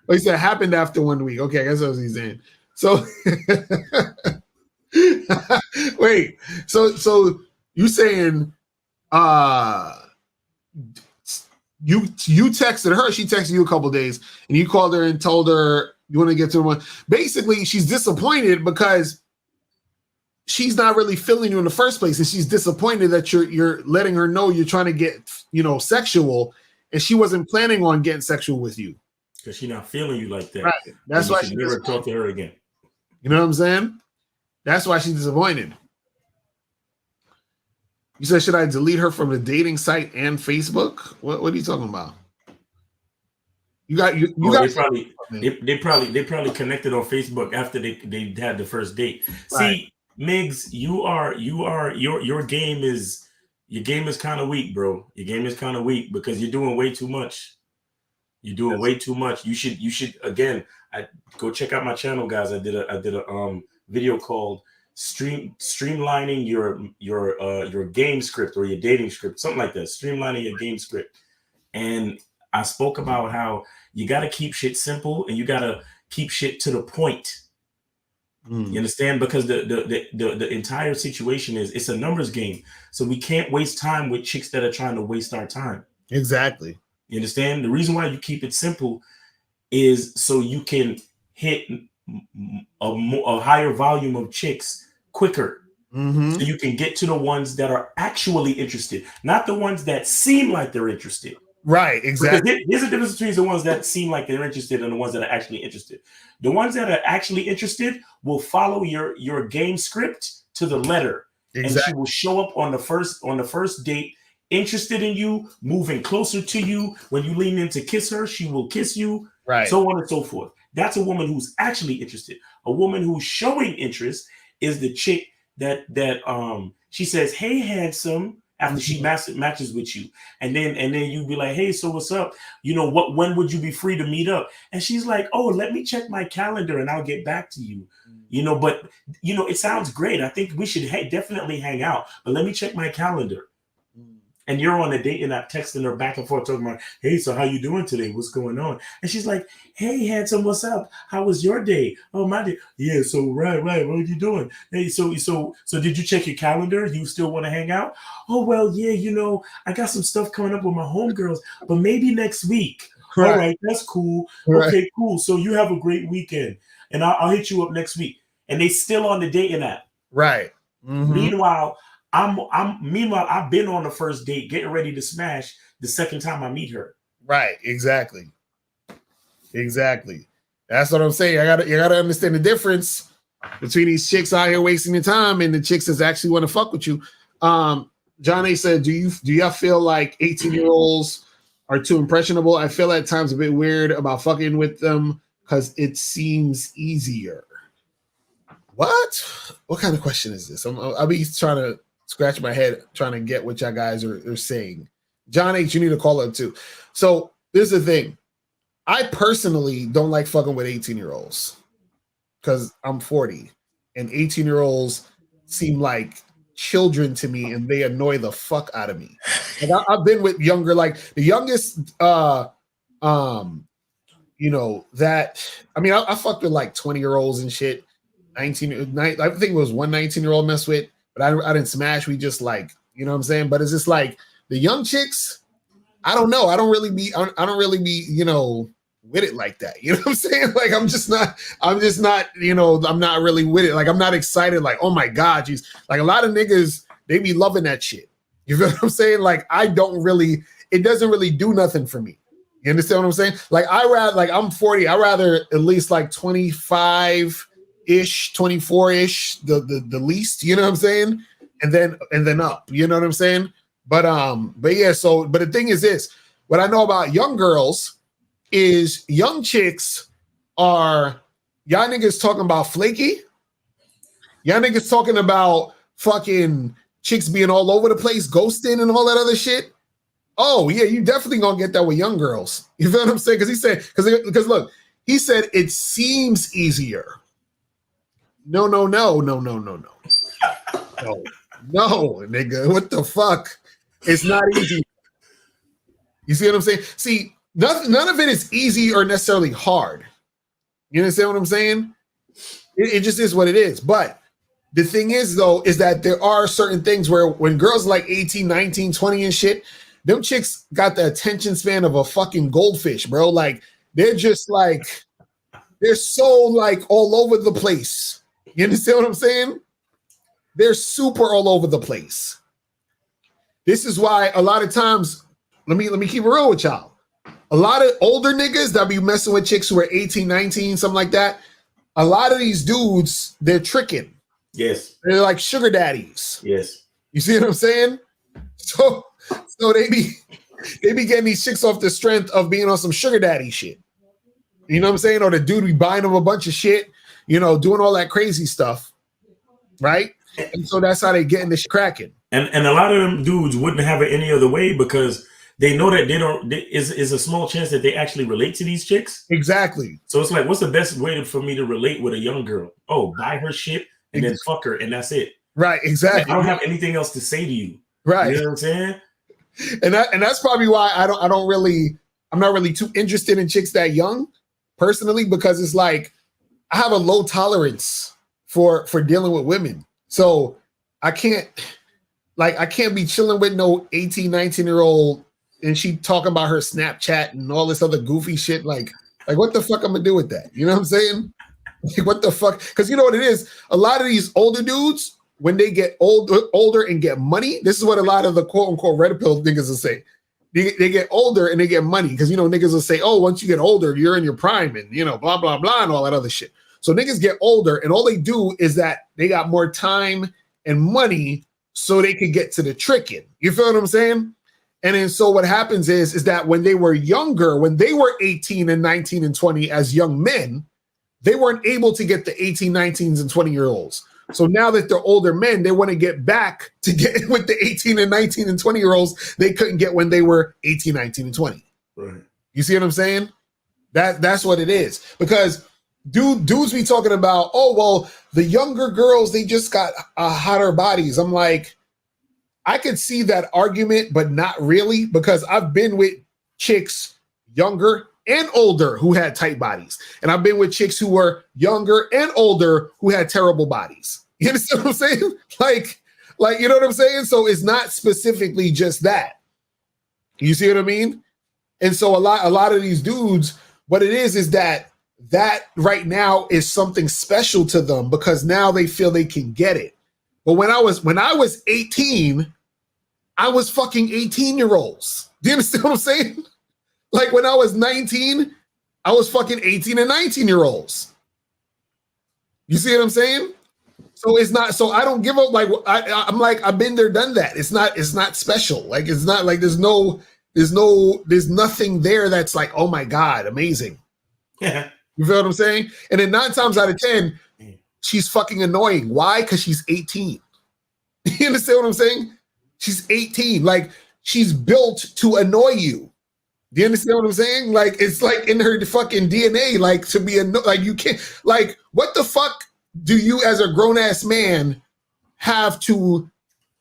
Oh, he said happened after 1 week. Okay, I guess that's what he's saying. So wait, so you saying you texted her, she texted you a couple days, and you called her and told her you want to get to one. Basically, she's disappointed because she's not really feeling you in the first place, and she's disappointed that you're letting her know you're trying to get sexual, and she wasn't planning on getting sexual with you because she's not feeling you like that. Right. That's why she never talk to her again. You know what I'm saying? That's why she's disappointed. You said, should I delete her from the dating site and Facebook? What are you talking about? You got they probably connected on Facebook after they had the first date. Right. See, Miggs, your game is kind of weak, bro. Your game is kind of weak because you're doing way too much. You're doing way too much. You should again. I go check out my channel, guys. I did a video called streamlining your game script or your dating script, something like that. Streamlining your game script, and I spoke about how you got to keep shit simple and you got to keep shit to the point. You understand? Because the entire situation is it's a numbers game, so we can't waste time with chicks that are trying to waste our time. Exactly. You understand? The reason why you keep it simple is so you can hit a higher volume of chicks quicker. So you can get to the ones that are actually interested, not the ones that seem like they're interested. Right, exactly. Because there's a difference between the ones that seem like they're interested and the ones that are actually interested. The ones that are actually interested will follow your game script to the letter. Exactly. And she will show up on the first date, interested in you, moving closer to you. When you lean in to kiss her, she will kiss you. Right. So on and so forth. That's a woman who's actually interested. A woman who's showing interest is the chick that she says, "Hey, handsome," after she matches with you, and then you be like, "Hey, so what's up? You know what? When would you be free to meet up?" And she's like, "Oh, let me check my calendar and I'll get back to you." You know, but you know, it sounds great. I think we should definitely hang out, but let me check my calendar. And you're on a date and I'm texting her back and forth talking about, "Hey, so how you doing today? What's going on?" And she's like, "Hey, handsome, what's up? How was your day?" "Oh, my day." "Yeah, so right. What are you doing?" "Hey, so did you check your calendar? You still want to hang out?" "Oh, well, yeah, you know, I got some stuff coming up with my homegirls, but maybe next week." Right. "All right, that's cool." Right. "Okay, cool. So you have a great weekend and I'll hit you up next week." And they still on the dating app. Right. Meanwhile, I've been on the first date getting ready to smash the second time I meet her. Right. Exactly. That's what I'm saying. You gotta understand the difference between these chicks out here wasting your time and the chicks that actually want to fuck with you. John A said, do y'all feel like 18-year-olds are too impressionable? I feel at times a bit weird about fucking with them because it seems easier. What kind of question is this? I'll be trying to scratch my head trying to get what y'all guys are saying. John H, you need to call up too. So this is the thing. I personally don't like fucking with 18-year-olds because I'm 40 and 18-year-olds seem like children to me and they annoy the fuck out of me. Like I've been with younger, like the youngest, you know, that, I mean, I fucked with like 20-year-olds and shit. I think it was one 19-year-old mess with, but I didn't smash. We just like, you know what I'm saying? But it's just like the young chicks, I don't know. I don't really be, you know, with it like that. You know what I'm saying? Like, I'm just not, you know, I'm not really with it. Like, I'm not excited. Like, oh my God, geez. Like a lot of niggas, they be loving that shit. You feel what I'm saying? Like, it doesn't really do nothing for me. You understand what I'm saying? Like, I'm 40. I rather at least like 25-ish, 24-ish, the least, you know what I'm saying? And then up, you know what I'm saying? But yeah, but the thing is this, what I know about young girls is young chicks are, y'all niggas talking about flaky. Y'all niggas talking about fucking chicks being all over the place, ghosting and all that other shit. Oh yeah, you definitely gonna get that with young girls. You feel what I'm saying? Because he said, because look, he said it seems easier. No, nigga. What the fuck? It's not easy. You see what I'm saying? See, none of it is easy or necessarily hard. You understand what I'm saying? It just is what it is. But the thing is, though, is that there are certain things where when girls like 18, 19, 20 and shit, them chicks got the attention span of a fucking goldfish, bro. Like, they're just like, they're so like all over the place. You understand what I'm saying? They're super all over the place. This is why a lot of times, let me keep it real with y'all. A lot of older niggas that be messing with chicks who are 18, 19, something like that, a lot of these dudes, they're tricking. Yes. They're like sugar daddies. Yes. You see what I'm saying? So they be getting these chicks off the strength of being on some sugar daddy shit. You know what I'm saying? Or the dude be buying them a bunch of shit, you know, doing all that crazy stuff. Right? And so that's how they getting this cracking. And a lot of them dudes wouldn't have it any other way because they know that is a small chance that they actually relate to these chicks. Exactly. So it's like, what's the best way for me to relate with a young girl? Oh, buy her shit and then fuck her, and that's it. Right, exactly. Like, I don't have anything else to say to you. Right. You know what I'm saying? And that's probably why I'm not really too interested in chicks that young, personally, because it's like I have a low tolerance for dealing with women. So I can't be chilling with no 18, 19-year-old and she talking about her Snapchat and all this other goofy shit. Like what the fuck I'm gonna do with that? You know what I'm saying? Like, what the fuck? Because you know what it is? A lot of these older dudes, when they get older and get money, this is what a lot of the quote unquote red pill niggas will say. They get older and they get money because, you know, niggas will say, oh, once you get older, you're in your prime and, you know, blah, blah, blah, and all that other shit. So niggas get older and all they do is that they got more time and money so they can get to the tricking. You feel what I'm saying? And then so what happens is that when they were younger, when they were 18 and 19 and 20 as young men, they weren't able to get the 18, 19s and 20-year-olds. So now that they're older men, they want to get back to get with the 18 and 19 and 20-year-olds they couldn't get when they were 18, 19, and 20. Right. You see what I'm saying? That's what it is. Because dudes be talking about, oh, well, the younger girls, they just got hotter bodies. I'm like, I could see that argument, but not really, because I've been with chicks younger and older who had tight bodies. And I've been with chicks who were younger and older who had terrible bodies. You understand what I'm saying? Like, you know what I'm saying? So it's not specifically just that. You see what I mean? And so a lot of these dudes, what it is that right now is something special to them because now they feel they can get it. But when I was 18, I was fucking 18-year-olds. Do you understand what I'm saying? Like when I was 19, I was fucking 18 and 19-year-olds. You see what I'm saying? So it's not, so I don't give up. Like I'm like, I've been there, done that. It's not special. Like, it's not like there's nothing there that's like, oh my God, amazing. Yeah. You feel what I'm saying? And then 9 times out of 10, she's fucking annoying. Why? Because she's 18. You understand what I'm saying? She's 18. Like, she's built to annoy you. Do you understand what I'm saying? Like, it's like in her fucking DNA, like to be like, you can't, like, what the fuck do you as a grown ass man have to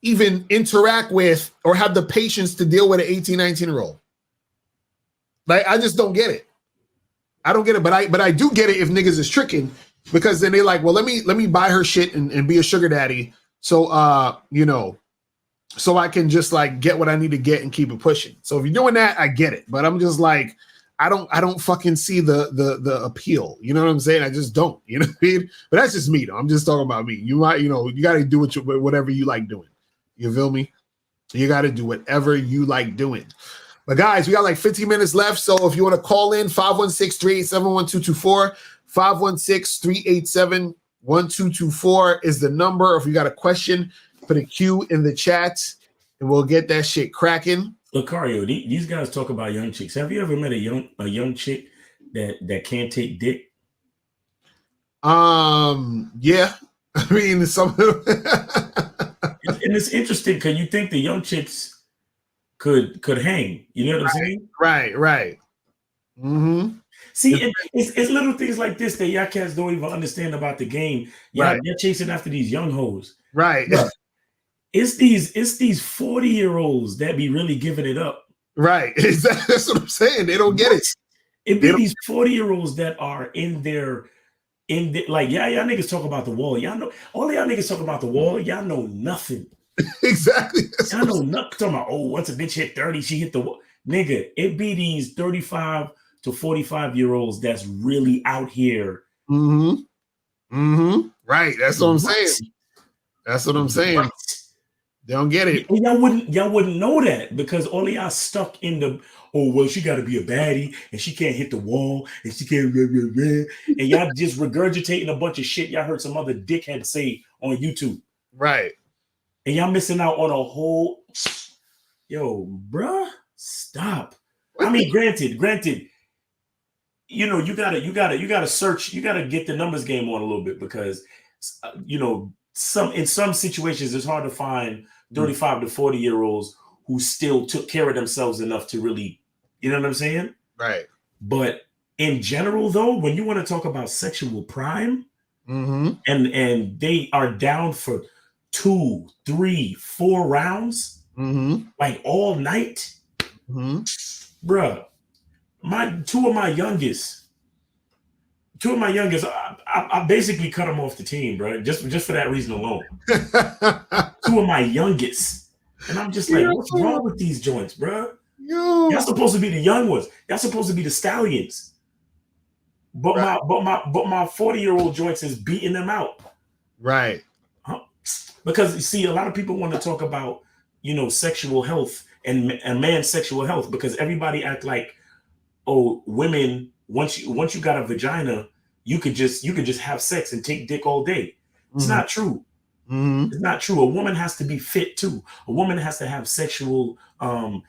even interact with or have the patience to deal with an 18, 19-year-old? Like, I just don't get it. I don't get it, but I do get it if niggas is tricking, because then they like, well, let me buy her shit and be a sugar daddy. So, you know, so I can just like get what I need to get and keep it pushing. So if you're doing that, I get it. But I'm just like, I don't fucking see the appeal. You know what I'm saying? I just don't. You know what I mean? But that's just me though. I'm just talking about me. You might, you know, you got to do whatever you like doing. You feel me? You got to do whatever you like doing. But guys, we got like 15 minutes left. So if you want to call in, 516-387-1224, 516-387-1224 is the number. If you got a question, put a Q in the chat and we'll get that shit cracking. Locario, these guys talk about young chicks. Have you ever met a young chick that can't take dick? Yeah. I mean, some and it's interesting because you think the young chicks could hang. You know what I'm saying? Right. Mm-hmm. See, it's little things like this that y'all cats don't even understand about the game. Y'all chasing after these young hoes. Right. Look, it's these 40-year-olds that be really giving it up. Right. That's what I'm saying. They don't get it. It be these 40-year-olds that are like, y'all niggas talk about the wall. Y'all know, all y'all niggas talk about the wall. Y'all know nothing. Exactly. Y'all know nothing. Talking about, once a bitch hit 30, she hit the wall. Nigga, it be these 35 to 45-year-olds that's really out here. Right. That's what I'm saying. That's what I'm saying. Right. They don't get it. Y'all wouldn't know that because all of y'all stuck in the, she got to be a baddie and she can't hit the wall and she can't, and y'all just regurgitating a bunch of shit y'all heard some other dickhead say on YouTube. Right. And y'all missing out on a whole, bruh, stop. I mean, granted, you gotta search, you gotta get the numbers game on a little bit because, in some situations it's hard to find 35 to 40-year-olds who still took care of themselves enough to really, you know what I'm saying? Right. But in general, though, when you want to talk about sexual prime, and they are down for 2, 3, 4 rounds, like all night, bruh. Two of my youngest, I basically cut them off the team, bro. Just for that reason alone. Two of my youngest, and I'm just like, what's wrong with these joints, bro? Y'all supposed to be the young ones. Y'all supposed to be the stallions. But my 40-year-old joints is beating them out. Right. Because you see, a lot of people want to talk about, sexual health and a man's sexual health because everybody act like, women, once you got a vagina, you could just have sex and take dick all day. It's not true. It's not true. A woman has to be fit too. A woman has to have sexual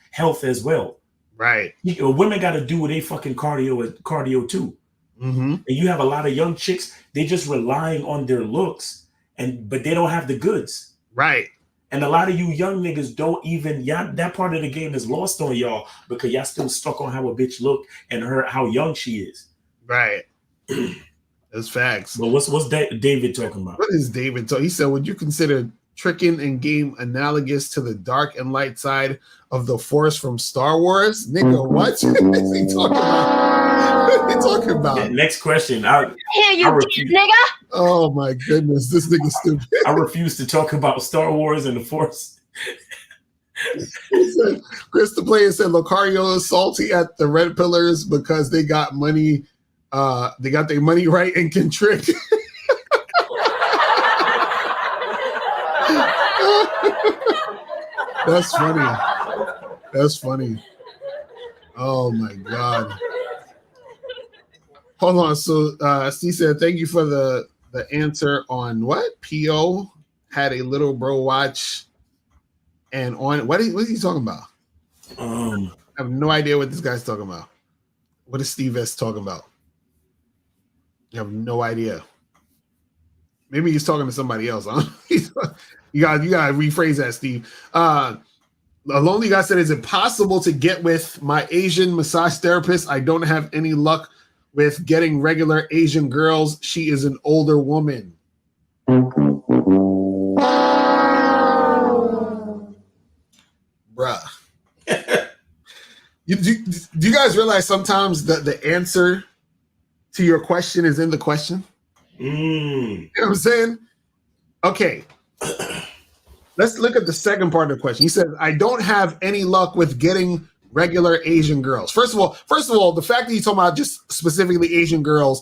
health as well. Right. Women got to do their fucking cardio too. And you have a lot of young chicks, they just relying on their looks, but they don't have the goods. Right. And a lot of you young niggas don't even, that part of the game is lost on y'all because y'all still stuck on how a bitch look and how young she is. Right. That's facts. But what's David talking about? What is David talking? He said, would you consider tricking in game analogous to the dark and light side of the Force from Star Wars? Nigga, what is he talking about? What are you talking about? Next question. Nigga. Oh my goodness, this nigga's stupid. I refuse to talk about Star Wars and the Force. Chris the Player said Locario is salty at the Red Pillars because they got money. They got their money right and can trick. That's funny. That's funny. Oh my God. Hold on. So Steve said, thank you for the answer on what? P.O. had a little bro watch and on what is he talking about? I have no idea what this guy's talking about. What is Steve S talking about? I have no idea. Maybe he's talking to somebody else. Huh? you gotta rephrase that, Steve. A lonely guy said, is it possible to get with my Asian massage therapist? I don't have any luck with getting regular Asian girls. She is an older woman. Bruh. Do you guys realize sometimes the answer to your question is in the question? You know what I'm saying? Okay. Let's look at the second part of the question. He says, I don't have any luck with getting regular Asian girls. First of all, the fact that he's talking about just specifically Asian girls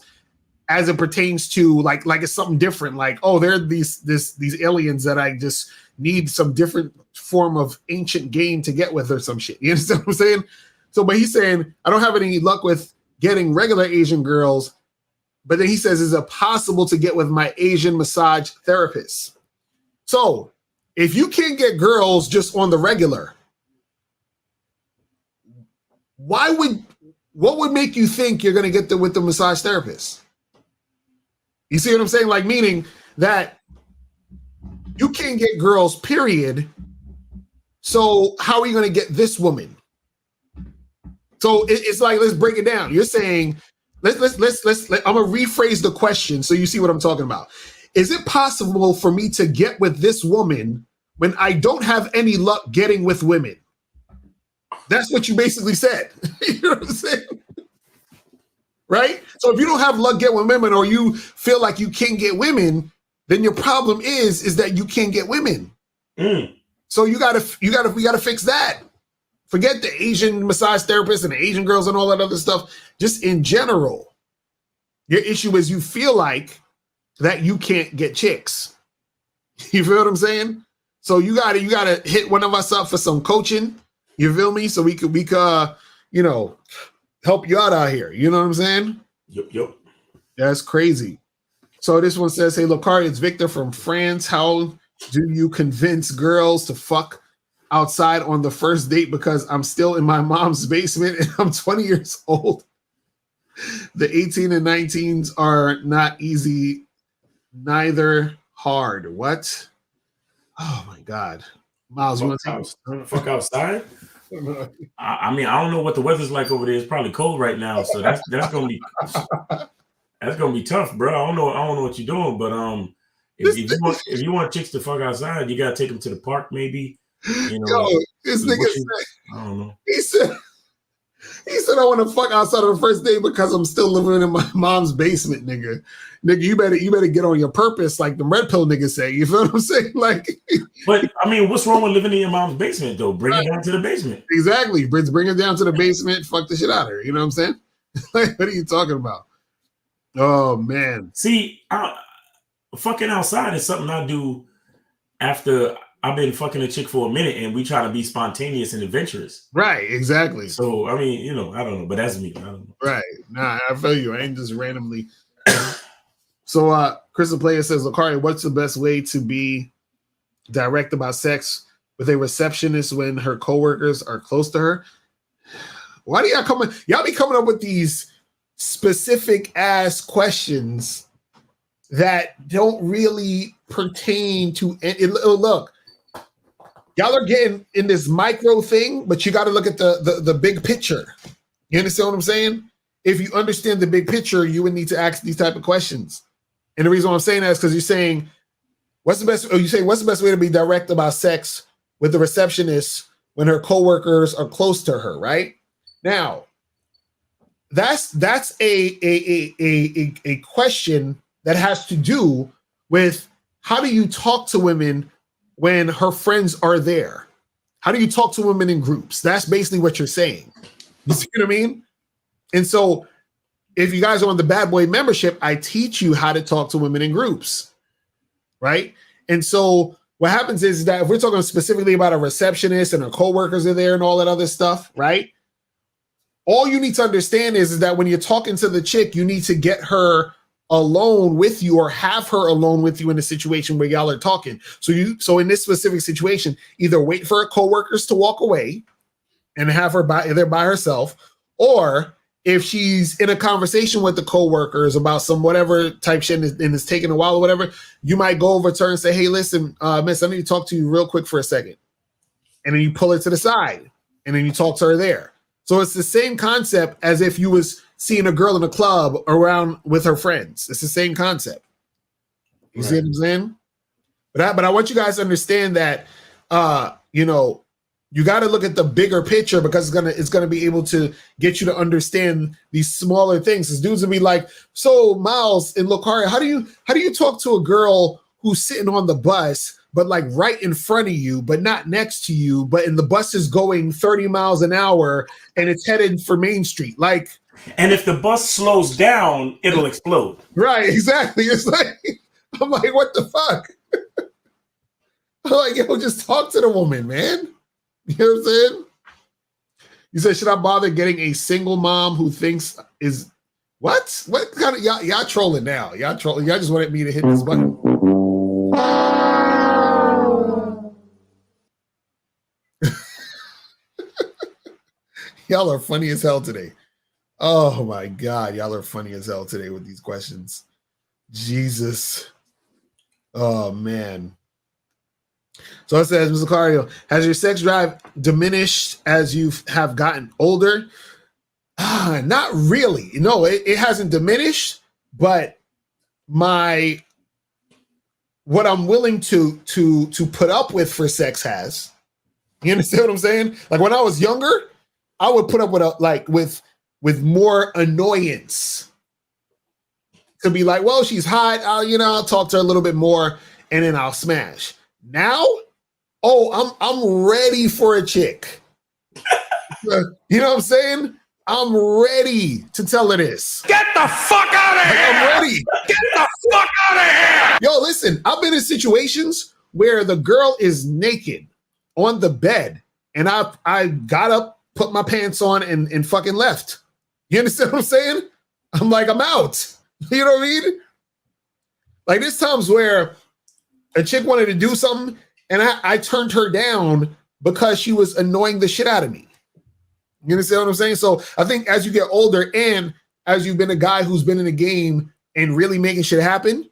as it pertains to like it's something different. Like, they're these aliens that I just need some different form of ancient game to get with or some shit. You understand what I'm saying? So, but he's saying, I don't have any luck with getting regular Asian girls. But then he says, is it possible to get with my Asian massage therapist? So if you can't get girls just on the regular, what would make you think you're going to get there with the massage therapist? You see what I'm saying? Like, meaning that you can't get girls, period, So how are you going to get this woman? So it's like, let's break it down. You're saying, I'm gonna rephrase the question so you see what I'm talking about. Is it possible for me to get with this woman when I don't have any luck getting with women? That's what you basically said. You know what I'm saying? Right? So if you don't have luck getting with women, or you feel like you can't get women, then your problem is that you can't get women. So we gotta fix that. Forget the Asian massage therapists and the Asian girls and all that other stuff. Just in general, your issue is you feel like that you can't get chicks. You feel what I'm saying? So you gotta hit one of us up for some coaching. You feel me? So we could you know, help you out here. You know what I'm saying? Yep. That's crazy. So this one says, "Hey, Locario, it's Victor from France. How do you convince girls to fuck outside on the first date? Because I'm still in my mom's basement and I'm 20 years old. The 18 and 19s are not easy, neither hard." What? Oh my God. Miles, you want to fuck outside? I mean, I don't know what the weather's like over there. It's probably cold right now, so that's gonna be tough, bro. I don't know what you're doing, but if you want chicks to fuck outside, you gotta take them to the park, maybe. You know, this nigga said, I don't know. He said I want to fuck outside on the first day because I'm still living in my mom's basement, nigga. Nigga, you better get on your purpose, like the red pill niggas say. You feel what I'm saying? Like, but I mean, what's wrong with living in your mom's basement though? Bring it down to the basement. Exactly. Bring it down to the basement. Fuck the shit out of her. You know what I'm saying? Like, what are you talking about? Oh man. See, fucking outside is something I do after I've been fucking a chick for a minute and we try to be spontaneous and adventurous. Right, exactly. So, I mean, you know, I don't know, but that's me. I don't know. Right. Nah, I feel you. I ain't just randomly. So, Crystal Player says, "Locario, what's the best way to be direct about sex with a receptionist when her coworkers are close to her?" Why do y'all be coming up with these specific ass questions that don't really pertain to it? Look, y'all are getting in this micro thing, but you got to look at the big picture. You understand what I'm saying? If you understand the big picture, you would need to ask these type of questions. And the reason why I'm saying that is because you're saying, what's the best way to be direct about sex with the receptionist when her coworkers are close to her, right? Now, that's a question that has to do with how do you talk to women when her friends are there? How do you talk to women in groups? That's basically what you're saying. You see what I mean? And so if you guys are on the Bad Boy membership, I teach you how to talk to women in groups, right? And so what happens is that if we're talking specifically about a receptionist and her coworkers are there and all that other stuff, right? All you need to understand is that when you're talking to the chick, you need to get her alone with you or have her alone with you in a situation where y'all are talking. So in this specific situation, either wait for her coworkers to walk away and have her there by herself, or if she's in a conversation with the coworkers about some whatever type shit and it's taking a while or whatever, you might go over to her and say, "Hey, listen, miss, I need to talk to you real quick for a second." And then you pull her to the side and then you talk to her there. So it's the same concept as if you was seeing a girl in a club around with her friends. It's the same concept. You see what I'm saying? But I want you guys to understand that, you know, you got to look at the bigger picture because it's gonna be able to get you to understand these smaller things. Because dudes will be like, "So Miles and Locario, how do you talk to a girl who's sitting on the bus, but like right in front of you, but not next to you, but and the bus is going 30 miles an hour and it's headed for Main Street?" Like, and if the bus slows down, it'll explode. Right, exactly. It's like, I'm like, what the fuck? I'm like, yo, just talk to the woman, man. You know what I'm saying? You said, should I bother getting a single mom who thinks is what? What kind of y'all trolling now? Y'all trolling. Y'all just wanted me to hit this button. Y'all are funny as hell today. Oh my God, y'all are funny as hell today with these questions. Jesus. Oh man. So it says, Mr. Locario, has your sex drive diminished as you have gotten older? Not really. No, it hasn't diminished, but what I'm willing to put up with for sex has. You understand what I'm saying? Like when I was younger, I would put up with more annoyance. To be like, well, she's hot. I'll talk to her a little bit more, and then I'll smash. Now, I'm ready for a chick. You know what I'm saying? I'm ready to tell her this. Get the fuck out of here! I'm ready. Get the fuck out of here! Yo, listen, I've been in situations where the girl is naked on the bed, and I got up, put my pants on, and fucking left. You understand what I'm saying? I'm like, I'm out. You know what I mean? Like there's times where a chick wanted to do something, and I turned her down because she was annoying the shit out of me. You understand what I'm saying? So I think as you get older and as you've been a guy who's been in the game and really making shit happen,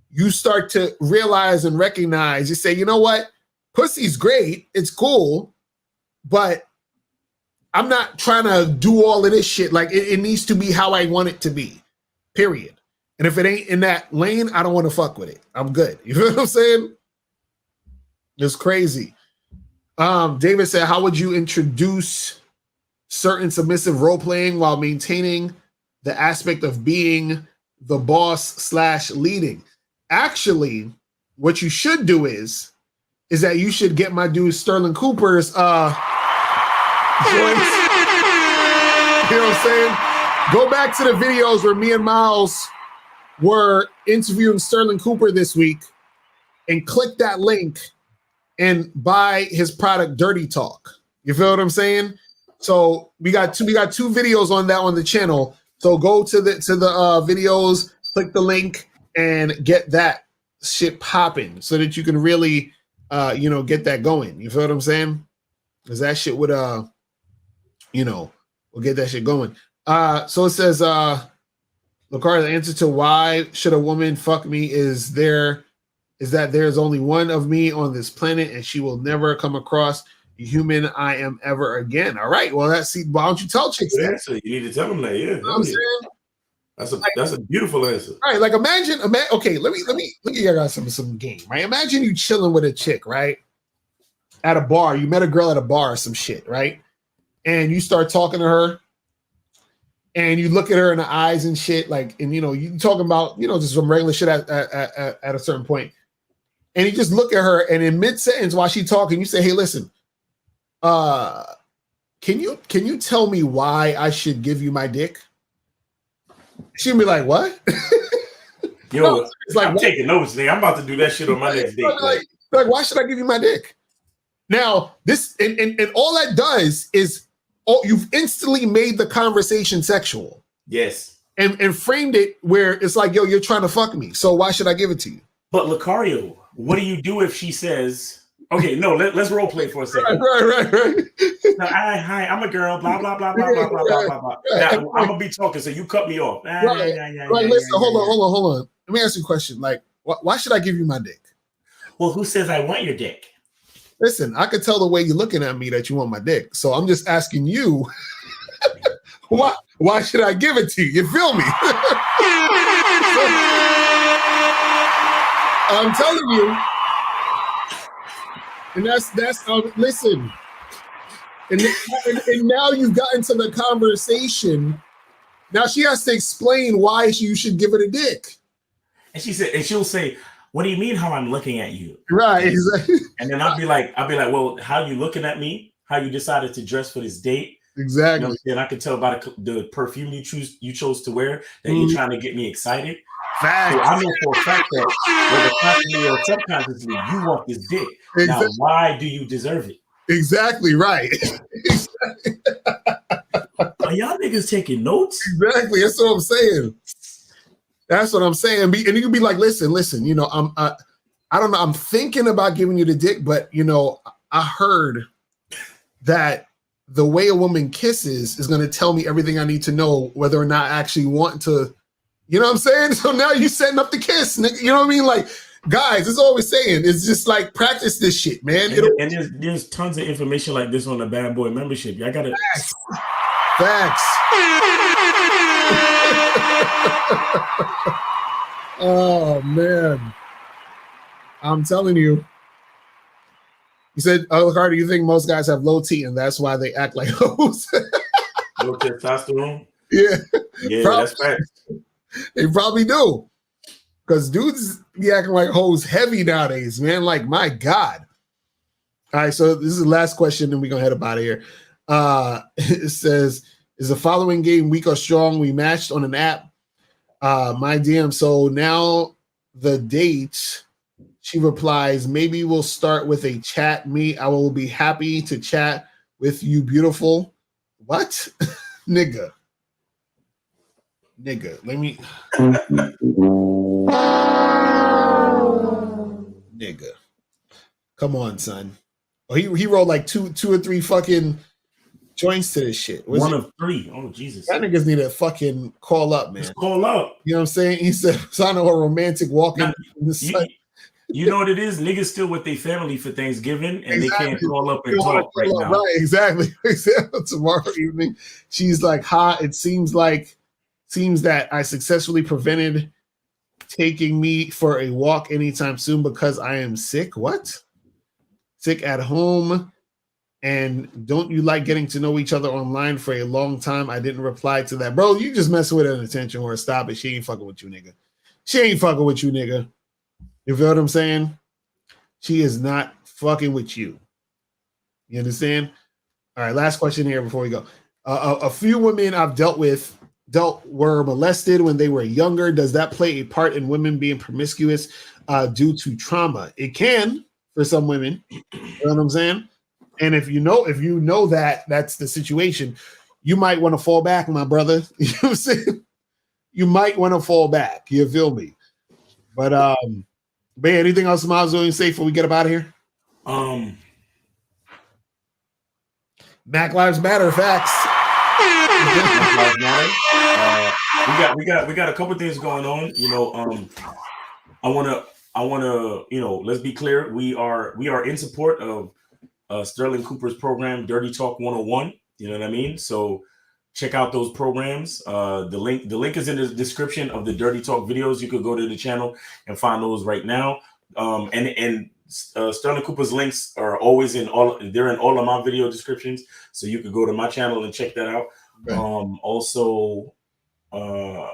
you start to realize and recognize, you say, you know what? Pussy's great. It's cool. But I'm not trying to do all of this shit. Like it needs to be how I want it to be, period. And if it ain't in that lane, I don't want to fuck with it. I'm good. You know what I'm saying? It's crazy. David said, how would you introduce certain submissive role playing while maintaining the aspect of being the boss / leading? Actually, what you should do is that you should get my dude Sterling Cooper's joints. You know what I'm saying? Go back to the videos where me and Miles were interviewing Sterling Cooper this week and click that link and buy his product Dirty Talk. You feel what I'm saying? So we got two videos on that on the channel. So go to the videos, click the link, and get that shit popping so that you can really get that going. You feel what I'm saying? Because that shit would we'll get that shit going. So it says Locario, the answer to why should a woman fuck me is that there's only one of me on this planet and she will never come across human I am ever again. All right. Well, why don't you tell chicks that? So you need to tell them that. Yeah. You know what I'm saying? That's a beautiful answer. All right. Like imagine. Okay. Let me get you guys some game. Right. Imagine you chilling with a chick. Right. At a bar. You met a girl at a bar or some shit. Right. And you start talking to her. And you look at her in the eyes and shit. Like, and you talking about just some regular shit at a certain point. And you just look at her, and in mid sentence while she's talking, you say, "Hey, listen. Can you tell me why I should give you my dick?" She'll be like, "What?" Yo, no, it's like, I'm taking notes, nigga. I'm about to do that shit on my next date. Like, why should I give you my dick? Now, this and all that does is you've instantly made the conversation sexual. Yes. And framed it where it's like, yo, you're trying to fuck me. So why should I give it to you? But Locario, what do you do if she says, okay, no, let's role play for a second. Right. Now, hi, I'm a girl, blah, blah, blah, blah, blah, blah, blah, blah. Now, I'm going to be talking, so you cut me off. Listen, hold on. Let me ask you a question. Like, why should I give you my dick? Well, who says I want your dick? Listen, I could tell the way you're looking at me that you want my dick. So I'm just asking you, why should I give it to you? You feel me? I'm telling you. And that's listen. And now you've gotten to the conversation. Now she has to explain why you should give it a dick. And she'll say, "What do you mean how I'm looking at you?" Right, exactly. And then I'll be like, well, how you looking at me? How you decided to dress for this date? Exactly. And I can tell by the perfume you chose to wear that you're trying to get me excited. Facts. So I know for a fact that whether consciously or subconsciously, you want this dick. Exactly. Now, why do you deserve it? Exactly right. Are y'all niggas taking notes? Exactly. That's what I'm saying. That's what I'm saying. And you can be like, listen, I don't know. I'm thinking about giving you the dick, but I heard that the way a woman kisses is going to tell me everything I need to know whether or not I actually want to, you know what I'm saying? So now you're setting up the kiss, nigga. You know what I mean? Like guys, it's always saying, it's just like practice this shit, man. And there's tons of information like this on the Bad Boy membership. Y'all gotta facts. Oh man, I'm telling you. You said, "Oh, Carter, you think most guys have low T, and that's why they act like hoes?" Low testosterone. Yeah, that's facts. They probably do, because dudes be acting like hoes heavy nowadays, man. Like, my God. All right, so this is the last question, and we're gonna head up out of here. It says, "Is the following game weak or strong? We matched on an app. My DM. So now the date." She replies, "Maybe we'll start with a chat. I will be happy to chat with you, beautiful." What? Nigga. Let me. Nigga. Come on, son. Oh, he rolled like two or three fucking joints to this shit. One of three. Oh, Jesus. That niggas need to fucking call up, man. Just call up. You know what I'm saying? He said, "Sign a romantic walk in the sun." You know what it is? Niggas still with their family for Thanksgiving, and they can't call up and talk right now. Right, exactly. Tomorrow evening, she's like, "Ha! It seems that I successfully prevented taking me for a walk anytime soon because I am sick." What? Sick at home, and don't you like getting to know each other online for a long time? I didn't reply to that, bro. You just messing with an attention or stop it. She ain't fucking with you, nigga. She ain't fucking with you, nigga. You feel what I'm saying? She is not fucking with you. You understand? All right, last question here before we go. A few women I've dealt were molested when they were younger. Does that play a part in women being promiscuous due to trauma? It can for some women. You know what I'm saying? And if you know that that's the situation, you might want to fall back, my brother. You know what I'm saying? You might want to fall back. You feel me? But yeah, anything else, Miles, you say before we get up out of here? Black Lives Matter facts. Black Lives Matter. We got a couple things going on. You know, I wanna, you know, let's be clear. We are in support of Sterling Cooper's program, Dirty Talk 101. You know what I mean? So check out those programs. The link is in the description of the Dirty Talk videos. You could go to the channel and find those right now. And Sterling Cooper's links are always they're in all of my video descriptions. So you could go to my channel and check that out. Right. Also, the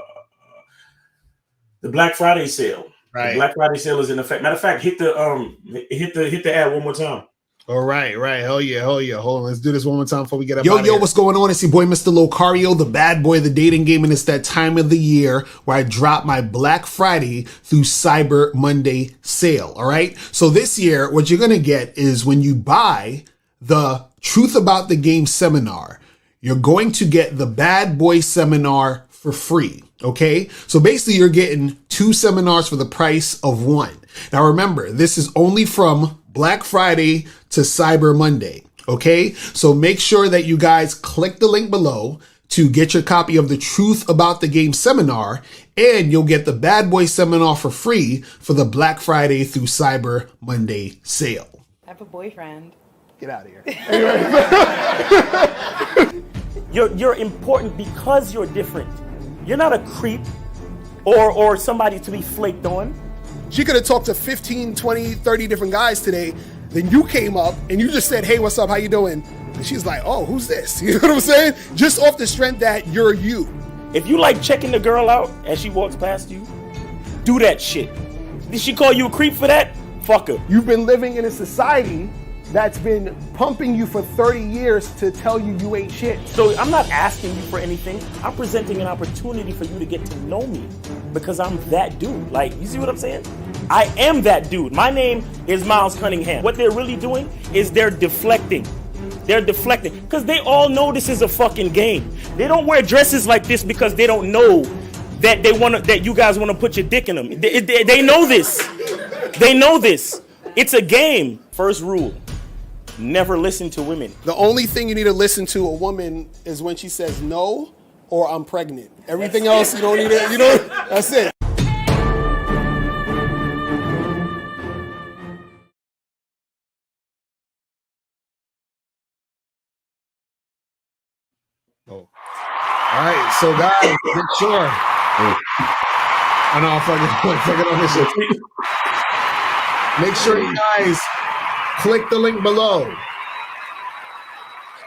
Black Friday sale. Right. The Black Friday sale is in effect. Matter of fact, hit the ad one more time. All right. Hell yeah. Hold on. Let's do this one more time before we get up. Yo, what's going on? It's your boy, Mr. Locario, the bad boy of the dating game. And it's that time of the year where I drop my Black Friday through Cyber Monday sale. All right. So this year, what you're going to get is when you buy the Truth About the Game seminar, you're going to get the Bad Boy seminar for free. Okay. So basically you're getting 2 seminars for the price of 1. Now remember, this is only from Black Friday to Cyber Monday. Okay. So make sure that you guys click the link below to get your copy of the Truth About the Game seminar, and you'll get the Bad Boy seminar for free for the Black Friday through Cyber Monday sale. I have a boyfriend. Get out of here. You're important because you're different. You're not a creep or somebody to be flaked on. She could have talked to 15, 20, 30 different guys today. Then you came up and you just said, "Hey, what's up? How you doing?" And she's like, "Oh, who's this?" You know what I'm saying? Just off the strength that you're you. If you like checking the girl out as she walks past you, do that shit. Did she call you a creep for that? Fuck her. You've been living in a society that's been pumping you for 30 years to tell you you ain't shit. So I'm not asking you for anything. I'm presenting an opportunity for you to get to know me because I'm that dude. Like, you see what I'm saying? I am that dude. My name is Miles Cunningham. What they're really doing is they're deflecting. They're deflecting because they all know this is a fucking game. They don't wear dresses like this because they don't know that that you guys want to put your dick in them. They know this. They know this. It's a game. First rule. Never listen to women. The only thing you need to listen to a woman is when she says no or I'm pregnant. Everything else you don't need to, that's it. Oh. All right, so guys, make sure. I know I'm fucking on this shit. Make sure you guys click the link below.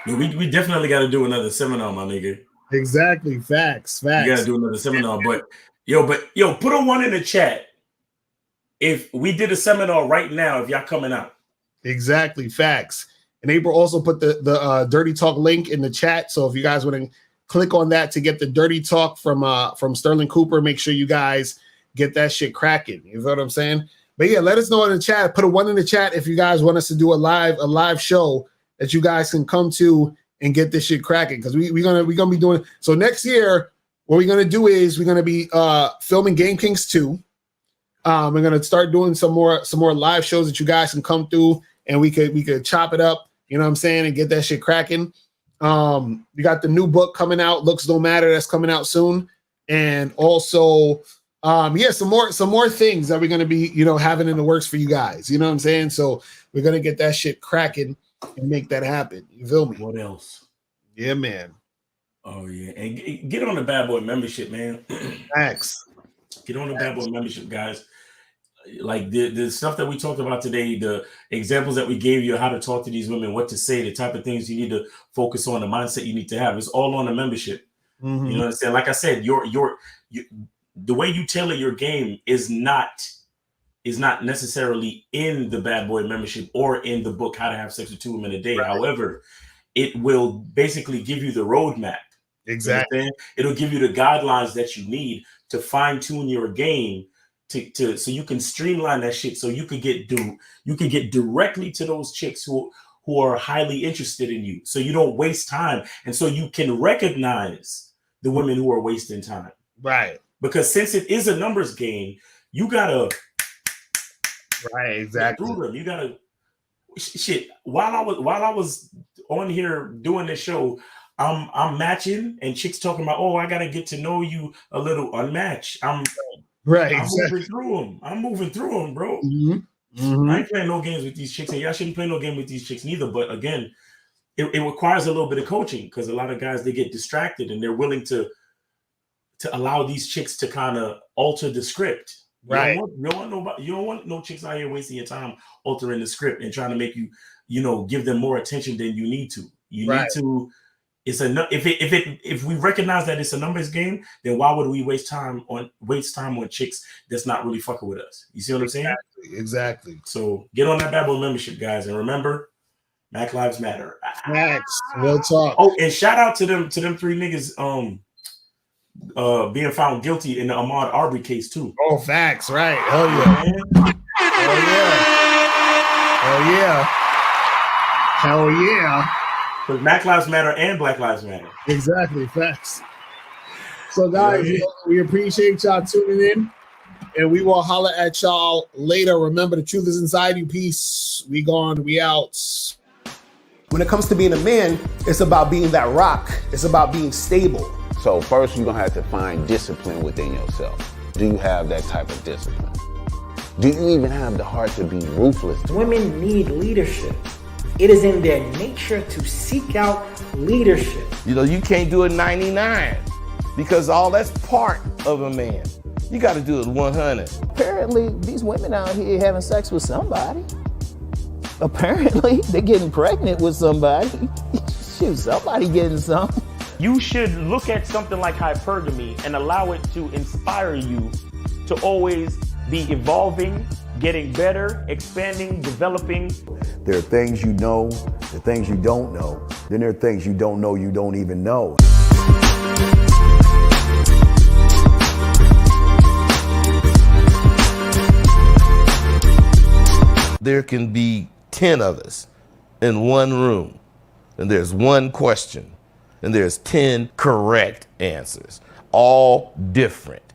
Yeah, we definitely got to do another seminar, my nigga. Exactly. Facts. You got to do another seminar. But put a 1 in the chat if we did a seminar right now, if y'all coming out. Exactly. Facts. And April also put the Dirty Talk link in the chat. So if you guys want to click on that to get the Dirty Talk from Sterling Cooper, make sure you guys get that shit cracking. You know what I'm saying? But yeah, let us know in the chat. Put a 1 in the chat if you guys want us to do a live show that you guys can come to and get this shit cracking. Because we're gonna be doing. So next year, what we're gonna do is we're gonna be filming Game Kings 2. We're gonna start doing some more live shows that you guys can come through and we could chop it up, you know what I'm saying, and get that shit cracking. We got the new book coming out, Looks Don't Matter, that's coming out soon. And also some more things that we're gonna be, having in the works for you guys. You know what I'm saying? So we're gonna get that shit cracking and make that happen. You feel me? What else? Yeah, man. Oh yeah, and get on the Bad Boy membership, man. Thanks. Get on the Bad Boy membership, guys. Like the stuff that we talked about today, the examples that we gave you, how to talk to these women, what to say, the type of things you need to focus on, the mindset you need to have. It's all on the membership. Mm-hmm. You know what I'm saying? Like I said, the way you tailor your game is not necessarily in the Bad Boy membership or in the book How to Have Sex with 2 Women a Day. Right. However, it will basically give you the roadmap. Exactly. You know, it'll give you the guidelines that you need to fine tune your game to so you can streamline that shit, so you could get directly to those chicks who are highly interested in you, so you don't waste time, and so you can recognize the women who are wasting time. Right. Because since it is a numbers game, you gotta exactly through them. You gotta shit. While I was on here doing this show, I'm matching and chicks talking about, oh, I gotta get to know you a little. Unmatched. I'm moving through them, bro. Mm-hmm. Mm-hmm. I ain't playing no games with these chicks, and y'all shouldn't play no game with these chicks neither. But again, it requires a little bit of coaching, because a lot of guys, they get distracted and they're willing to allow these chicks to kind of alter the script. Right. You don't want no chicks out here wasting your time altering the script and trying to make you, give them more attention than you need to. You need to. If we recognize that it's a numbers game, then why would we waste time on chicks that's not really fucking with us? You see what I'm saying? Exactly. So get on that Bad Boy membership, guys, and remember, Black Lives Matter. Facts. Real talk. Oh, and shout out to them 3 niggas being found guilty in the Ahmaud Arbery case too. Oh, facts, right? Hell yeah, man. Hell yeah. Hell yeah. Because Black Lives Matter and Black Lives Matter. Exactly, facts. So, guys, we appreciate y'all tuning in, and we will holler at y'all later. Remember, the truth is inside you. Peace. We gone. We out. When it comes to being a man, it's about being that rock. It's about being stable. So first, you're gonna have to find discipline within yourself. Do you have that type of discipline? Do you even have the heart to be ruthless? Women need leadership. It is in their nature to seek out leadership. You can't do it 99 because all that's part of a man. You got to do it 100. Apparently, these women out here having sex with somebody. Apparently, they're getting pregnant with somebody. Shoot, somebody getting something. You should look at something like hypergamy and allow it to inspire you to always be evolving, getting better, expanding, developing. There are things you know, there are things you don't know. Then there are things you don't know you don't even know. There can be 10 of us in one room, and there's one question, and there's 10 correct answers, all different.